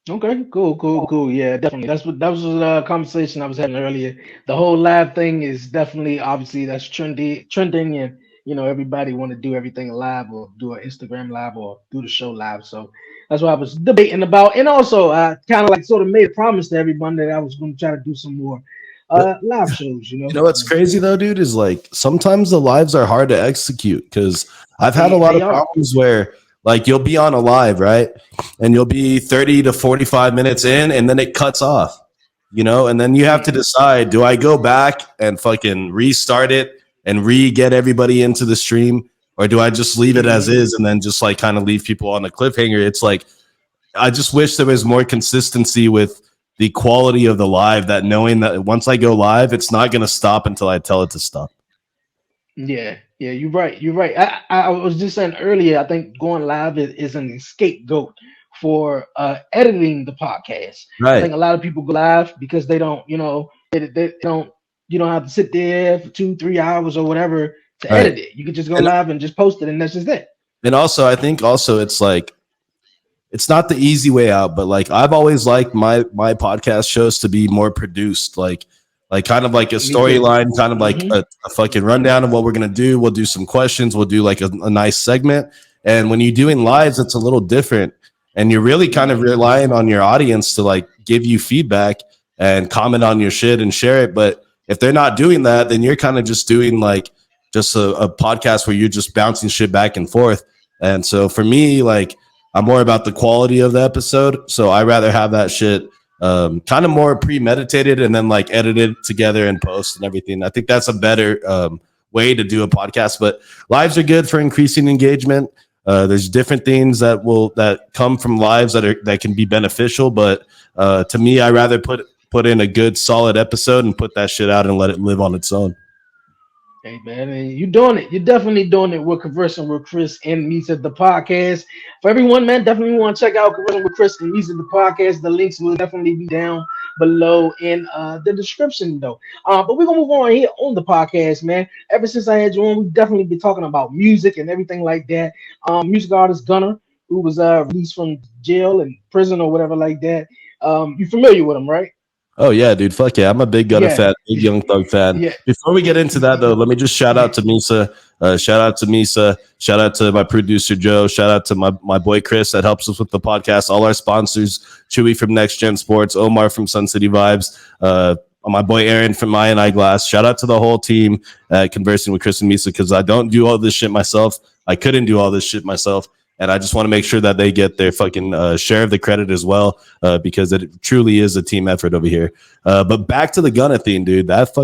Okay, cool. Yeah, definitely. That was a conversation I was having earlier. The whole live thing is definitely, obviously, that's trending, and everybody want to do everything live or do an Instagram live or do the show live. So that's what I was debating about. And also, I kind of like sort of made a promise to everyone that I was going to try to do some more live shows. You know what's crazy though, dude, is like sometimes the lives are hard to execute because I've had a lot of problems where like you'll be on a live, right? And you'll be 30 to 45 minutes in and then it cuts off, and then you have to decide, do I go back and fucking restart it and get everybody into the stream? Or do I just leave it as is and then just like kind of leave people on a cliffhanger? It's like, I just wish there was more consistency with the quality of the live, that knowing that once I go live, it's not going to stop until I tell it to stop. Yeah, you're right. I was just saying earlier, I think going live is an scapegoat for editing the podcast. Right. I think a lot of people go live because they don't, they don't, you don't have to sit there for 2-3 hours or whatever to edit it. You can just go live and just post it, and that's just it. And also, I think it's like, it's not the easy way out, but like I've always liked my podcast shows to be more produced, like kind of like a storyline, kind of like a fucking rundown of what we're gonna do. We'll do some questions. We'll do like a nice segment. And when you're doing lives, it's a little different, and you're really kind of relying on your audience to like give you feedback and comment on your shit and share it. But if they're not doing that, then you're kind of just doing like just a podcast where you're just bouncing shit back and forth. And so for me, like, I'm more about the quality of the episode. So I rather have that shit kind of more premeditated and then like edited together and post and everything. I think that's a better way to do a podcast. But lives are good for increasing engagement. There's different things that come from lives that can be beneficial. But to me, I rather put in a good solid episode and put that shit out and let it live on its own. Hey man, and you're doing it. You're definitely doing it. We're conversing with Chris and Misa the podcast. For everyone, man, definitely want to check out Conversing with Chris and Misa the podcast. The links will definitely be down below in the description, though. But we're gonna move on here on the podcast, man. Ever since I had you on, we've definitely been talking about music and everything like that. Music artist Gunner, who was released from jail and prison or whatever like that. You familiar with him, right? Oh yeah, dude. Fuck yeah. I'm a big Gunna fan, big Young Thug fan. Yeah. Before we get into that though, let me just shout out to Misa. Shout out to my producer Joe. Shout out to my boy Chris that helps us with the podcast. All our sponsors, Chewy from Next Gen Sports, Omar from Sun City Vibes, my boy Aaron from Mayan Eyeglass. Shout out to the whole team conversing with Chris and Misa, because I don't do all this shit myself. I couldn't do all this shit myself. And I just want to make sure that they get their fucking share of the credit as well, because it truly is a team effort over here. But back to the Gunna thing, dude. That's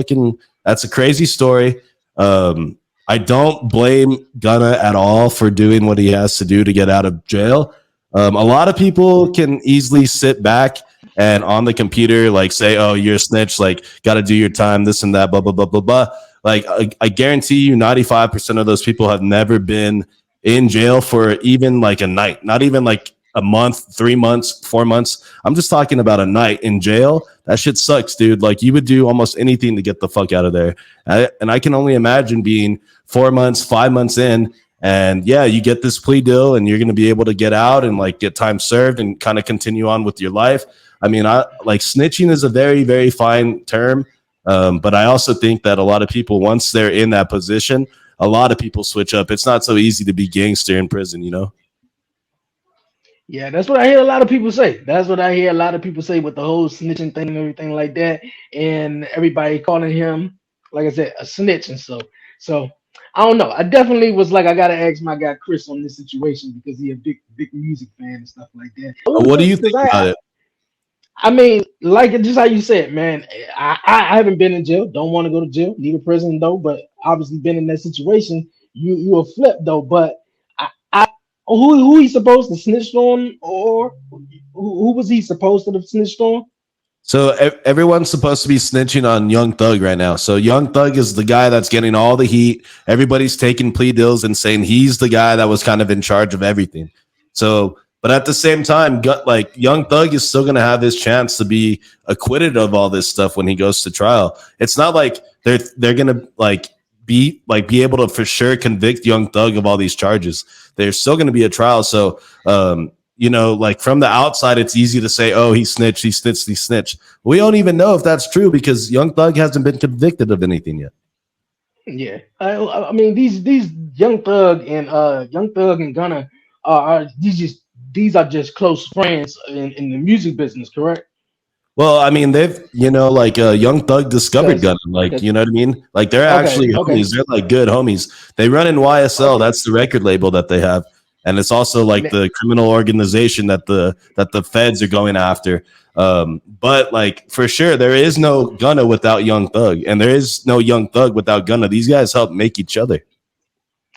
a crazy story. I don't blame Gunna at all for doing what he has to do to get out of jail. A lot of people can easily sit back and on the computer like say, "Oh, you're a snitch. Like, got to do your time. This and that. Blah blah blah blah blah." Like, I guarantee you, 95% of those people have never been in jail for even like a night, not even like a month, 3 months, 4 months. I'm just talking about a night in jail. That shit sucks, dude. Like, you would do almost anything to get the fuck out of there. And I can only imagine being 4 months, 5 months in, and yeah, you get this plea deal and you're going to be able to get out and like get time served and kind of continue on with your life. I mean, snitching is a very, very fine term. But I also think that a lot of people, once they're in that position, a lot of people switch up. It's not so easy to be gangster in prison, you know? Yeah, that's what I hear a lot of people say. That's what I hear a lot of people say with the whole snitching thing and everything like that, and everybody calling him, like I said, a snitch and so. I don't know. I definitely was like, I gotta ask my guy Chris on this situation because he a big music fan and stuff like that. What do you Because think about it? I mean, like just how you said, man. I haven't been in jail. Don't want to go to jail. Need a prison though. But obviously, been in that situation. You a flip though. But I who he supposed to snitch on, or who was he supposed to have snitched on? So everyone's supposed to be snitching on Young Thug right now. So Young Thug is the guy that's getting all the heat. Everybody's taking plea deals and saying he's the guy that was kind of in charge of everything. So, but at the same time, like Young Thug is still going to have his chance to be acquitted of all this stuff when he goes to trial. It's not like they're going to be able to for sure convict Young Thug of all these charges. There's still going to be a trial. So, like from the outside, it's easy to say, oh, he snitched, he snitched, he snitched. We don't even know if that's true because Young Thug hasn't been convicted of anything yet. Yeah, I mean these Young Thug and Gunna are these are just close friends in the music business, correct? Well, I mean, they've, Young Thug discovered Because Gunna, you know what I mean? Like, they're okay, actually okay. homies. They're like good homies. They run in YSL. That's the record label that they have. And it's also like the criminal organization that the feds are going after. But like for sure, there is no Gunna without Young Thug, and there is no Young Thug without Gunna. These guys help make each other.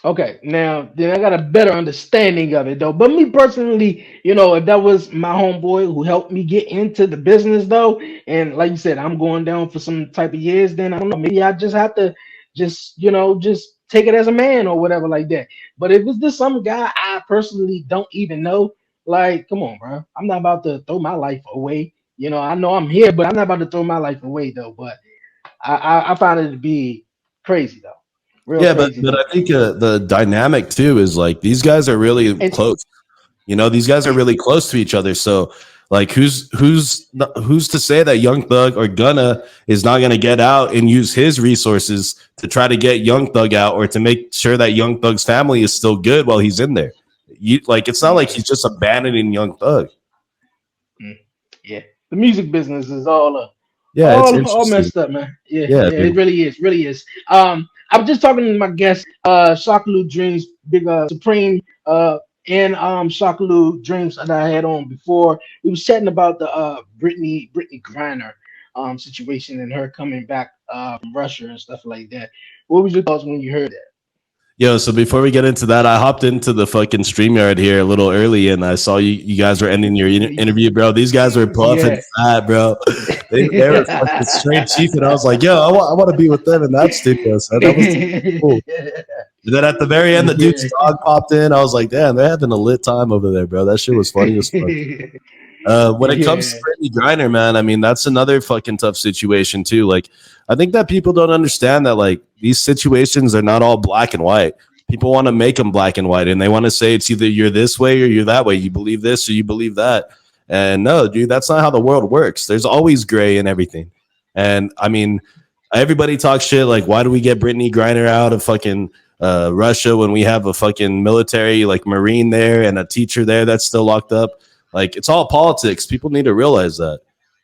Okay, now then I got a better understanding of it though. But me personally, if that was my homeboy who helped me get into the business though, and like you said, I'm going down for some type of years, then I don't know, maybe I just have to just take it as a man or whatever like that. But if it's just some guy I personally don't even know, like, come on, bro. I'm not about to throw my life away. I know I'm here, but I'm not about to throw my life away though. But I found it to be crazy though. Real Yeah, but crazy but though. I think the dynamic too is like these guys are really And close. These guys are really close to each other. So like who's to say that Young Thug or Gunna is not going to get out and use his resources to try to get Young Thug out or to make sure that Young Thug's family is still good while he's in there. It's not like he's just abandoning Young Thug. yeah, the music business is all Yeah, it's all interesting. messed up, man. Yeah, Yeah, yeah, dude. it really is. I was just talking to my guest, Shakalu Dreams, big Supreme, and Shakalu Dreams that I had on before. We was chatting about the Britney Griner situation and her coming back from Russia and stuff like that. What was your thoughts when you heard that? Yo, so before we get into that, I hopped into the fucking StreamYard here a little early and I saw you guys were ending your interview, bro. These guys were puffing Yeah. fat, bro. They were fucking straight chief. And I was like, yo, I want to be with them in that studio. So that was cool. And then at the very end, the dude's dog popped in. I was like, damn, they're having a lit time over there, bro. That shit was funny as fuck. When it comes to Yeah. Brittany Griner, man, I mean, that's another fucking tough situation too. Like, I think that people don't understand that like these situations are not all black and white. People want to make them black and white, and they want to say it's either you're this way or you're that way. You believe this or you believe that. And no, dude, that's not how the world works. There's always gray in everything. And I mean, everybody talks shit like, why do we get Brittany Griner out of fucking Russia when we have a fucking military like Marine there and a teacher there that's still locked up? Like, it's all politics. People need to realize that.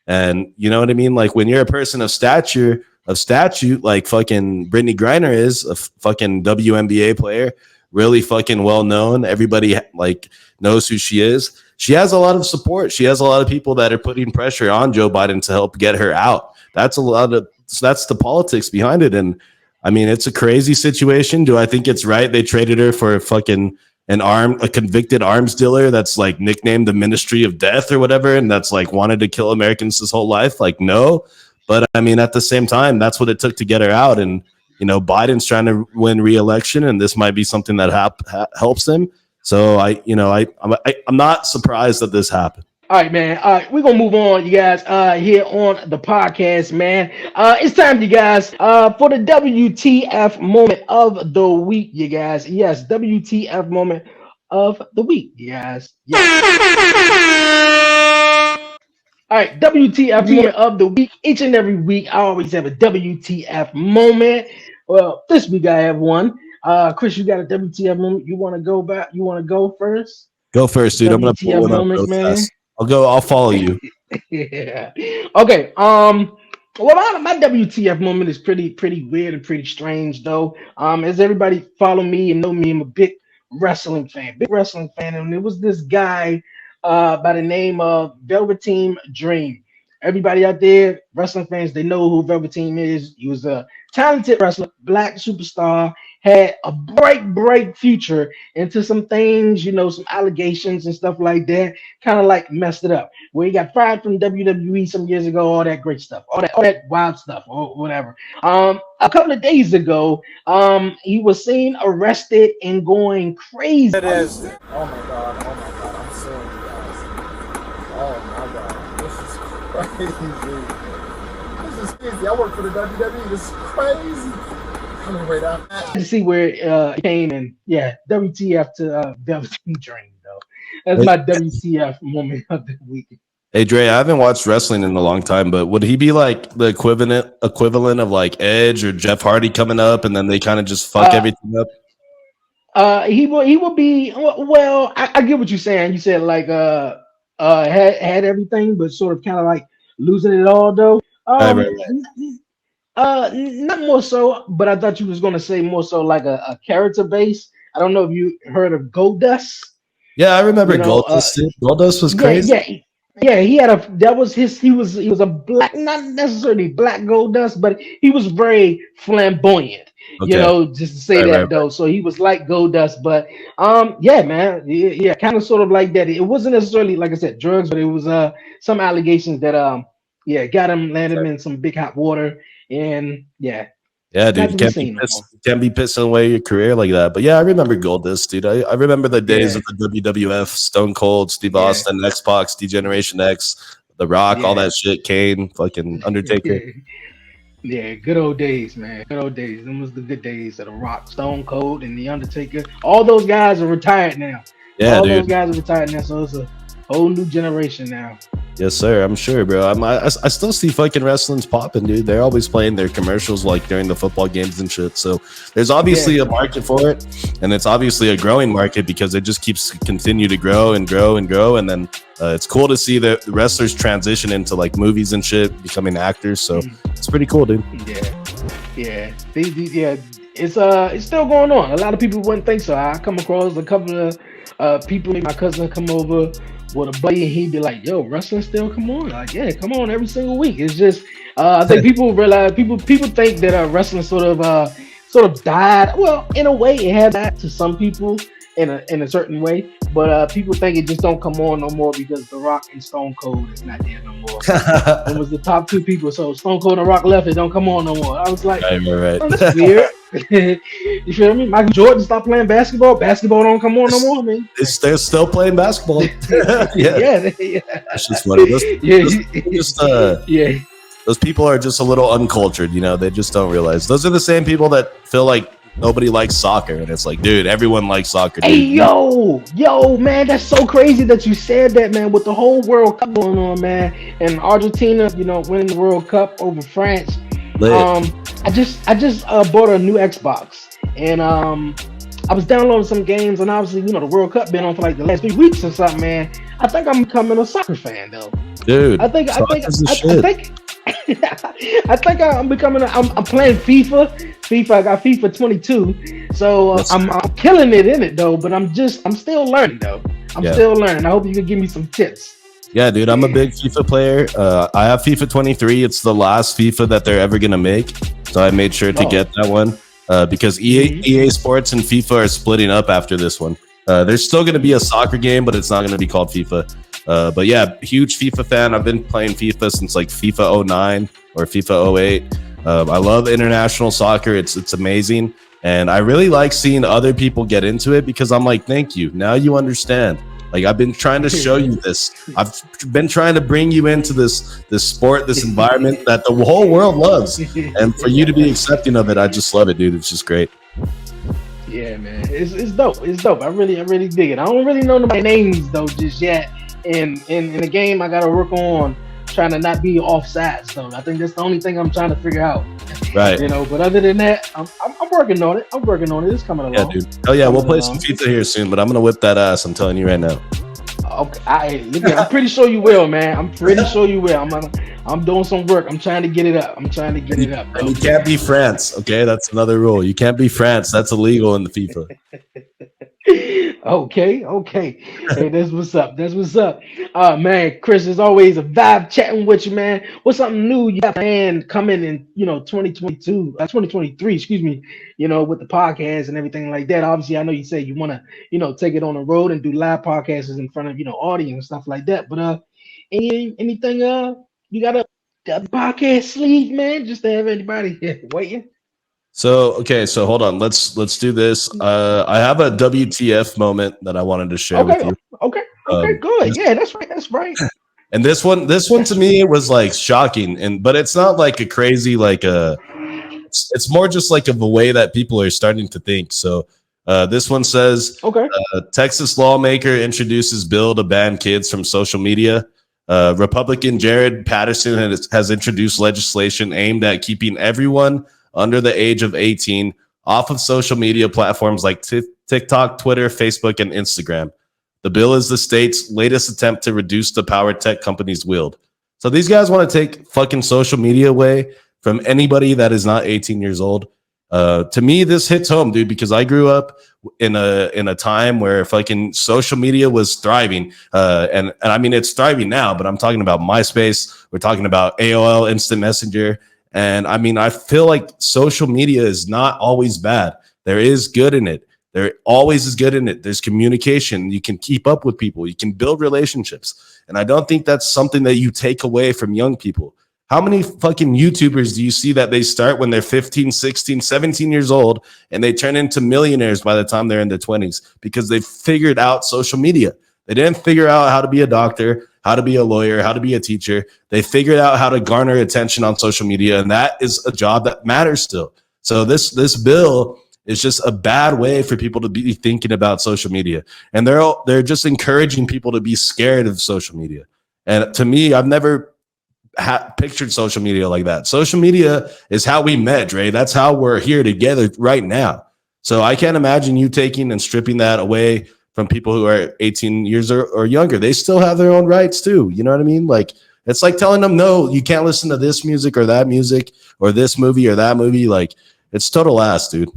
And you know what I mean? Like, when you're a person of stature, of statute, like fucking Brittany Griner is a fucking WNBA player, really fucking well known. Everybody like knows who she is. She has a lot of support. She has a lot of people that are putting pressure on Joe Biden to help get her out. That's a lot of, so that's the politics behind it. And I mean, it's a crazy situation. Do I think it's right they traded her for fucking a convicted arms dealer that's like nicknamed the Ministry of Death or whatever, and that's like wanted to kill Americans his whole life? Like, no. But I mean, at the same time, that's what it took to get her out. And Biden's trying to win re-election, and this might be something that helps him. So I'm not surprised that this happened. All right, man. All right, we're gonna move on, you guys. Here on the podcast, man. It's time, you guys, for the WTF moment of the week, you guys. Yes, WTF moment of the week, you guys. All right, WTF moment of the week. Each and every week, I always have a WTF moment. Well, this week I have one. Chris, you got a WTF moment? You want to go back? You want to go first? Go first, dude. I'm gonna pull WTF one up moments, real man. fast. I'll follow you. Yeah. Okay. Well, my WTF moment is pretty weird and pretty strange though. As everybody follow me and know me, I'm a big wrestling fan, and it was this guy by the name of Velveteen Dream. Everybody out there, wrestling fans, they know who Velveteen is. He was a talented wrestler, black superstar, had a bright future into some things, some allegations and stuff like that, kind of like messed it up where he got fired from WWE some years ago, all that great stuff, all that wild stuff, or whatever. A couple of days ago, he was seen arrested and going crazy. It is. Oh my god. I'm suing you guys. Oh my god. This is crazy. This is crazy. I work for the WWE. This is crazy. I'm gonna wait out. To see where it came, and yeah, WTF to Velveteen Dream, though. That's my WTF moment of the week. Hey Dre, I haven't watched wrestling in a long time, but would he be like the equivalent of like Edge or Jeff Hardy coming up, and then they kind of just fuck everything up? He will be well. I get what you're saying. You said like had everything, but sort of kind of like losing it all though. Right. Not more so, but I thought you was gonna say more so like a character base. I don't know if you heard of Goldust. Yeah, I remember Goldust. Goldust was crazy. Yeah, he had he was a black, not necessarily black Goldust, but he was very flamboyant. Okay. Just to say that though. So he was like Goldust, but yeah, man, yeah, kind of sort of like that. It wasn't necessarily like I said drugs, but it was some allegations that landed him in some big hot water, and yeah. Yeah, dude, you can't be pissing away your career like that. But yeah, I remember Goldust, dude. I remember the days of the WWF, Stone Cold, Steve Austin, X-Pac, D-Generation X, The Rock, all that shit, Kane, fucking Undertaker. Yeah, good old days, man. Good old days. Them was the good days of The Rock, Stone Cold, and The Undertaker. All those guys are retired now. Yeah, all those guys are retired now, so it's a whole new generation now. Yes, sir. I'm sure, bro. I still see fucking wrestling's popping, dude. They're always playing their commercials like during the football games and shit. So there's obviously a market for it, and it's obviously a growing market because it just keeps continue to grow and grow and grow. And then it's cool to see the wrestlers transition into like movies and shit, becoming actors. So it's pretty cool, dude. Yeah. It's still going on. A lot of people wouldn't think so. I come across a couple of people. My cousin come over with a buddy, and he'd be like, "Yo, wrestling still come on?" Like, yeah, come on every single week. It's just, I think people realize people think that wrestling sort of died. Well, in a way, it had that to some people in a certain way, but people think it just don't come on no more because The Rock and Stone Cold is not there no more. It was the top two people, so Stone Cold and Rock left. It don't come on no more. I was like, right. Oh, that's weird. You feel me? Michael Jordan stopped playing basketball. Basketball don't come on no more, man. They're still playing basketball. yeah. That's just funny. Those people are just a little uncultured, they just don't realize. Those are the same people that feel like nobody likes soccer, and it's like, dude, everyone likes soccer. Dude. Hey, yo, man, that's so crazy that you said that, man. With the whole World Cup going on, man, and Argentina, winning the World Cup over France. I just bought a new Xbox, and I was downloading some games, and obviously, the World Cup been on for like the last 3 weeks or something, man. I think I'm becoming a soccer fan, though. Dude, I think I'm becoming. I'm playing FIFA. I got FIFA 22, so I'm killing it in it though. But I'm still learning though. I'm still learning. I hope you can give me some tips. Yeah, dude, I'm a big FIFA player. I have FIFA 23. It's the last FIFA that they're ever gonna make, so I made sure to get that one because EA Sports and FIFA are splitting up after this one. There's still gonna be a soccer game, but it's not gonna be called FIFA. But yeah, huge FIFA fan. I've been playing FIFA since like FIFA 09 or FIFA 08. I love international soccer. It's amazing. And I really like seeing other people get into it because I'm like, thank you. Now you understand. Like, I've been trying to show you this. I've been trying to bring you into this sport, this environment that the whole world loves. And for you to be accepting of it, I just love it, dude. It's just great. Yeah, man. It's dope. It's dope. I really dig it. I don't really know my names though just yet. In the game, I gotta work on trying to not be offside. So I think that's the only thing I'm trying to figure out. Right. But other than that, I'm working on it. I'm working on it. It's coming Yeah, along. dude. Oh yeah, we'll Coming play along. some pizza here soon, but I'm gonna whip that ass. I'm telling you right now. Okay, look at, I'm pretty sure you will, man. I'm pretty sure you will. I'm doing some work. I'm trying to get it up. I'm trying to get it up, bro. And you can't be France, okay? That's another rule. You can't be France. That's illegal in the FIFA. Okay. Hey, that's what's up. That's what's up. Man, Chris, it's always a vibe chatting with you, man. What's something new you got planned coming in, 2022, 2023, excuse me, with the podcast and everything like that. Obviously, I know you say you want to, take it on the road and do live podcasts in front of, audience and stuff like that. But anything you got a podcast sleeve, man, just to have anybody waiting? So hold on. Let's do this. I have a WTF moment that I wanted to share with you. Okay, good. Yeah, that's right. And this one to me was like shocking, but it's not like a crazy it's more just like of a way that people are starting to think. So this one says, Texas lawmaker introduces bill to ban kids from social media. Republican Jared Patterson has introduced legislation aimed at keeping everyone under the age of 18 off of social media platforms like TikTok, Twitter, Facebook, and Instagram. The bill is the state's latest attempt to reduce the power tech companies wield. So these guys want to take fucking social media away from anybody that is not 18 years old. To me, this hits home, dude, because I grew up in a time where fucking social media was thriving. And I mean, it's thriving now, but I'm talking about MySpace. We're talking about AOL Instant Messenger. And I mean, I feel like social media is not always bad. There is good in it. There always is good in it. There's communication. You can keep up with people. You can build relationships. And I don't think that's something that you take away from young people. How many fucking YouTubers do you see that they start when they're 15, 16, 17 years old and they turn into millionaires by the time they're in their 20s because they've figured out social media? They didn't figure out how to be a doctor, how to be a lawyer, how to be a teacher. They figured out how to garner attention on social media, and that is a job that matters still. So this bill is just a bad way for people to be thinking about social media, and they're just encouraging people to be scared of social media. And to me, I've never pictured social media like that. Social media is how we met, Dre. That's how we're here together right now. So I can't imagine you taking and stripping that away from people who are 18 years or younger. They still have their own rights too. You know what I mean? Like, it's like telling them, no, you can't listen to this music or that music or this movie or that movie. Like, it's total ass, dude.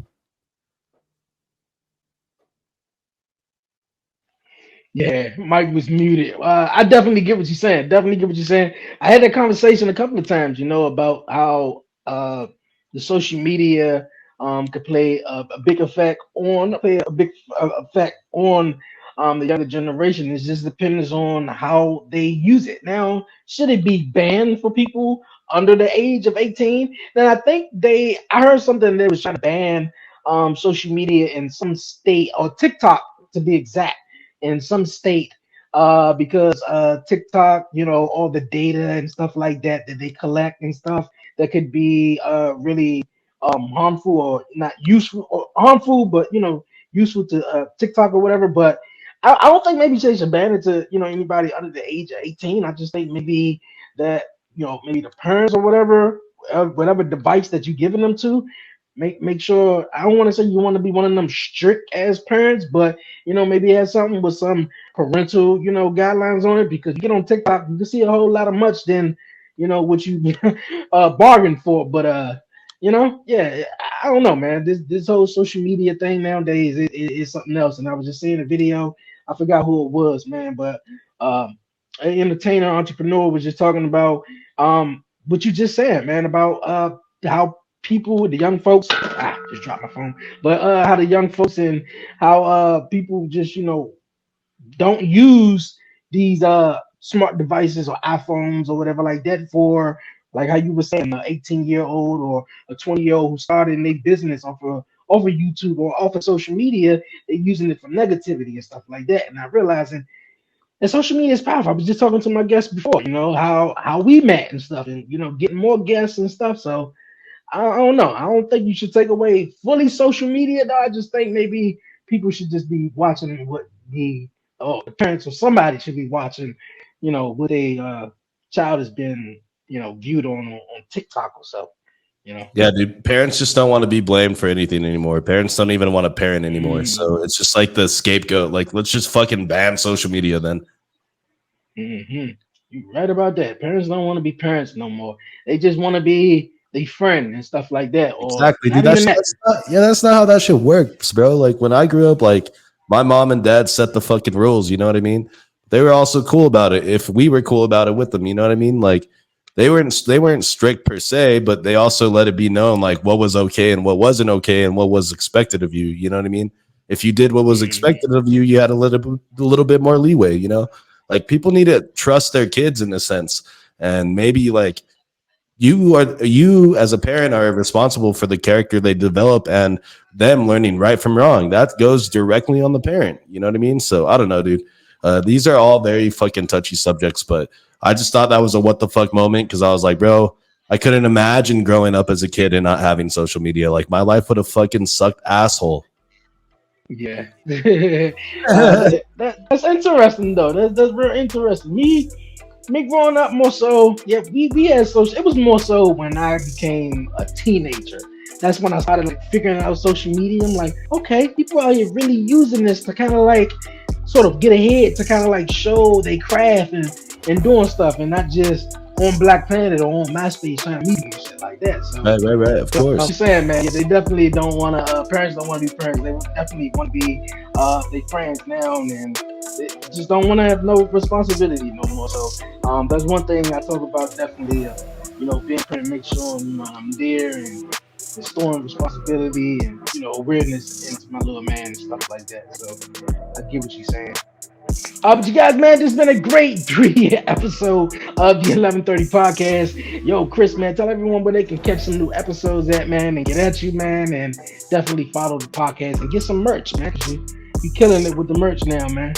Yeah, Mike was muted. I definitely get what you're saying. I had that conversation a couple of times, about how the social media could play a big effect on the younger generation. It just depends on how they use it. Now, should it be banned for people under the age of 18? Then I heard something they was trying to ban social media in some state, or TikTok to be exact, in some state, because TikTok, all the data and stuff like that they collect and stuff that could be really harmful, or not useful, or harmful, but useful to TikTok or whatever. But I don't think maybe they should ban it to anybody under the age of 18. I just think maybe that maybe the parents or whatever device that you're giving them to, make sure. I don't want to say you want to be one of them strict as parents, but maybe have something with some parental guidelines on it, because you get on TikTok, you can see a whole lot of much than what you bargained for. But yeah, I don't know, man. This whole social media thing nowadays is something else. And I was just seeing a video, I forgot who it was, man, but an entertainer, entrepreneur was just talking about what you just said, man, about how people, the young folks, just dropped my phone, but how the young folks and how people just don't use these smart devices or iPhones or whatever like that, for like how you were saying, an 18-year-old or a 20-year-old who started in their business off of YouTube or off of social media. They're using it for negativity and stuff like that, and not realizing that social media is powerful. I was just talking to my guests before, how we met and stuff, and getting more guests and stuff. So I don't know. I don't think you should take away fully social media, though. I just think maybe people should just be watching what the parents or somebody should be watching, what they child has been, viewed on TikTok or so. Yeah, dude. Parents just don't want to be blamed for anything anymore. Parents don't even want to parent anymore. So it's just like the scapegoat. Like, let's just fucking ban social media then. Mm-hmm. You're right about that. Parents don't want to be parents no more. They just want to be their friend and stuff like that, or Exactly, dude. not even that. That's not how that shit works, bro. Like when I grew up, like my mom and dad set the fucking rules. You know what I mean? They were also cool about it. If we were cool about it with them, you know what I mean? Like they weren't strict per se, but they also let it be known like what was okay and what wasn't okay and what was expected of you. You know what I mean? If you did what was expected of you, you had a little bit more leeway. You know, like people need to trust their kids in a sense, and maybe like you as a parent are responsible for the character they develop and them learning right from wrong. That goes directly on the parent. You know what I mean? So I don't know, dude. These are all very fucking touchy subjects, but I just thought that was a what the fuck moment because I was like, bro, I couldn't imagine growing up as a kid and not having social media. Like my life would have fucking sucked asshole. Yeah. That's interesting though. That's real interesting. Me growing up more so, yeah, we had social. It was more so when I became a teenager. That's when I started like figuring out social media. I'm like, okay, people are really using this to kind of like sort of get ahead, to kind of like show they craft and doing stuff, and not just on Black Planet or on MySpace trying to meet and shit like that. So Right. Of course. I'm saying, man, they definitely don't want to. Parents don't want to be parents. They definitely want to be their friends now, and they just don't want to have no responsibility no more. So that's one thing I talk about definitely. Being a parent, make sure I'm there and instilling responsibility and awareness into my little man and stuff like that. So I get what you're saying. But you guys, man, this has been a great 3-year episode of the 1130 podcast. Yo, Chris, man, tell everyone where they can catch some new episodes at, man, and get at you, man, and definitely follow the podcast and get some merch, man. 'Cause you killing it with the merch now, man.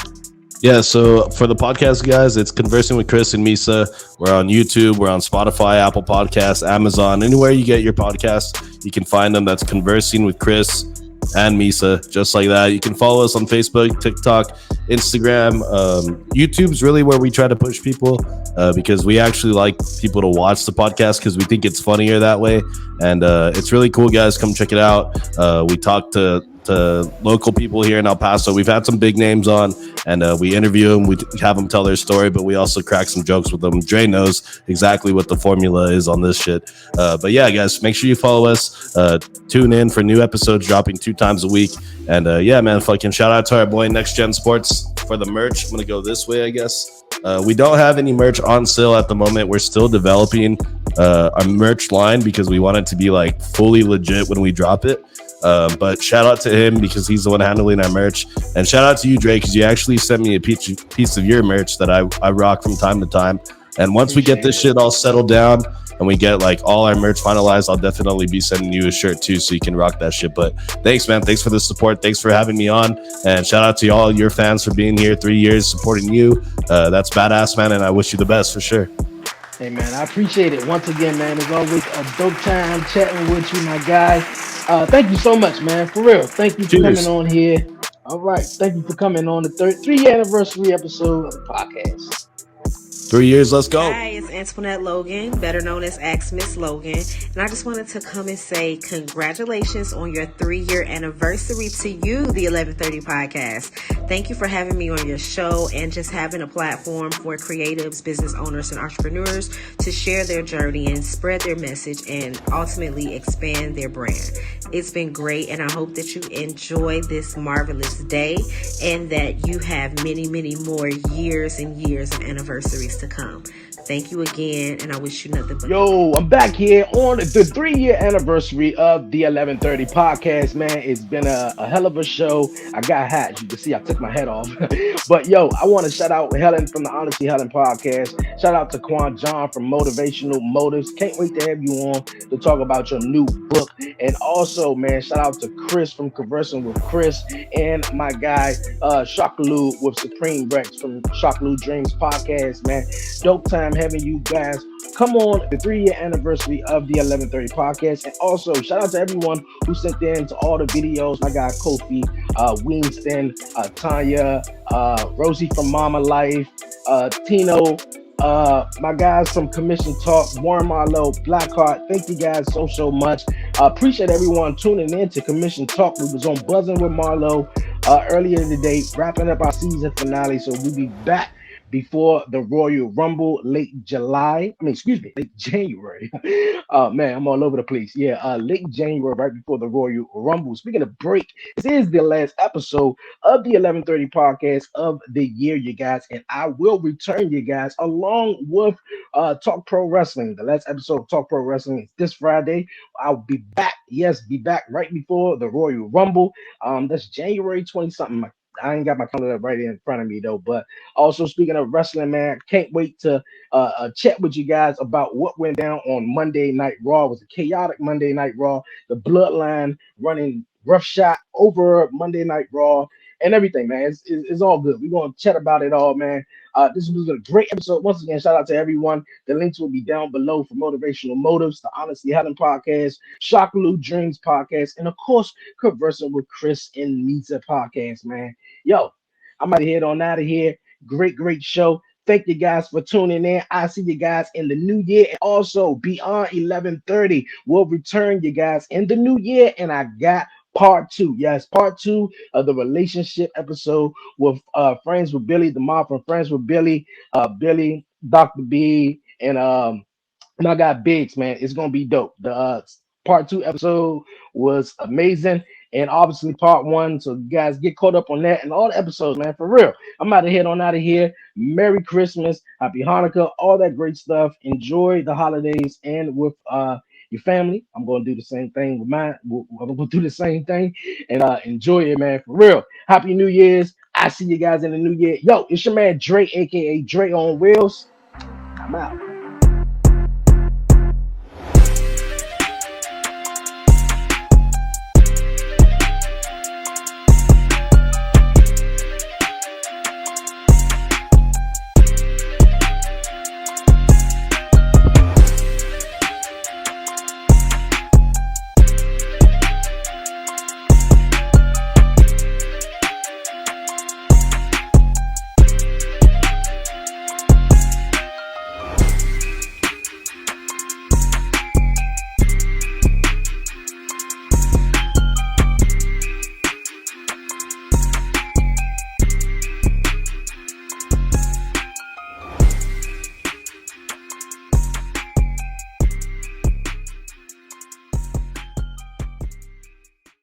Yeah, so for the podcast, guys, it's Conversing with Chris and Misa. We're on YouTube, we're on Spotify, Apple Podcasts, Amazon, anywhere you get your podcasts, you can find them. That's Conversing with Chris and Misa, just like that. You can follow us on Facebook, TikTok, Instagram. YouTube's really where we try to push people because we actually like people to watch the podcast because we think it's funnier that way. And it's really cool, guys. Come check it out. We talk to local people here in El Paso. We've had some big names on, and we interview them. We have them tell their story, but we also crack some jokes with them. Dre knows exactly what the formula is on this shit. But yeah, guys, make sure you follow us. Tune in for new episodes dropping 2 times a week. And yeah, man, fucking shout out to our boy Next Gen Sports for the merch. I'm gonna go this way, I guess. We don't have any merch on sale at the moment. We're still developing our merch line because we want it to be like fully legit when we drop it. But shout out to him because he's the one handling our merch, and shout out to you, Drake, because you actually sent me a piece of your merch that I rock from time to time. And once we get this shit all settled down and we get like all our merch finalized, I'll definitely be sending you a shirt too, so you can rock that shit. But thanks, man. Thanks for the support. Thanks for having me on, and shout out to all your fans for being here 3 years supporting you. That's badass, man, and I wish you the best for sure. Hey, man, I appreciate it. Once again, man, it's always a dope time chatting with you, my guy. Thank you so much, man. For real. Thank you for coming on here. All right. Thank you for coming on the 3-year anniversary episode of the podcast. 3 years, let's go. Hi, it's Antoinette Logan, better known as Ask Miss Logan, and I just wanted to come and say congratulations on your 3-year anniversary to you, the 1130 podcast. Thank you for having me on your show and just having a platform for creatives, business owners, and entrepreneurs to share their journey and spread their message and ultimately expand their brand. It's been great, and I hope that you enjoy this marvelous day and that you have many, many more years and years of anniversaries to come. Thank you again, and I wish you nothing but. Yo, I'm back here on the 3-year anniversary of the 1130 podcast, man. It's been a hell of a show. I got hot. You can see I took my head off. But yo, I want to shout out Helen from the Honestly Helen podcast. Shout out to Quan John from Motivational Motives. Can't wait to have you on to talk about your new book. And also, man, shout out to Chris from Conversing with Chris and my guy, Shakalu with Supreme Rex from Shakalu Dreams podcast, man. Dope time having you guys come on the 3-year anniversary of the 1130 podcast. And also shout out to everyone who sent in to all the videos. My guy Kofi, Winston, Tanya, Rosie from Mama Life, Tino, My guys from Commission Talk, Warren Marlowe, Blackheart. Thank you guys so much. Appreciate everyone tuning in to Commission Talk. We was on Buzzing with Marlowe earlier today, wrapping up our season finale. So we'll be back before the Royal Rumble late July. I mean, excuse me, late January. Man, I'm all over the place. Yeah, late January, right before the Royal Rumble. Speaking of break, this is the last episode of the 11:30 podcast of the year, you guys, and I will return you guys along with Talk Pro Wrestling. The last episode of Talk Pro Wrestling is this Friday. I'll be back. Yes, be back right before the Royal Rumble. That's January 20 something. I ain't got my calendar right in front of me though. But also speaking of wrestling, man, can't wait to chat with you guys about what went down on Monday Night Raw. It was a chaotic Monday Night Raw. The Bloodline running roughshod over Monday Night Raw and everything, man. It's all good. We're gonna chat about it all, man. This was a great episode. Once again, shout out to everyone. The links will be down below for Motivational Motives, the Honestly Helen podcast, Shockaloo Dreams podcast, and of course, Conversing with Chris and Nita podcast, man. Yo, I'm out of here on out of here. Great show. Thank you guys for tuning in. I see you guys in the new year. And also, Beyond 11:30 will return you guys in the new year. And I got part two. Yes, part two of the relationship episode with Friends with Billy, the mom from Friends with Billy, Billy, Dr. B, and I got Biggs, man. It's gonna be dope. The part two episode was amazing, and obviously part one. So you guys get caught up on that and all the episodes, man. For real. I'm out of here on out of here. Merry Christmas, Happy Hanukkah, all that great stuff. Enjoy the holidays and with your family. I'm gonna do the same thing with mine. I'm gonna do the same thing and enjoy it, man. For real. Happy New Year's. I see you guys in the new year. Yo, it's your man Dre, aka Dre on Wheels. I'm out.